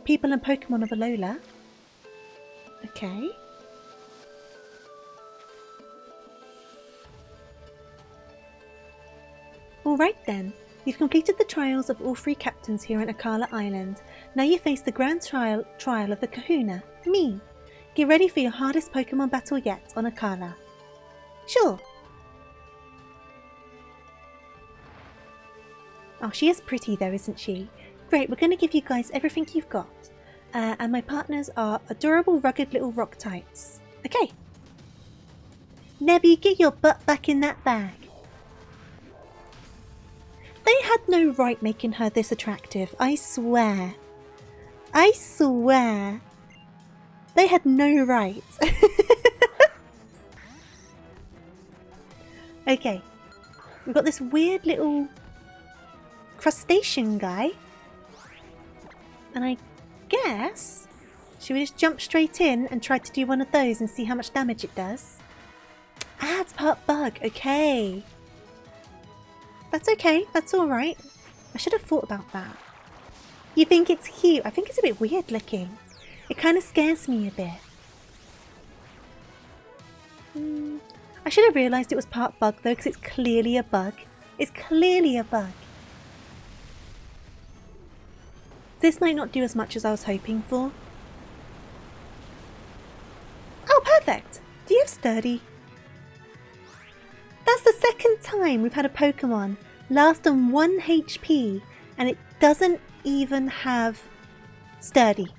people and Pokemon of Alola. Okay. Alright then. You've completed the trials of all 3 captains here on Akala Island. Now you face the grand trial of the Kahuna, me. Get ready for your hardest Pokemon battle yet on Akala. Sure. Oh, she is pretty though, isn't she? Great, we're going to give you guys everything you've got. And my partners are adorable, rugged little rock types. Okay. Nebby, get your butt back in that bag. They had no right making her this attractive, I swear. I swear. They had no right. Okay. We've got this weird little crustacean guy. And I guess... should we just jump straight in and try to do one of those and see how much damage it does? Ah, it's part bug. Okay. That's okay. That's alright. I should have thought about that. You think it's cute? I think it's a bit weird looking. It kind of scares me a bit. I should have realised it was part bug though, because it's clearly a bug. It's clearly a bug. This might not do as much as I was hoping for. Oh, perfect! Do you have Sturdy? That's the second time we've had a Pokemon last on 1 HP and it doesn't even have Sturdy.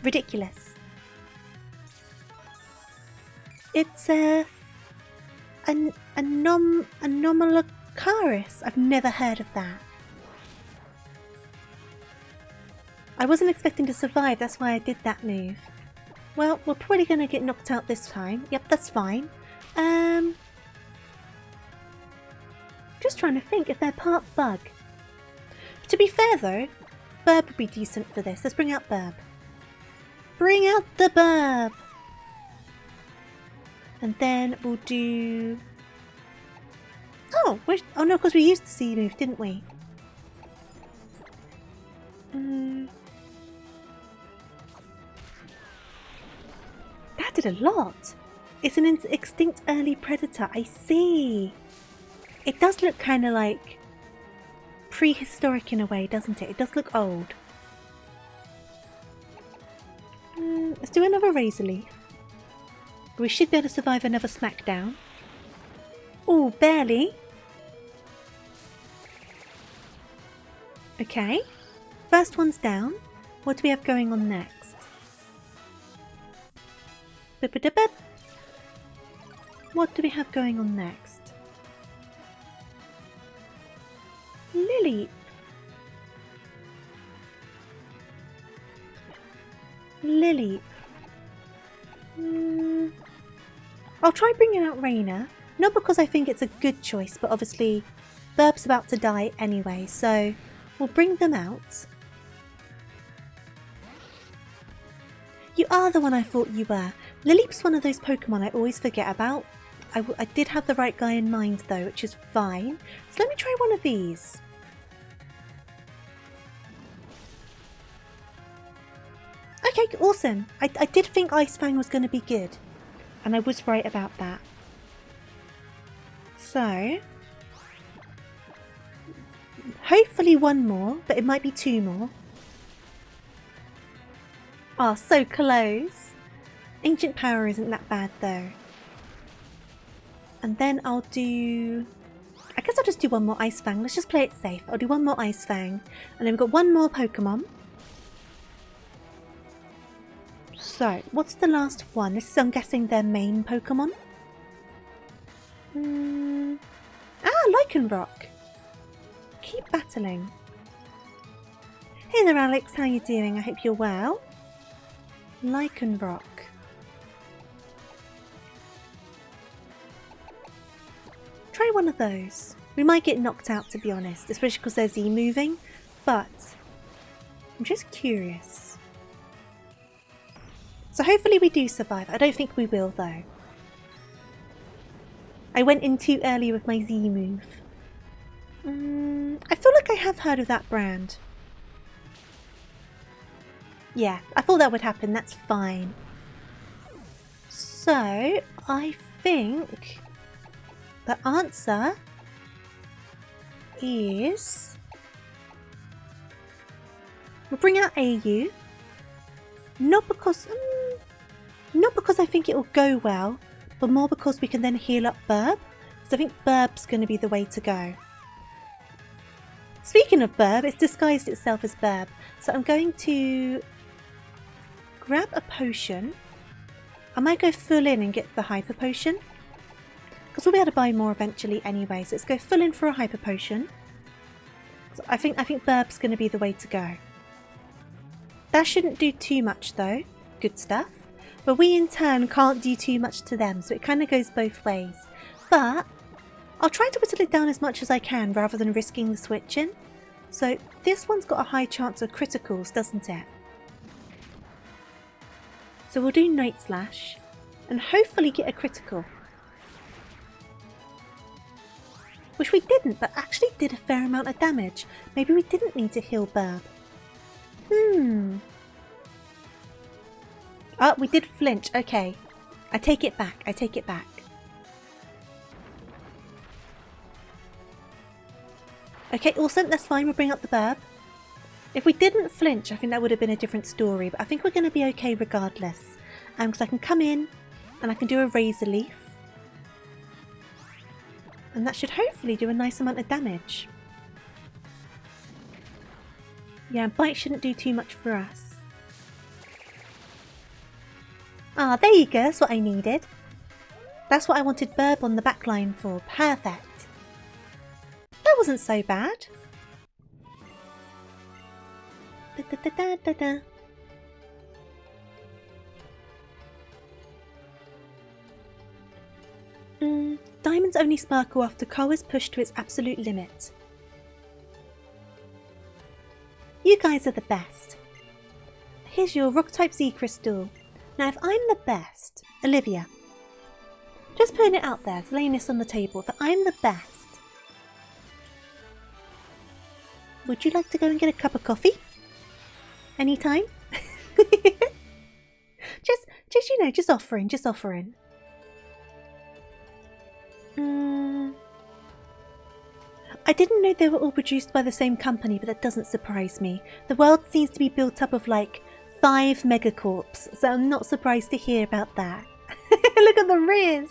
Ridiculous. It's an Anomalocaris. I've never heard of that. I wasn't expecting to survive, that's why I did that move. Well, we're probably going to get knocked out this time. Yep, that's fine. Just trying to think if they're part bug. To be fair though, Burb would be decent for this. Let's bring out Burb. Bring out the Burb! And then we'll do... Oh, oh no, because we used the C move, didn't we? That did a lot. It's an extinct early predator. I see. It does look kind of like prehistoric in a way, doesn't it? It does look old. Let's do another Razor Leaf. We should be able to survive another Smackdown. Oh, barely. Okay. First one's down. What do we have going on next? What do we have going on next? Lily. Lily. I'll try bringing out Raina. Not because I think it's a good choice, but obviously Burb's about to die anyway, so we'll bring them out. You are the one I thought you were. Lileep's one of those Pokemon I always forget about. I did have the right guy in mind though, which is fine. So let me try one of these. Okay, awesome. I did think Ice Fang was going to be good. And I was right about that. So, hopefully one more, but it might be 2 more. Oh, so close. Ancient Power isn't that bad though. And then I'll do... I guess I'll just do one more Ice Fang. Let's just play it safe. I'll do one more Ice Fang. And then we've got one more Pokemon. So, what's the last one? This is, I'm guessing, their main Pokemon. Lichen Rock. Keep battling. Hey there, Alex. How you doing? I hope you're well. Lichen Rock. Try one of those. We might get knocked out, to be honest, especially because there's E moving, but I'm just curious. So hopefully we do survive. I don't think we will, though. I went in too early with my Z move. I feel like I have heard of that brand. Yeah, I thought that would happen. That's fine. So, I think the answer is... we'll bring out AU. Not because I think it will go well, but more because we can then heal up Burb. So I think Burb's going to be the way to go. Speaking of Burb, it's disguised itself as Burb. So I'm going to grab a potion. I might go full in and get the hyper potion, because we'll be able to buy more eventually anyway. So let's go full in for a hyper potion. So I think Burb's going to be the way to go. That shouldn't do too much though. Good stuff. But we in turn can't do too much to them, so it kind of goes both ways. But I'll try to whittle it down as much as I can rather than risking the switch in. So this one's got a high chance of criticals, doesn't it? So we'll do Night Slash and hopefully get a critical. Which we didn't, but actually did a fair amount of damage. Maybe we didn't need to heal Burb. Oh, we did flinch. Okay. I take it back. I take it back. Okay, awesome. That's fine. We'll bring up the Burb. If we didn't flinch, I think that would have been a different story. But I think we're going to be okay regardless. Because I can come in and I can do a Razor Leaf. And that should hopefully do a nice amount of damage. Yeah, Bite shouldn't do too much for us. Ah, there you go. That's what I needed. That's what I wanted Burb on the back line for. Perfect. That wasn't so bad. Diamonds only sparkle after coal is pushed to its absolute limit. You guys are the best. Here's your Rock-type Z crystal. Now if I'm the best, Olivia, just putting it out there, laying this on the table, if I'm the best, would you like to go and get a cup of coffee? Anytime? just you know, just offering. I didn't know they were all produced by the same company, but that doesn't surprise me. The world seems to be built up of like 5 megacorps, so I'm not surprised to hear about that. Look at the Riz!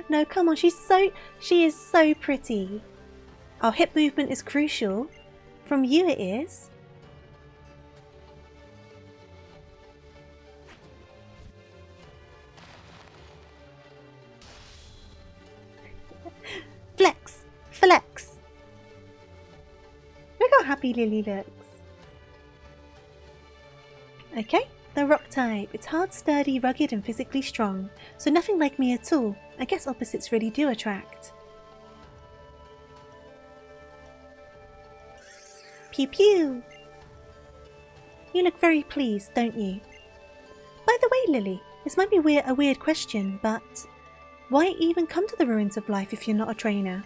No, come on, she is so pretty. Our hip movement is crucial. From you it is. Flex! Flex! Look how happy Lily looks. Okay, the rock type. It's hard, sturdy, rugged and physically strong. So nothing like me at all. I guess opposites really do attract. Pew pew! You look very pleased, don't you? By the way, Lily, this might be a weird question, but why even come to the Ruins of Life if you're not a trainer?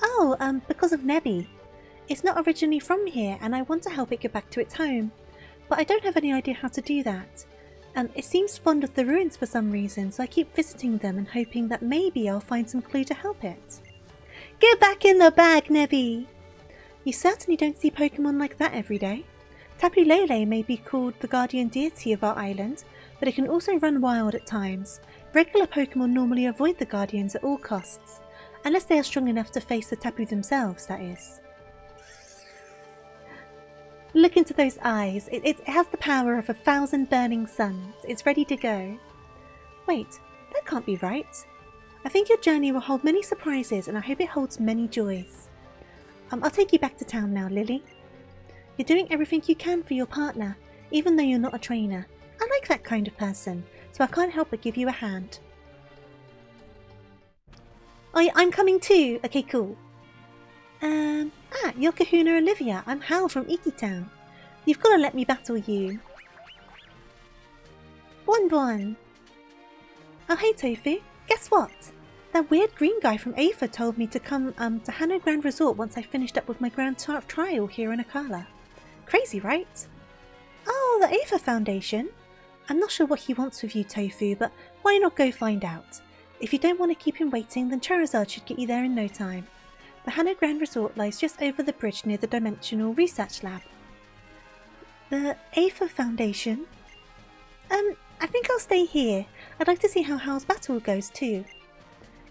Oh, because of Nebby. It's not originally from here and I want to help it get back to its home. But I don't have any idea how to do that. It seems fond of the ruins for some reason, so I keep visiting them and hoping that maybe I'll find some clue to help it. Get back in the bag, Nebby! You certainly don't see Pokemon like that every day. Tapu Lele may be called the guardian deity of our island, but it can also run wild at times. Regular Pokemon normally avoid the guardians at all costs, unless they are strong enough to face the Tapu themselves, that is. Look into those eyes. It has the power of 1,000 burning suns. It's ready to go. Wait, that can't be right. I think your journey will hold many surprises and I hope it holds many joys. I'll take you back to town now, Lily. You're doing everything you can for your partner, even though you're not a trainer. I like that kind of person, so I can't help but give you a hand. Oh yeah, I'm coming too. Okay, cool. You're Kahuna Olivia. I'm Hal from Iki Town. You've got to let me battle you. Bon Bon. Oh hey Tofu, guess what? That weird green guy from Afa told me to come to Hano Grand Resort once I finished up with my grand trial here in Akala. Crazy, right? Oh, the Afa Foundation? I'm not sure what he wants with you, Tofu, but why not go find out? If you don't want to keep him waiting, then Charizard should get you there in no time. The Hano Grand Resort lies just over the bridge near the Dimensional Research Lab. The Afa Foundation? I think I'll stay here. I'd like to see how Hal's battle goes too.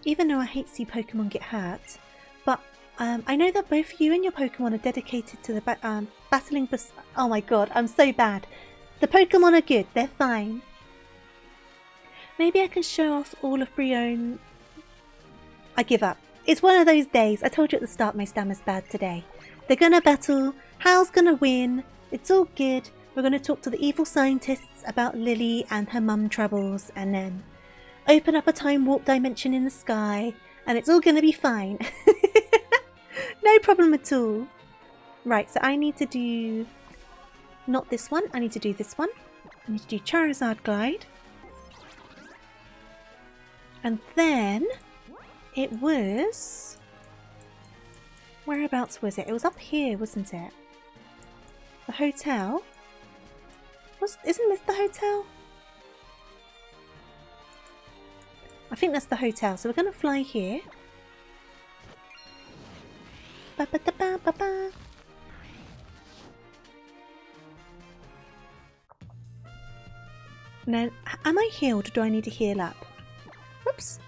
Even though I hate to see Pokemon get hurt. But I know that both you and your Pokemon are dedicated to the battling... Oh my god, I'm so bad. The Pokemon are good, they're fine. Maybe I can show off all of Brion. I give up. It's one of those days. I told you at the start my stammer's bad today. They're gonna battle. Hal's gonna win. It's all good. We're gonna talk to the evil scientists about Lily and her mum troubles and then open up a time warp dimension in the sky and it's all gonna be fine. No problem at all. Right, so I need to do not this one. I need to do this one. I need to do Charizard Glide. And then it was... Whereabouts was it? It was up here, wasn't it? The hotel? Isn't this the hotel? I think that's the hotel. So we're going to fly here. Ba -ba -da -ba -ba -ba. Now, am I healed or do I need to heal up? Whoops.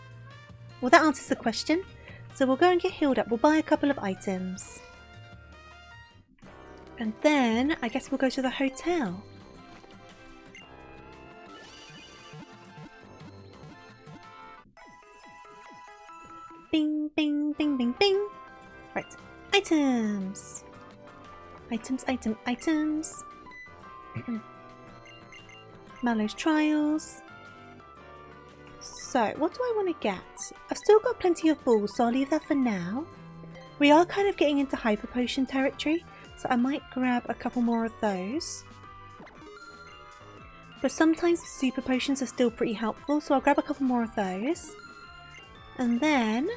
Well, that answers the question. So we'll go and get healed up. We'll buy a couple of items. And then I guess we'll go to the hotel. Bing, bing, bing, bing, bing. Right. Items. Items. Mallow's Trials. So, what do I want to get? I've still got plenty of balls, so I'll leave that for now. We are kind of getting into Hyper Potion territory, so I might grab a couple more of those. But sometimes Super Potions are still pretty helpful, so I'll grab a couple more of those. And then,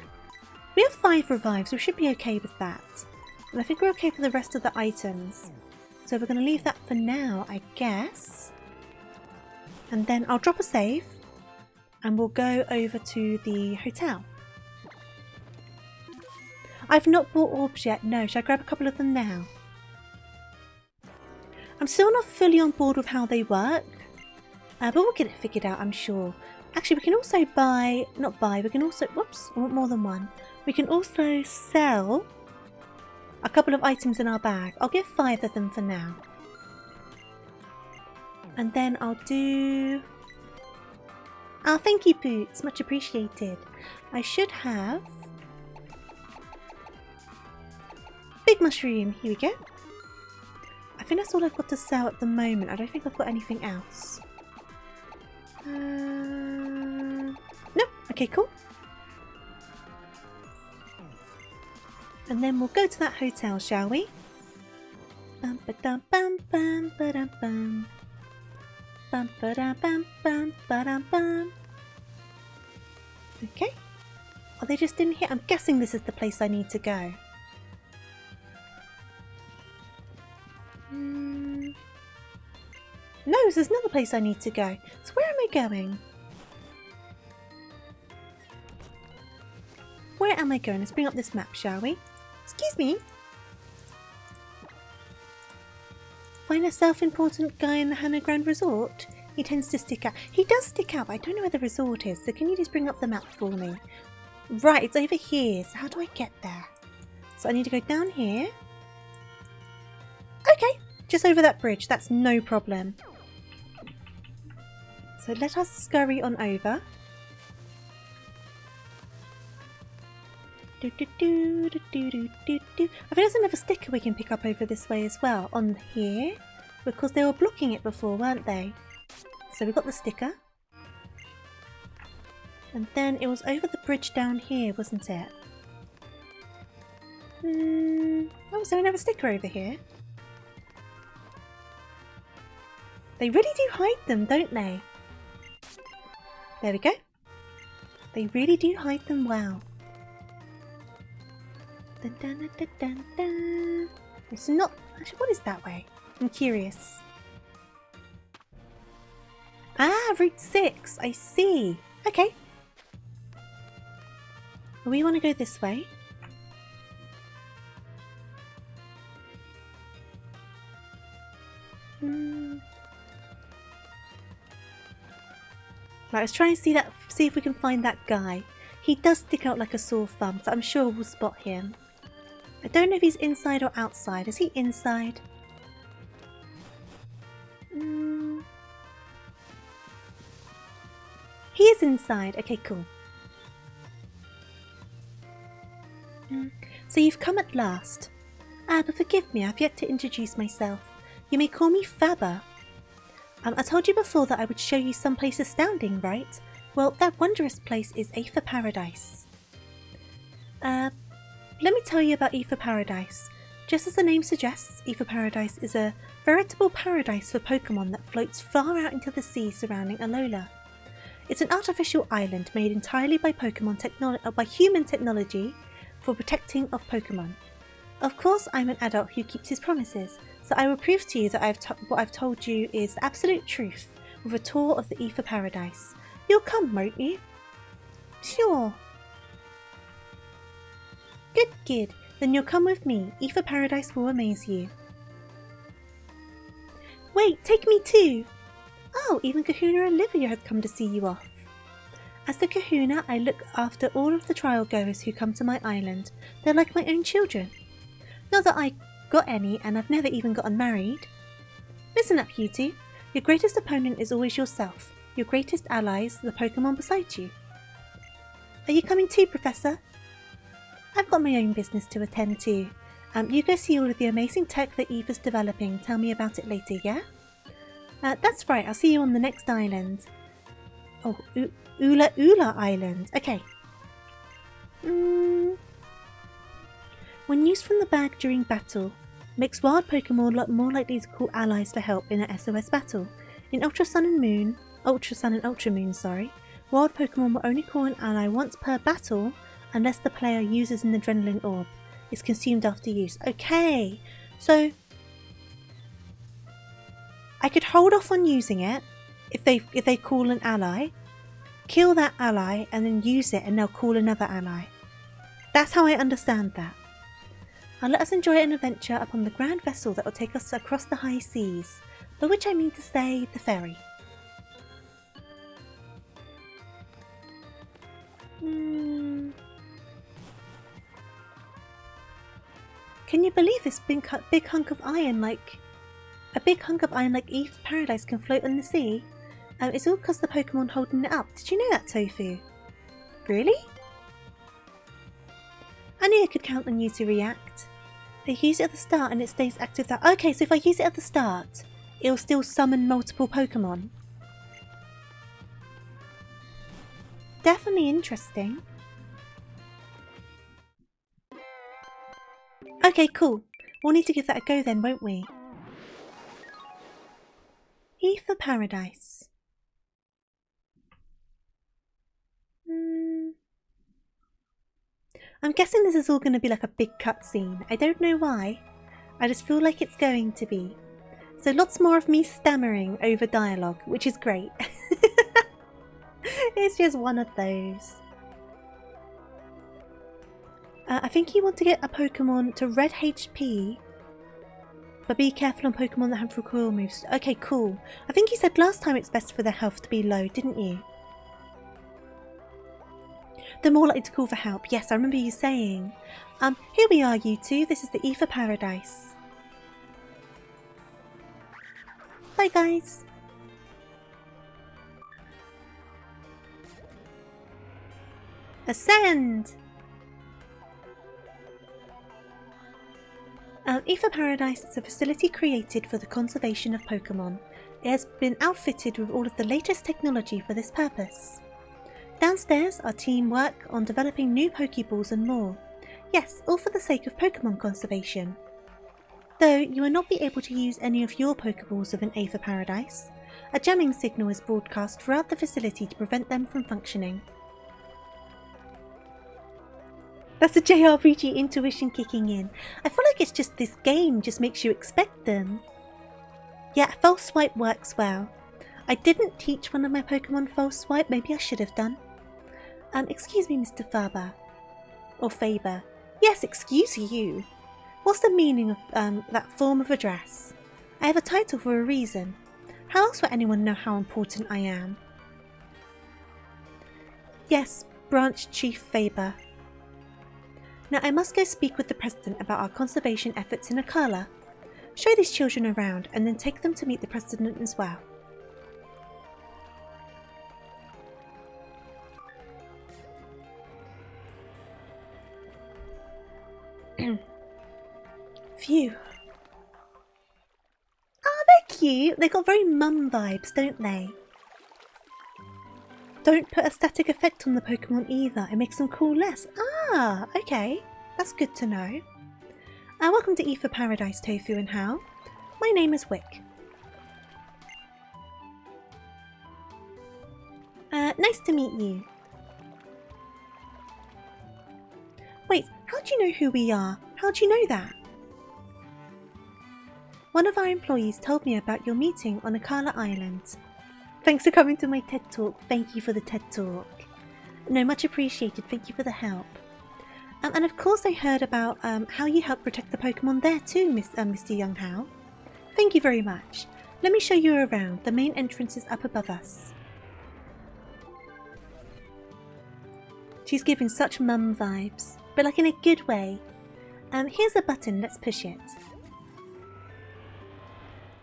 we have 5 revives, we should be okay with that. And I think we're okay for the rest of the items. So we're going to leave that for now, I guess. And then I'll drop a save. And we'll go over to the hotel. I've not bought orbs yet. No, should I grab a couple of them now? I'm still not fully on board with how they work. But we'll get it figured out, I'm sure. Actually, we can also buy... Not buy, we can also... Whoops, I want more than one. We can also sell a couple of items in our bag. I'll get 5 of them for now. And then I'll do... Oh, thank you, Boots. Much appreciated. I should have... Big Mushroom. Here we go. I think that's all I've got to sell at the moment. I don't think I've got anything else. No. Okay, cool. And then we'll go to that hotel, shall we? Bum ba dum bum bum ba dum bum. Bum ba dum bum bum ba dum bum. Okay. Are they just in here? I'm guessing this is the place I need to go. No, there's another place I need to go. So where am I going? Where am I going? Let's bring up this map, shall we? Excuse me. Find a self-important guy in the Hano Grand Resort? He tends to stick out. He does stick out, but I don't know where the resort is. So can you just bring up the map for me? Right, it's over here. So how do I get there? So I need to go down here. Okay, just over that bridge. That's no problem. So let us scurry on over. I think there's another sticker we can pick up over this way as well, on here, because they were blocking it before, weren't they? So we got the sticker. And then it was over the bridge down here, wasn't it? Oh, is there another sticker over here? They really do hide them, don't they? There we go. They really do hide them well. Dun, dun, dun, dun, dun, dun. It's not... Actually, what is that way? I'm curious. Ah, Route 6. I see. Okay. We want to go this way. Right, let's try and see if we can find that guy. He does stick out like a sore thumb, so I'm sure we'll spot him. I don't know if he's inside or outside. Is he inside? He is inside. Okay, cool. So you've come at last. But forgive me, I've yet to introduce myself. You may call me Fabber. I told you before that I would show you someplace astounding, right? Well, that wondrous place is Aether Paradise. Let me tell you about Aether Paradise. Just as the name suggests, Aether Paradise is a veritable paradise for Pokemon that floats far out into the sea surrounding Alola. It's an artificial island made entirely by human technology for protecting of Pokemon. Of course, I'm an adult who keeps his promises, so I will prove to you that what I've told you is the absolute truth with a tour of the Aether Paradise. You'll come, won't you? Sure. Good kid, then you'll come with me. Aether Paradise will amaze you. Wait, take me too! Oh, even Kahuna and Olivia has come to see you off. As the Kahuna, I look after all of the trial goers who come to my island. They're like my own children. Not that I got any, and I've never even gotten married. Listen up, you two. Your greatest opponent is always yourself. Your greatest allies, the Pokemon beside you. Are you coming too, Professor? I've got my own business to attend to. You go see all of the amazing tech that Eva's developing. Tell me about it later, yeah? That's right, I'll see you on the next island. Oh, Ula Island. Okay. When used from the bag during battle, makes wild Pokemon more likely to call allies for help in an SOS battle. In Ultra Sun and Ultra Moon, wild Pokemon will only call an ally once per battle unless the player uses an Adrenaline Orb. It's consumed after use. Okay, so I could hold off on using it if they call an ally, kill that ally, and then use it, and they'll call another ally. That's how I understand that. And let us enjoy an adventure upon the grand vessel that will take us across the high seas, by which I mean to say the ferry. Can you believe this big hunk of iron like Aether Paradise can float on the sea? It's all because the Pokemon holding it up. Did you know that, Tofu? Really? I knew I could count on you to react. I use it at the start and it stays active that. Okay, so if I use it at the start, it'll still summon multiple Pokemon. Definitely interesting. Okay, cool. We'll need to give that a go then, won't we? Aether Paradise. I'm guessing this is all going to be like a big cutscene. I don't know why. I just feel like it's going to be. So lots more of me stammering over dialogue, which is great. It's just one of those. I think you want to get a Pokemon to red HP, but be careful on Pokemon that have recoil moves. Okay, cool. I think you said last time it's best for their health to be low, didn't you? They're more likely to call for help. Yes, I remember you saying. Here we are, you two. This is the Aether Paradise. Bye, guys. Ascend! Aether Paradise is a facility created for the conservation of Pokemon. It has been outfitted with all of the latest technology for this purpose. Downstairs, our team work on developing new Pokeballs and more. Yes, all for the sake of Pokemon conservation. Though you will not be able to use any of your Pokeballs within Aether Paradise, a jamming signal is broadcast throughout the facility to prevent them from functioning. That's a JRPG intuition kicking in. I feel like it's just this game just makes you expect them. Yeah, false swipe works well. I didn't teach one of my Pokemon false swipe, maybe I should have done. Excuse me, Mr. Faber. Or Faber. Yes, excuse you. What's the meaning of that form of address? I have a title for a reason. How else would anyone know how important I am? Yes, Branch Chief Faber. Now I must go speak with the President about our conservation efforts in Akala. Show these children around and then take them to meet the President as well. Phew. Oh, they're cute. They got very mum vibes, don't they? Don't put a static effect on the Pokemon either. It makes them cool less. Ah, okay. That's good to know. Welcome to Aether Paradise, Tofu and Hal. My name is Wick. Nice to meet you. Wait, how do you know who we are? How do you know that? One of our employees told me about your meeting on Akala Island. Thanks for coming to my TED Talk. Thank you for the TED Talk. No, much appreciated. Thank you for the help. And of course I heard about how you help protect the Pokemon there too, Mr. Young Hal. Thank you very much. Let me show you around. The main entrance is up above us. She's giving such mum vibes, but like in a good way. Here's a button. Let's push it.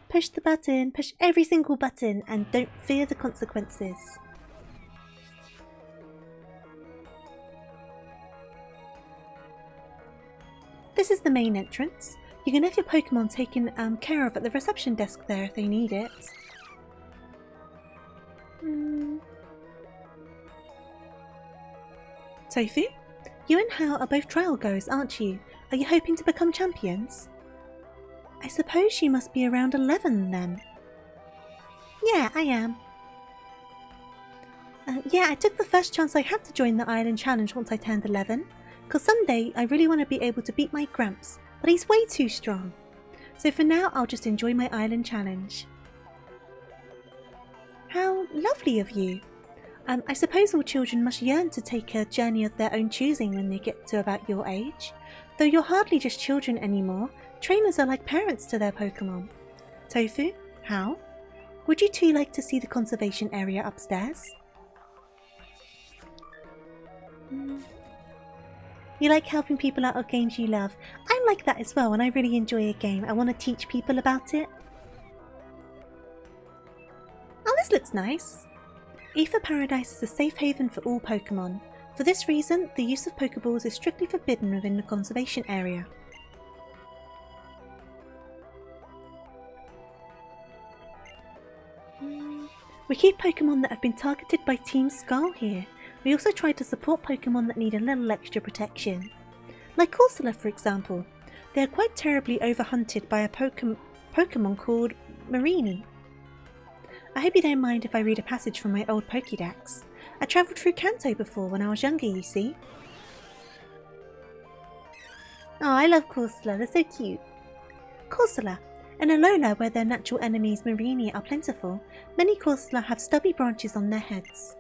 Push the button, push every single button, and don't fear the consequences. This is the main entrance. You can have your Pokemon taken care of at the reception desk there if they need it. Tofu, you and Hal are both trial goers, aren't you? Are you hoping to become champions? I suppose you must be around 11 then. Yeah, I am. Yeah, I took the first chance I had to join the Island Challenge once I turned 11. Cause someday I really want to be able to beat my Gramps, but he's way too strong. So for now I'll just enjoy my Island Challenge. How lovely of you. I suppose all children must yearn to take a journey of their own choosing when they get to about your age. Though you're hardly just children anymore, trainers are like parents to their Pokemon. Tofu, Hal, would you two like to see the conservation area upstairs? You like helping people out of games you love. I'm like that as well. When I really enjoy a game, I want to teach people about it. Oh, this looks nice. Aether Paradise is a safe haven for all Pokemon. For this reason, the use of Pokeballs is strictly forbidden within the conservation area. We keep Pokemon that have been targeted by Team Skull here. We also try to support Pokemon that need a little extra protection. Like Corsola, for example. They are quite terribly overhunted by a Pokemon called Marini. I hope you don't mind if I read a passage from my old Pokédex. I travelled through Kanto before when I was younger, you see. Oh, I love Corsola, they're so cute. Corsola. In Alola, where their natural enemies Marini are plentiful, many Corsola have stubby branches on their heads.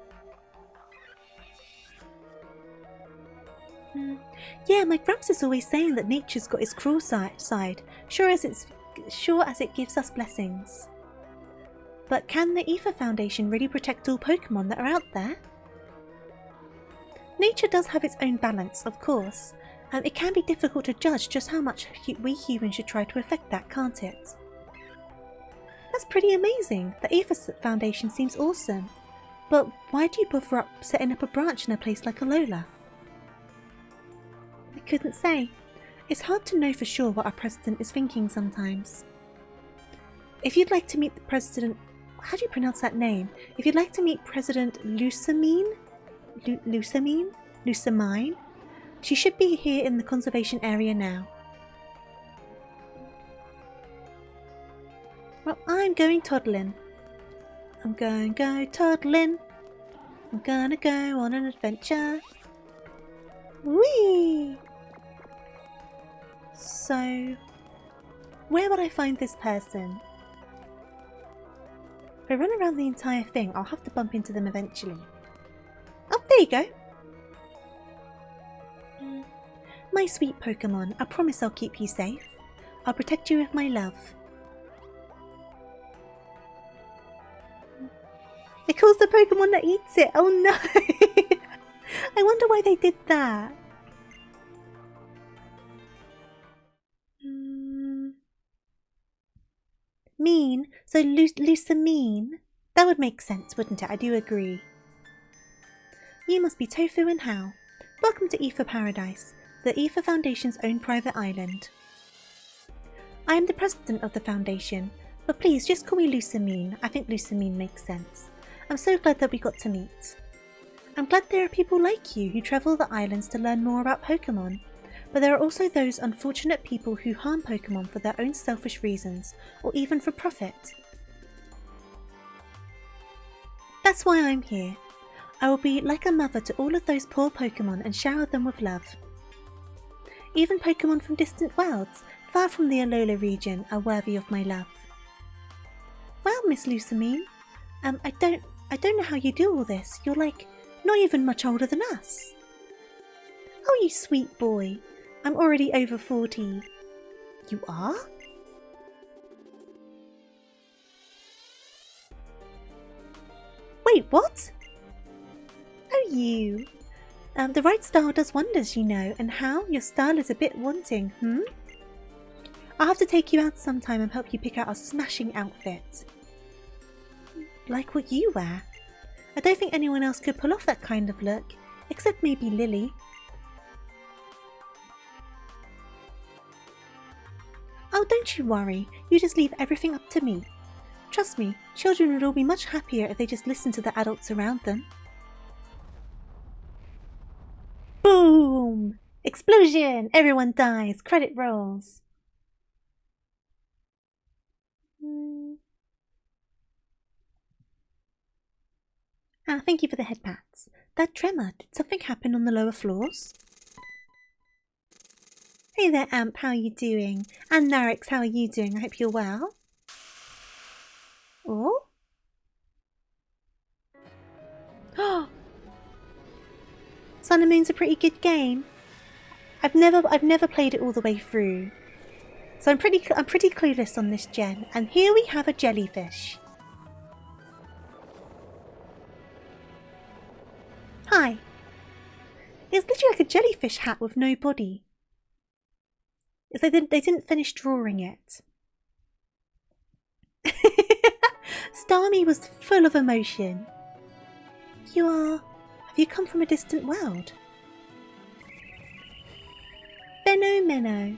Yeah, my Gramps is always saying that nature's got its cruel side, sure as it gives us blessings. But can the Aether Foundation really protect all Pokemon that are out there? Nature does have its own balance, of course. It can be difficult to judge just how much we humans should try to affect that, can't it? That's pretty amazing. The Aether Foundation seems awesome. But why do you bother setting up a branch in a place like Alola? I couldn't say. It's hard to know for sure what our president is thinking sometimes. If you'd like to meet the president... How do you pronounce that name? If you'd like to meet President Lusamine? Lusamine? She should be here in the conservation area now. Well, I'm going toddling. I'm going to go toddling. I'm gonna go on an adventure. Whee! So, where would I find this person? If I run around the entire thing, I'll have to bump into them eventually. Oh, there you go. My sweet Pokemon, I promise I'll keep you safe. I'll protect you with my love. It calls the Pokemon that eats it. Oh no! I wonder why they did that. Mean? So Lusamine? That would make sense, wouldn't it? I do agree. You must be Tofu and Hao. Welcome to Aether Paradise, the Aether Foundation's own private island. I am the president of the foundation, but please just call me Lusamine. I think Lusamine makes sense. I'm so glad that we got to meet. I'm glad there are people like you who travel the islands to learn more about Pokemon, but there are also those unfortunate people who harm Pokemon for their own selfish reasons, or even for profit. That's why I'm here. I will be like a mother to all of those poor Pokemon and shower them with love. Even Pokemon from distant worlds, far from the Alola region, are worthy of my love. Well, Miss Lusamine, I don't know how you do all this. You're like, not even much older than us. Oh, you sweet boy. I'm already over 40. You are? Wait, what? Oh, you. The right style does wonders, you know, and how your style is a bit wanting, I'll have to take you out sometime and help you pick out a smashing outfit. Like what you wear. I don't think anyone else could pull off that kind of look, except maybe Lily. Oh, don't you worry. You just leave everything up to me. Trust me, children would all be much happier if they just listened to the adults around them. Boom! Explosion! Everyone dies. Credit rolls. Ah, thank you for the head pats. That tremor, did something happen on the lower floors? Hey there, Amp, how are you doing? And Narix, how are you doing? I hope you're well. Oh? Sun and Moon's a pretty good game. I've never played it all the way through. So I'm pretty clueless on this gen. And here we have a jellyfish. Hi. It's literally like a jellyfish hat with no body. They didn't finish drawing it. Starmie was full of emotion. Have you come from a distant world? Fenomeno.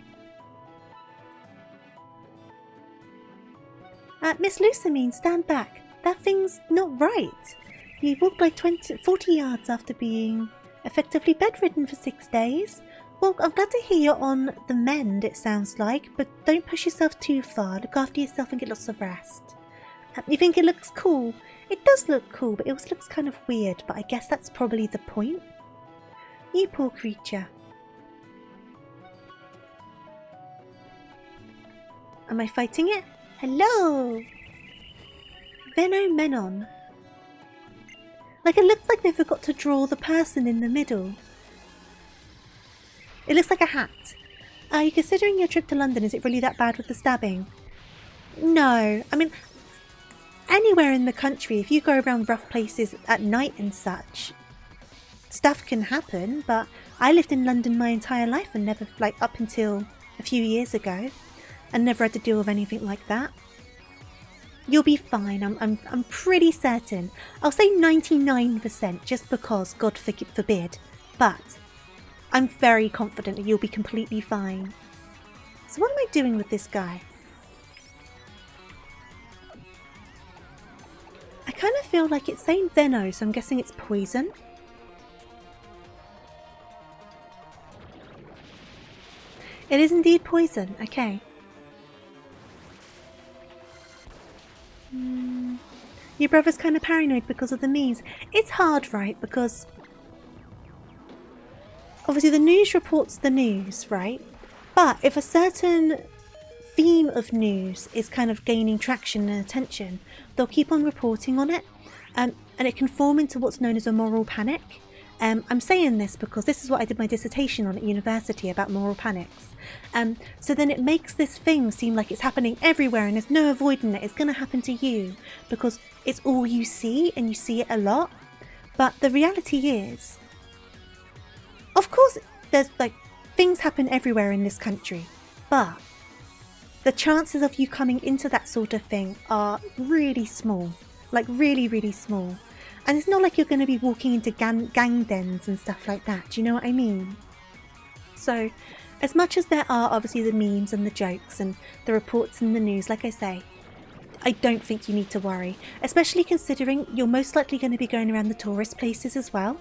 Miss Lusamine, stand back. That thing's not right. You walked like 40 yards after being effectively bedridden for 6 days. Well, I'm glad to hear you're on the mend, it sounds like, but don't push yourself too far. Look after yourself and get lots of rest. You think it looks cool? It does look cool, but it also looks kind of weird, but I guess that's probably the point. You poor creature. Am I fighting it? Hello! Venomenon. Like, it looks like they forgot to draw the person in the middle. It looks like a hat. Are you considering your trip to London? Is it really that bad with the stabbing? No. I mean, anywhere in the country, if you go around rough places at night and such, stuff can happen, but I lived in London my entire life and never, like, up until a few years ago, and never had to deal with anything like that. You'll be fine, I'm pretty certain. I'll say 99% just because, God forbid, but I'm very confident that you'll be completely fine. So what am I doing with this guy? I kind of feel like it's saying Veno, so I'm guessing it's poison. It is indeed poison, okay. Your brother's kind of paranoid because of the memes. It's hard, right? Because obviously the news reports the news, right? But if a certain theme of news is kind of gaining traction and attention, they'll keep on reporting on it, and it can form into what's known as a moral panic. I'm saying this because this is what I did my dissertation on at university about moral panics. So then it makes this thing seem like it's happening everywhere and there's no avoiding it. It's going to happen to you because it's all you see and you see it a lot. But the reality is, of course, there's like things happen everywhere in this country, but the chances of you coming into that sort of thing are really small, like really, really small. And it's not like you're going to be walking into gang dens and stuff like that. Do you know what I mean? So, as much as there are obviously the memes and the jokes and the reports in the news, like I say, I don't think you need to worry. Especially considering you're most likely going to be going around the tourist places as well.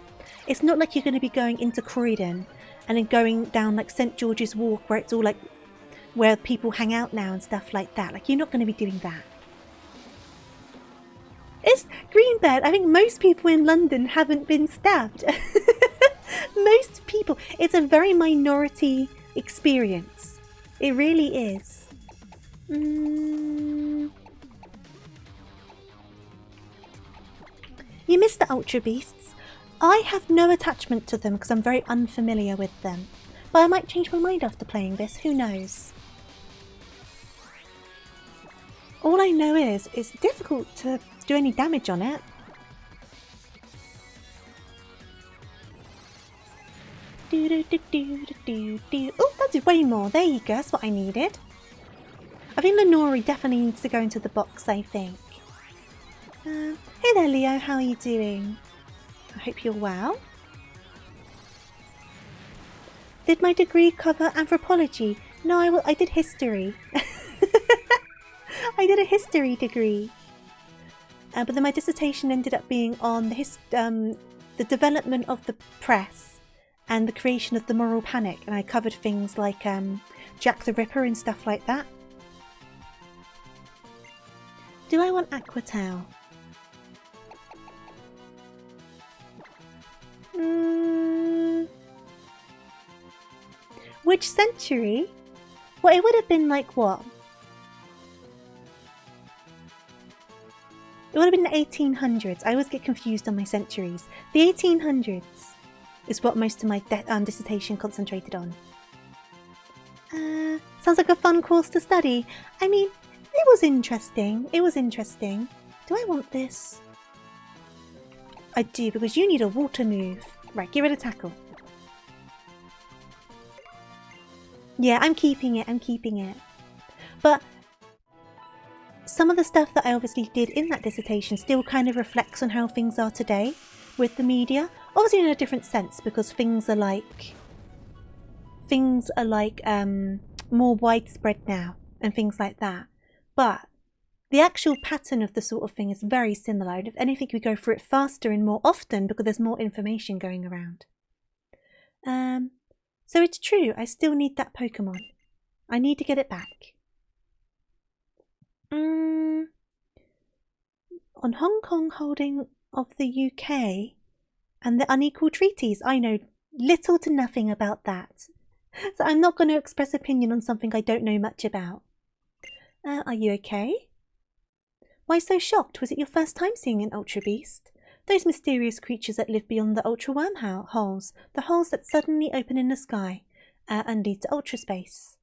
It's not like you're going to be going into Croydon and then going down like St George's Walk where it's all like where people hang out now and stuff like that. Like, you're not going to be doing that. It's Greenbird. I think most people in London haven't been stabbed. Most people. It's a very minority experience. It really is. You missed the Ultra Beasts. I have no attachment to them because I'm very unfamiliar with them. But I might change my mind after playing this. Who knows? All I know is it's difficult to do any damage on it. Oh, that did way more. There you go. That's what I needed. I think Lenore definitely needs to go into the box, I think. Hey there, Leo. How are you doing? I hope you're well. Did my degree cover anthropology? No, I did history. I did a history degree. But then my dissertation ended up being on the development of the press and the creation of the moral panic, and I covered things like Jack the Ripper and stuff like that. Do I want Aquatail? Which century? Well, it would have been like what? It would have been the 1800s. I always get confused on my centuries. The 1800s is what most of my dissertation concentrated on. Sounds like a fun course to study. I mean, it was interesting. It was interesting. Do I want this? I do, because you need a water move. Right, get rid of tackle. Yeah, I'm keeping it. I'm keeping it. But some of the stuff that I obviously did in that dissertation still kind of reflects on how things are today with the media. Obviously in a different sense, because things are like more widespread now and things like that. But the actual pattern of the sort of thing is very similar. And if anything, we go through it faster and more often because there's more information going around. So it's true, I still need that Pokemon. I need to get it back. On Hong Kong holding of the UK and the unequal treaties, I know little to nothing about that. So I'm not going to express opinion on something I don't know much about. Are you okay? Why so shocked? Was it your first time seeing an Ultra Beast? Those mysterious creatures that live beyond the Ultra Wormholes, the holes that suddenly open in the sky and lead to Ultra Space.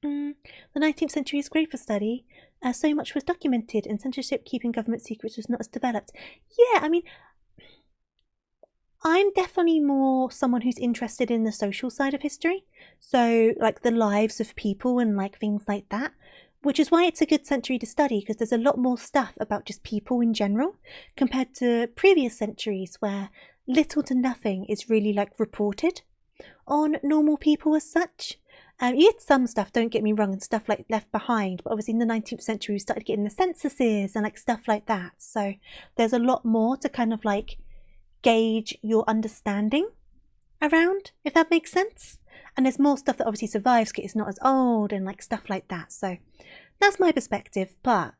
The 19th century is great for study. So much was documented, and censorship keeping government secrets was not as developed. Yeah, I mean, I'm definitely more someone who's interested in the social side of history. So, like the lives of people and like things like that. Which is why it's a good century to study, because there's a lot more stuff about just people in general compared to previous centuries where, little to nothing is really like reported on normal people as such. You get some stuff, don't get me wrong, and stuff like left behind, but obviously in the 19th century we started getting the censuses and like stuff like that. So there's a lot more to kind of like gauge your understanding around, if that makes sense. And there's more stuff that obviously survives because it's not as old and like stuff like that. So that's my perspective, but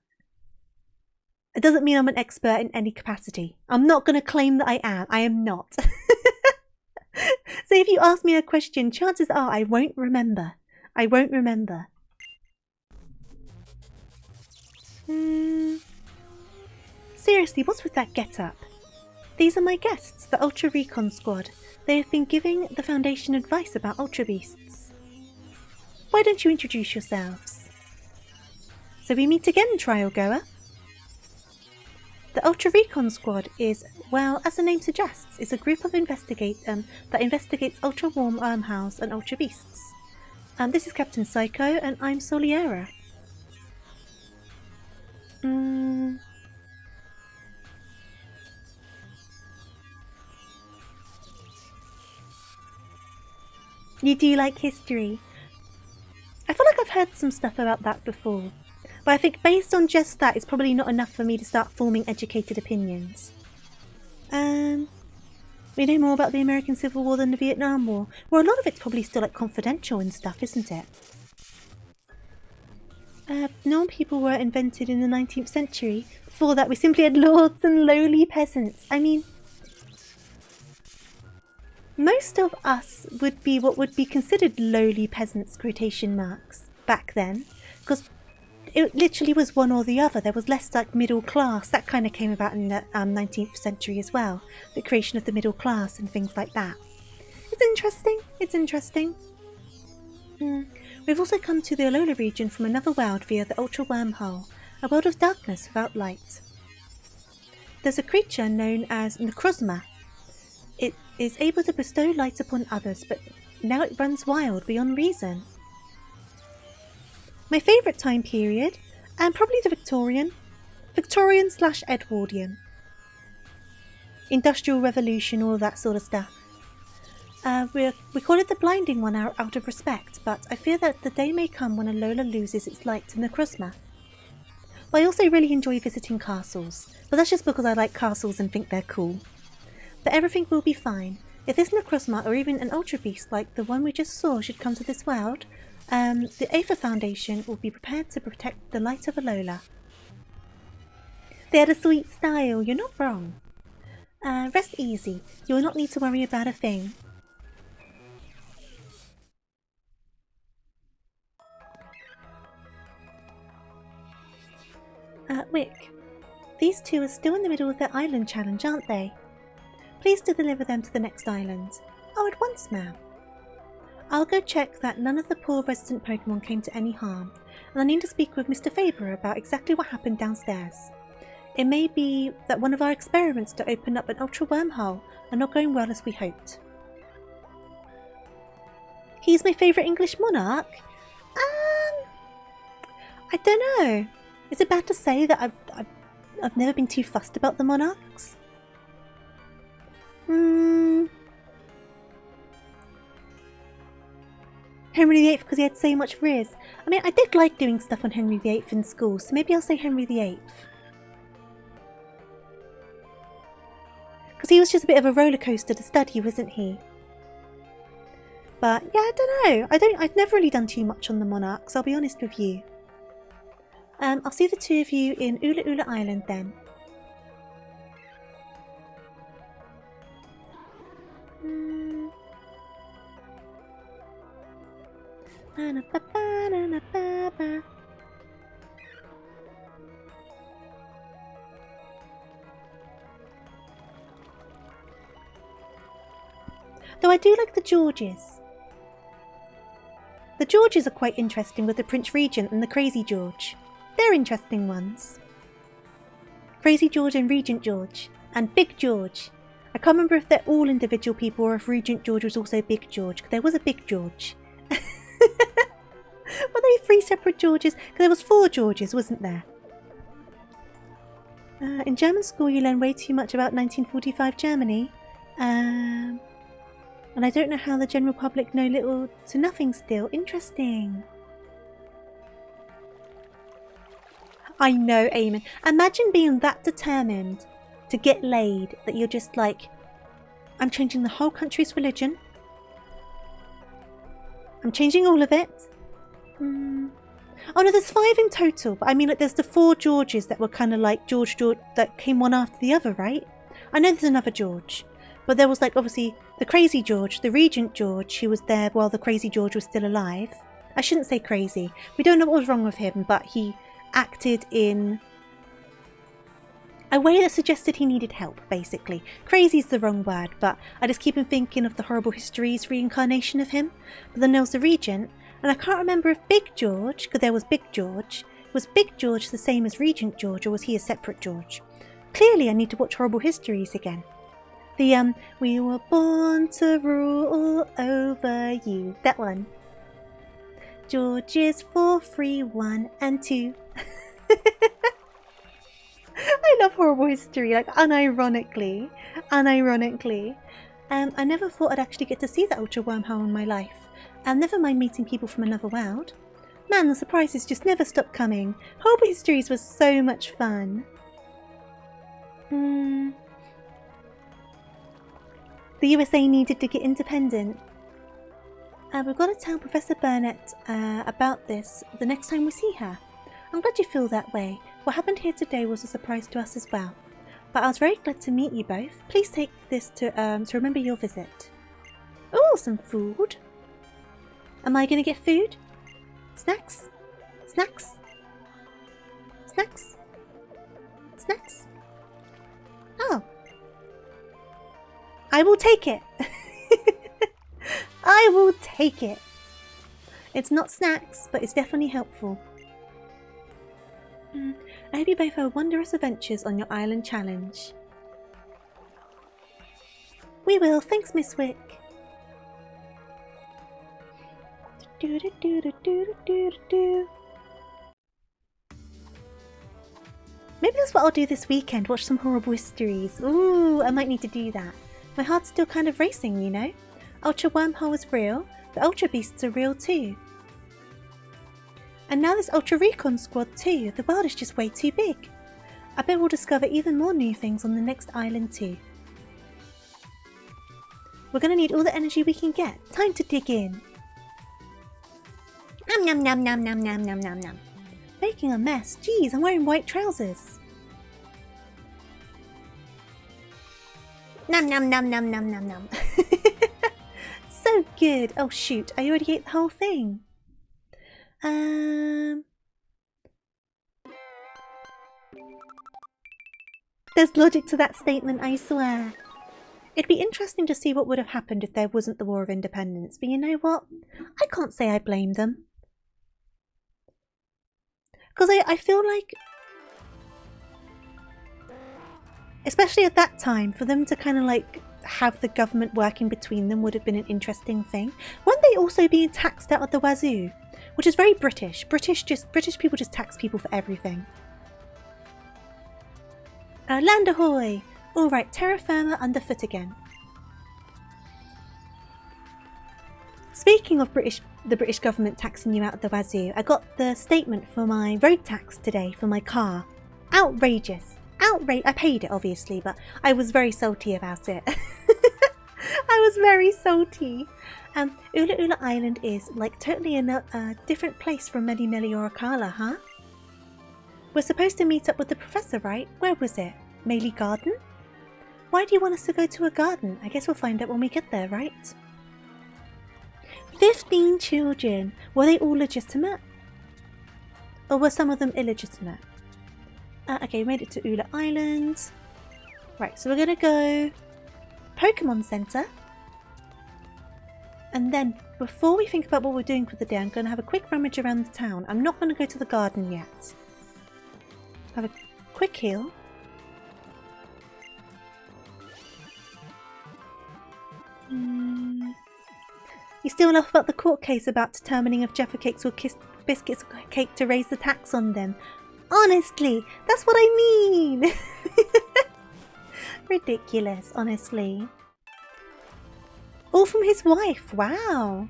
it doesn't mean I'm an expert in any capacity. I'm not going to claim that I am. I am not. So if you ask me a question, chances are I won't remember. I won't remember. Seriously, what's with that get-up? These are my guests, the Ultra Recon Squad. They have been giving the Foundation advice about Ultra Beasts. Why don't you introduce yourselves? So we meet again, Trial Goer. The Ultra Recon Squad is, well, as the name suggests, is a group of that investigates Ultra Wormhouse and Ultra Beasts. This is Captain Psycho, and I'm Soliera. You do like history? I feel like I've heard some stuff about that before. But I think based on just that, it's probably not enough for me to start forming educated opinions. We know more about the American Civil War than the Vietnam War. Well, a lot of it's probably still like confidential and stuff, isn't it? Normal people were invented in the 19th century. Before that, we simply had lords and lowly peasants. I mean, most of us would be what would be considered lowly peasants, quotation marks, back then. Because it literally was one or the other. There was less like middle class. That kind of came about in the 19th century as well. The creation of the middle class and things like that. It's interesting. It's interesting. We've also come to the Alola region from another world via the Ultra Wormhole, a world of darkness without light. There's a creature known as Necrozma. It is able to bestow light upon others, but now it runs wild beyond reason. My favourite time period, and probably the Victorian/Edwardian. Industrial Revolution, all that sort of stuff. We call it the blinding one out of respect, but I fear that the day may come when Alola loses its light to Necrozma. But I also really enjoy visiting castles, but that's just because I like castles and think they're cool. But everything will be fine. If this Necrozma or even an Ultra Beast like the one we just saw should come to this world, the Aether Foundation will be prepared to protect the light of Alola. They had a sweet style, you're not wrong. Rest easy, you will not need to worry about a thing. Wick, these two are still in the middle of their island challenge, aren't they? Please do deliver them to the next island. Oh, at once, ma'am. I'll go check that none of the poor resident Pokemon came to any harm, and I need to speak with Mr. Faber about exactly what happened downstairs. It may be that one of our experiments to open up an Ultra Wormhole are not going well as we hoped. He's my favourite English monarch? I don't know. Is it bad to say that I've never been too fussed about the monarchs? Henry VIII because he had so much riz. I mean, I did like doing stuff on Henry VIII in school, so maybe I'll say Henry VIII. Because he was just a bit of a roller coaster to study, wasn't he? But yeah, I don't know. I've never really done too much on the monarchs, I'll be honest with you. I'll see the two of you in Ula Ula Island then. Though I do like the Georges. The Georges are quite interesting with the Prince Regent and the Crazy George. They're interesting ones. Crazy George and Regent George. And Big George. I can't remember if they're all individual people or if Regent George was also Big George. There was a Big George. Were they 3 separate Georges? Because there was 4 Georges, wasn't there? In German school you learn way too much about 1945 Germany. And I don't know how the general public know little to nothing still. Interesting. I know, Eamon. Imagine being that determined to get laid that you're just like, I'm changing the whole country's religion. I'm changing all of it. Oh no, there's 5 in total. But I mean, like, there's the 4 Georges that were kind of like George that came one after the other, right? I know there's another George. But there was like, obviously, the crazy George, the Regent George, who was there while the crazy George was still alive. I shouldn't say crazy. We don't know what was wrong with him, but he acted in a way that suggested he needed help, basically. Crazy's the wrong word, but I just keep on thinking of the Horrible Histories reincarnation of him. But then there was the Regent, and I can't remember if Big George, because there was Big George, was Big George the same as Regent George, or was he a separate George? Clearly I need to watch Horrible Histories again. The, we were born to rule over you. That one. Georges 4, 3, 1, and 2. I love Horrible History, like unironically. I never thought I'd actually get to see the Ultra Wormhole in my life. And never mind meeting people from another world. Man, the surprises just never stopped coming. Horrible Histories was so much fun. The USA needed to get independent. We've got to tell Professor Burnett about this the next time we see her. I'm glad you feel that way. What happened here today was a surprise to us as well. But I was very glad to meet you both. Please take this to remember your visit. Oh, some food. Am I going to get food? Snacks? Snacks? Snacks? Snacks? Oh. I will take it. I will take it. It's not snacks, but it's definitely helpful. I hope you both have wondrous adventures on your island challenge. We will, thanks Miss Wick. Maybe that's what I'll do this weekend, watch some Horrible Histories. Ooh, I might need to do that. My heart's still kind of racing, you know? Ultra Wormhole is real, the Ultra Beasts are real too. And now this Ultra Recon Squad too, the world is just way too big. I bet we'll discover even more new things on the next island too. We're gonna need all the energy we can get. Time to dig in. Nom nom nom nom nom nom nom nom nom. Making a mess. Geez, I'm wearing white trousers. Nom nom nom nom nom nom nom. So good. Oh shoot, I already ate the whole thing. There's logic to that statement, I swear. It'd be interesting to see what would have happened if there wasn't the War of Independence, but you know what? I can't say I blame them. Because I feel like, especially at that time, for them to kind of like have the government working between them would have been an interesting thing. Weren't they also being taxed out of the wazoo? Which is very British. British people just tax people for everything. Land ahoy! Alright, terra firma underfoot again. Speaking of the British government taxing you out of the wazoo, I got the statement for my road tax today for my car. Outrageous. I paid it obviously, but I was very salty about it. I was very salty. Ula Ula Island is like totally a different place from Meli Meli or Akala, huh? We're supposed to meet up with the professor, right? Where was it? Melee Garden? Why do you want us to go to a garden? I guess we'll find out when we get there, right? 15 children. Were they all legitimate? Or were some of them illegitimate? Okay, we made it to Ula Island. Right, so we're gonna go Pokemon Center. And then, before we think about what we're doing for the day, I'm going to have a quick rummage around the town. I'm not going to go to the garden yet. Have a quick heal. You still laugh about the court case about determining if Jaffa Cakes or Biscuits cake to raise the tax on them. Honestly, that's what I mean! Ridiculous, honestly. All from his wife. Wow.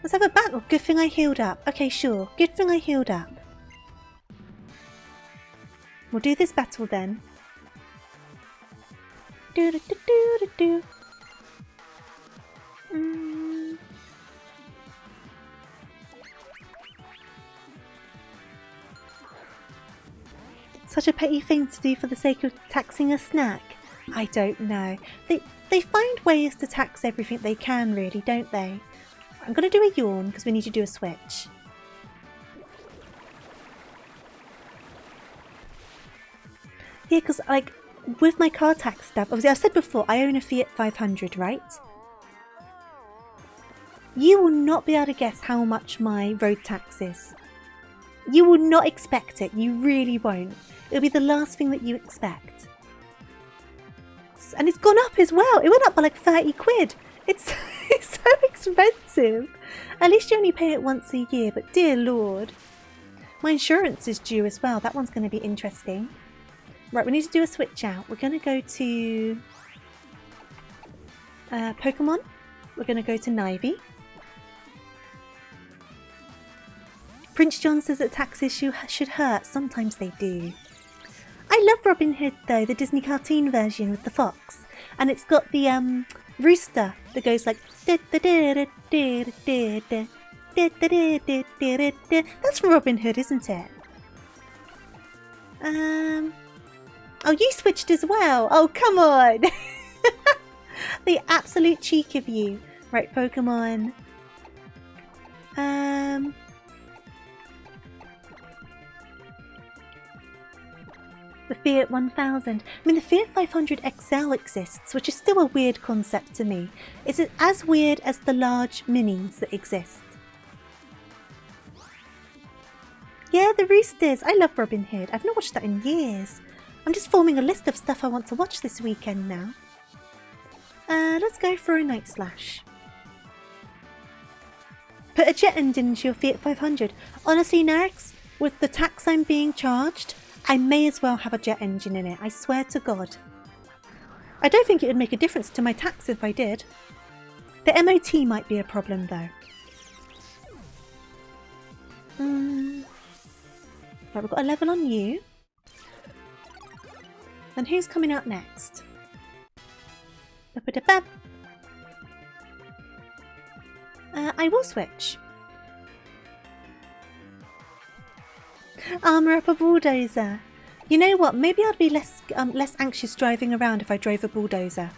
Let's have a battle. Good thing I healed up. Okay, sure. Good thing I healed up. We'll do this battle then. Do do do do do do. Such a petty thing to do for the sake of taxing a snack. I don't know. They find ways to tax everything they can, really, don't they? I'm going to do a yawn because we need to do a switch. Yeah, because like with my car tax stuff, obviously I've said before, I own a Fiat 500, right? You will not be able to guess how much my road tax is. You will not expect it. You really won't. It'll be the last thing that you expect. And it's gone up as well. It went up by like 30 quid. It's so expensive. At least you only pay it once a year, but dear Lord. My insurance is due as well. That one's going to be interesting. Right, we need to do a switch out. We're going to go to Pokemon. We're going to go to Nivy. Prince John says that taxes should hurt. Sometimes they do. I love Robin Hood though, the Disney cartoon version with the fox. And it's got the rooster that goes like... That's from Robin Hood, isn't it? Oh, you switched as well. Oh, come on. The absolute cheek of you. Right, Pokemon. The Fiat 1000. I mean, the Fiat 500 XL exists, which is still a weird concept to me. Is it as weird as the large minis that exist? Yeah, the Roosters. I love Robin Hood. I've not watched that in years. I'm just forming a list of stuff I want to watch this weekend now. Let's go for a Night Slash. Put a jet engine into your Fiat 500. Honestly, Narix, with the tax I'm being charged, I may as well have a jet engine in it, I swear to God. I don't think it would make a difference to my tax if I did. The MOT might be a problem though. Right, we've got a level on you. Then who's coming out next? I will switch. Armour up a bulldozer. You know what? Maybe I'd be less anxious driving around if I drove a bulldozer.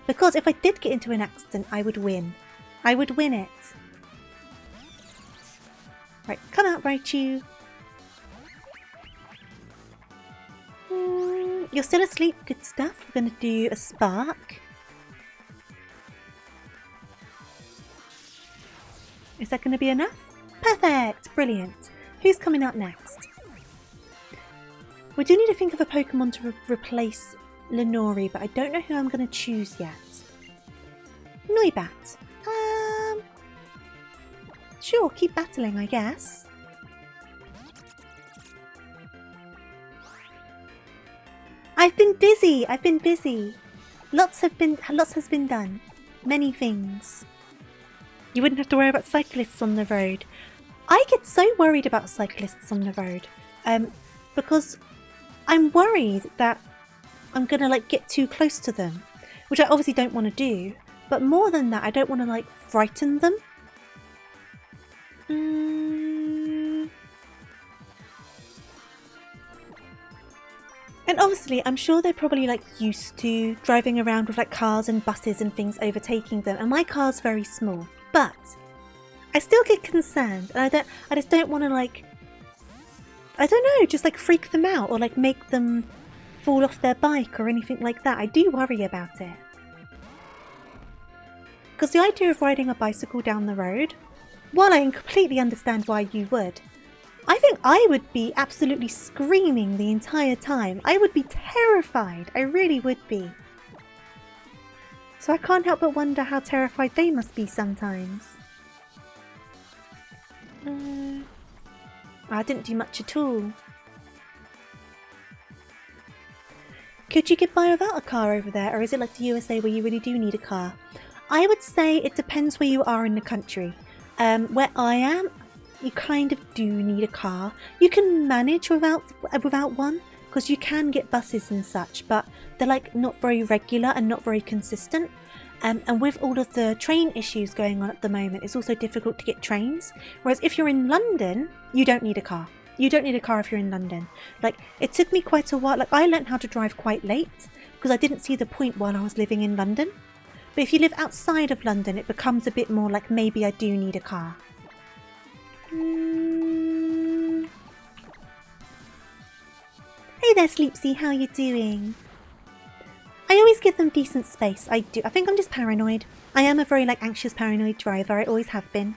Because if I did get into an accident, I would win. I would win it. Right, come out, Raichu. You're still asleep. Good stuff. We're going to do a spark. Is that going to be enough? Perfect. Brilliant. Who's coming out next? We do need to think of a Pokemon to replace Lenori, but I don't know who I'm going to choose yet. Noibat. Sure, keep battling, I guess. I've been busy. Lots has been done. Many things. You wouldn't have to worry about cyclists on the road. I get so worried about cyclists on the road, because I'm worried that I'm gonna like get too close to them, which I obviously don't want to do. But more than that, I don't want to like frighten them. And obviously, I'm sure they're probably like used to driving around with like cars and buses and things overtaking them, and my car's very small. But I still get concerned, and I just don't want to like, I don't know, just like freak them out or like make them fall off their bike or anything like that. I do worry about it. Because the idea of riding a bicycle down the road, while I completely understand why you would, I think I would be absolutely screaming the entire time. I would be terrified. I really would be. So I can't help but wonder how terrified they must be sometimes. I didn't do much at all. Could you get by without a car over there, or is it like the USA where you really do need a car? I would say it depends where you are in the country. Where I am, you kind of do need a car. You can manage without one, because you can get buses and such, but they're like not very regular and not very consistent. And with all of the train issues going on at the moment, it's also difficult to get trains. Whereas if you're in London, you don't need a car. You don't need a car if you're in London. Like, it took me quite a while. Like, I learned how to drive quite late because I didn't see the point while I was living in London. But if you live outside of London, it becomes a bit more like maybe I do need a car. Hey there, Sleepsy, how you doing? I always give them decent space. I do. I think I'm just paranoid. I am a very like anxious, paranoid driver. I always have been.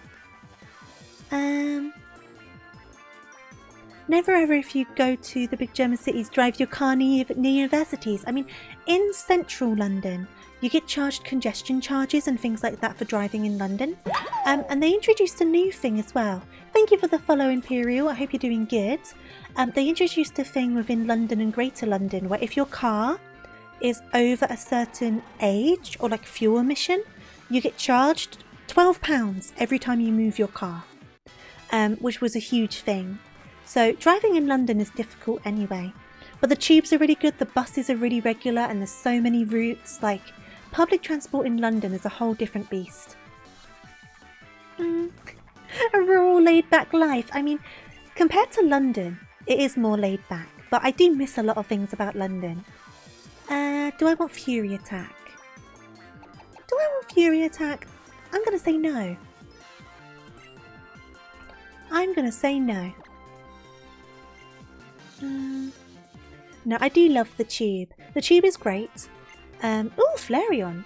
Never ever, if you go to the big German cities, drive your car near universities. I mean, in central London, you get charged congestion charges and things like that for driving in London. And they introduced a new thing as well. Thank you for the follow, Imperial. I hope you're doing good. They introduced a thing within London and Greater London where if your car is over a certain age or like fuel emission, you get charged £12 every time you move your car, which was a huge thing. So driving in London is difficult anyway, but the tubes are really good, the buses are really regular, and there's so many routes. Like, public transport in London is a whole different beast. A rural laid back life. I mean, compared to London, it is more laid back, but I do miss a lot of things about London. Do I want Fury Attack? Do I want Fury Attack? I'm going to say no. I'm going to say no. No, I do love the tube. The tube is great. Ooh, Flareon.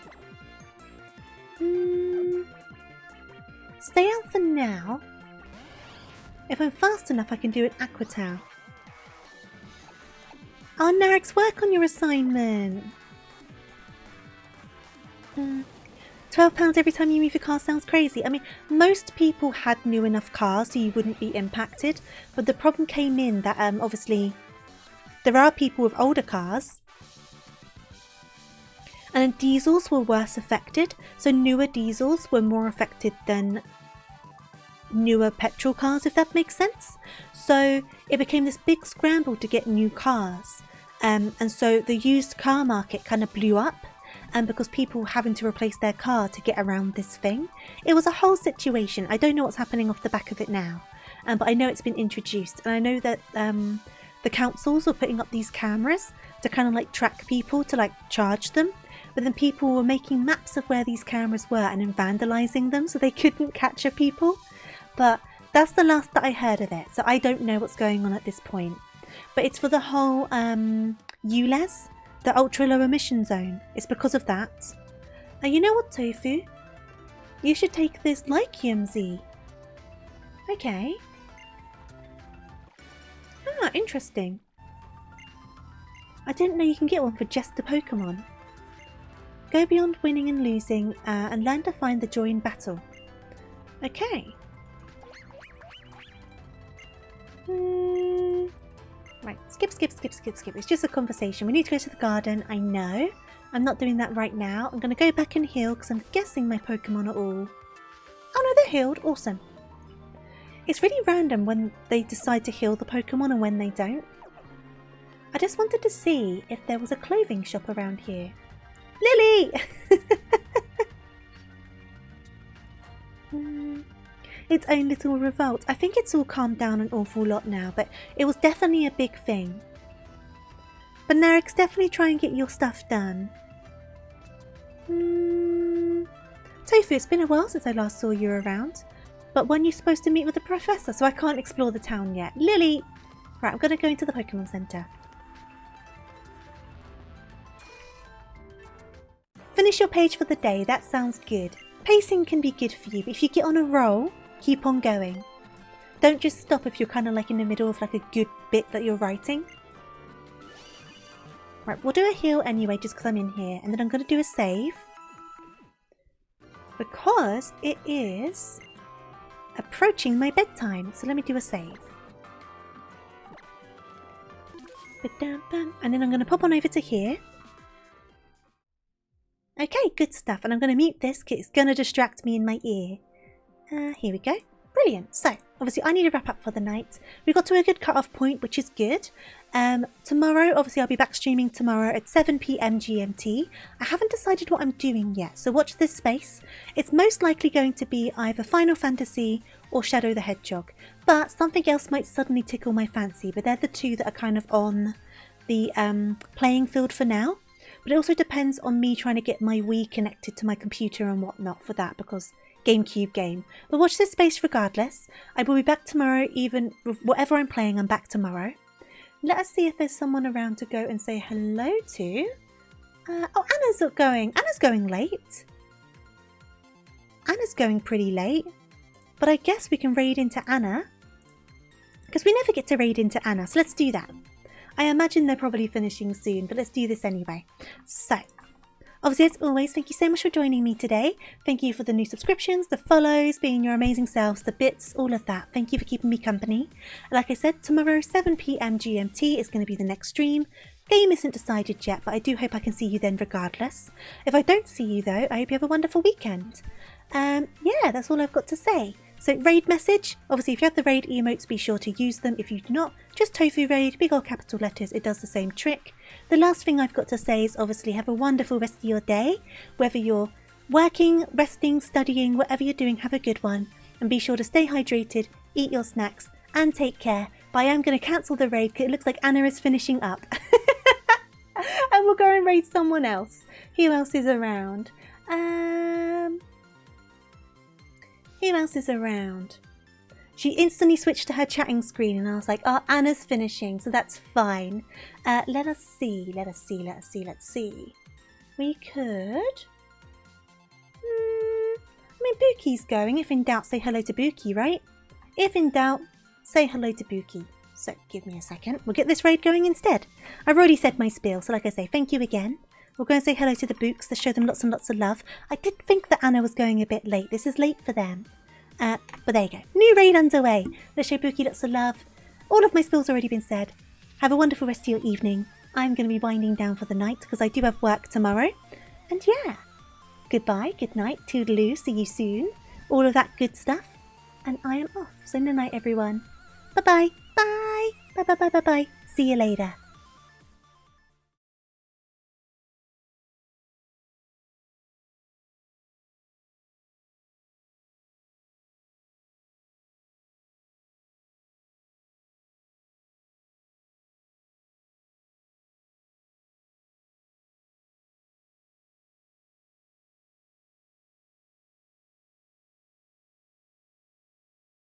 Stay out for now. If I'm fast enough, I can do an Aquatau. Oh, Narix, work on your assignment. £12 every time you move your car sounds crazy. I mean, most people had new enough cars so you wouldn't be impacted. But the problem came in that obviously there are people with older cars. And diesels were worse affected. So newer diesels were more affected than newer petrol cars, if that makes sense. So it became this big scramble to get new cars. And so the used car market kind of blew up. And because people were having to replace their car to get around this thing. It was a whole situation. I don't know what's happening off the back of it now. But I know it's been introduced. And I know that the councils were putting up these cameras to kind of like track people, to like charge them. But then people were making maps of where these cameras were and then vandalising them so they couldn't capture people. But that's the last that I heard of it. So I don't know what's going on at this point. But it's for the whole ULEZ. The ultra low emission zone. It's because of that. You know what, Tofu? You should take this Lycium Z. Okay. Ah, interesting. I didn't know you can get one for just the Pokemon. Go beyond winning and losing and learn to find the joy in battle. Okay. Right, skip. It's just a conversation. We need to go to the garden. I know. I'm not doing that right now. I'm going to go back and heal because I'm guessing my Pokemon are all... Oh no, they're healed. Awesome. It's really random when they decide to heal the Pokemon and when they don't. I just wanted to see if there was a clothing shop around here. Lily! Its own little revolt. I think it's all calmed down an awful lot now, but it was definitely a big thing. But Narix, definitely try and get your stuff done. Tofu, it's been a while since I last saw you around. But when you're supposed to meet with the professor, so I can't explore the town yet. Lily! Right, I'm going to go into the Pokemon Center. Finish your page for the day, that sounds good. Pacing can be good for you, but if you get on a roll, keep on going. Don't just stop if you're kind of like in the middle of like a good bit that you're writing. Right, we'll do a heal anyway just because I'm in here, and then I'm going to do a save. Because it is approaching my bedtime, so let me do a save. And then I'm going to pop on over to here. Okay, good stuff. And I'm going to mute this because it's going to distract me in my ear. Here we go. Brilliant. So, obviously, I need to wrap up for the night. We got to a good cut-off point, which is good. Tomorrow, obviously, I'll be back streaming tomorrow at 7 p.m. GMT. I haven't decided what I'm doing yet, so watch this space. It's most likely going to be either Final Fantasy or Shadow the Hedgehog, but something else might suddenly tickle my fancy, but they're the two that are kind of on the playing field for now. But it also depends on me trying to get my Wii connected to my computer and whatnot for that, because GameCube game. But watch this space regardless. I will be back tomorrow, even with whatever I'm playing, I'm back tomorrow. Let us see if there's someone around to go and say hello to. Oh, Anna's going. Anna's going late. Anna's going pretty late. But I guess we can raid into Anna. Because we never get to raid into Anna, so let's do that. I imagine they're probably finishing soon, but let's do this anyway. So, obviously, as always, thank you so much for joining me today. Thank you for the new subscriptions, the follows, being your amazing selves, the bits, all of that. Thank you for keeping me company. Like I said, tomorrow, 7 p.m. GMT is going to be the next stream. Game isn't decided yet, but I do hope I can see you then regardless. If I don't see you, though, I hope you have a wonderful weekend. Yeah, that's all I've got to say. So, raid message. Obviously, if you have the raid emotes, be sure to use them. If you do not, just Tofu Raid, big old capital letters. It does the same trick. The last thing I've got to say is obviously have a wonderful rest of your day. Whether you're working, resting, studying, whatever you're doing, have a good one. And be sure to stay hydrated, eat your snacks, and take care. But I am going to cancel the raid because it looks like Anna is finishing up. And we'll go and raid someone else. Who else is around? Who else is around? She instantly switched to her chatting screen and I was like, oh, Anna's finishing, so that's fine. Let us see. We could... I mean, Buki's going. If in doubt, say hello to Buki, right? If in doubt, say hello to Buki. So, give me a second. We'll get this raid going instead. I've already said my spiel, so like I say, thank you again. We'll go and say hello to the Books to show them lots and lots of love. I did think that Anna was going a bit late. This is late for them. But there you go. New raid underway. Let's show Buki lots of love. All of my spills already been said. Have a wonderful rest of your evening. I'm going to be winding down for the night because I do have work tomorrow. And yeah. Goodbye, good night, toodaloo, see you soon. All of that good stuff. And I am off. So good night, everyone. Bye-bye. Bye. Bye-bye-bye-bye-bye. See you later.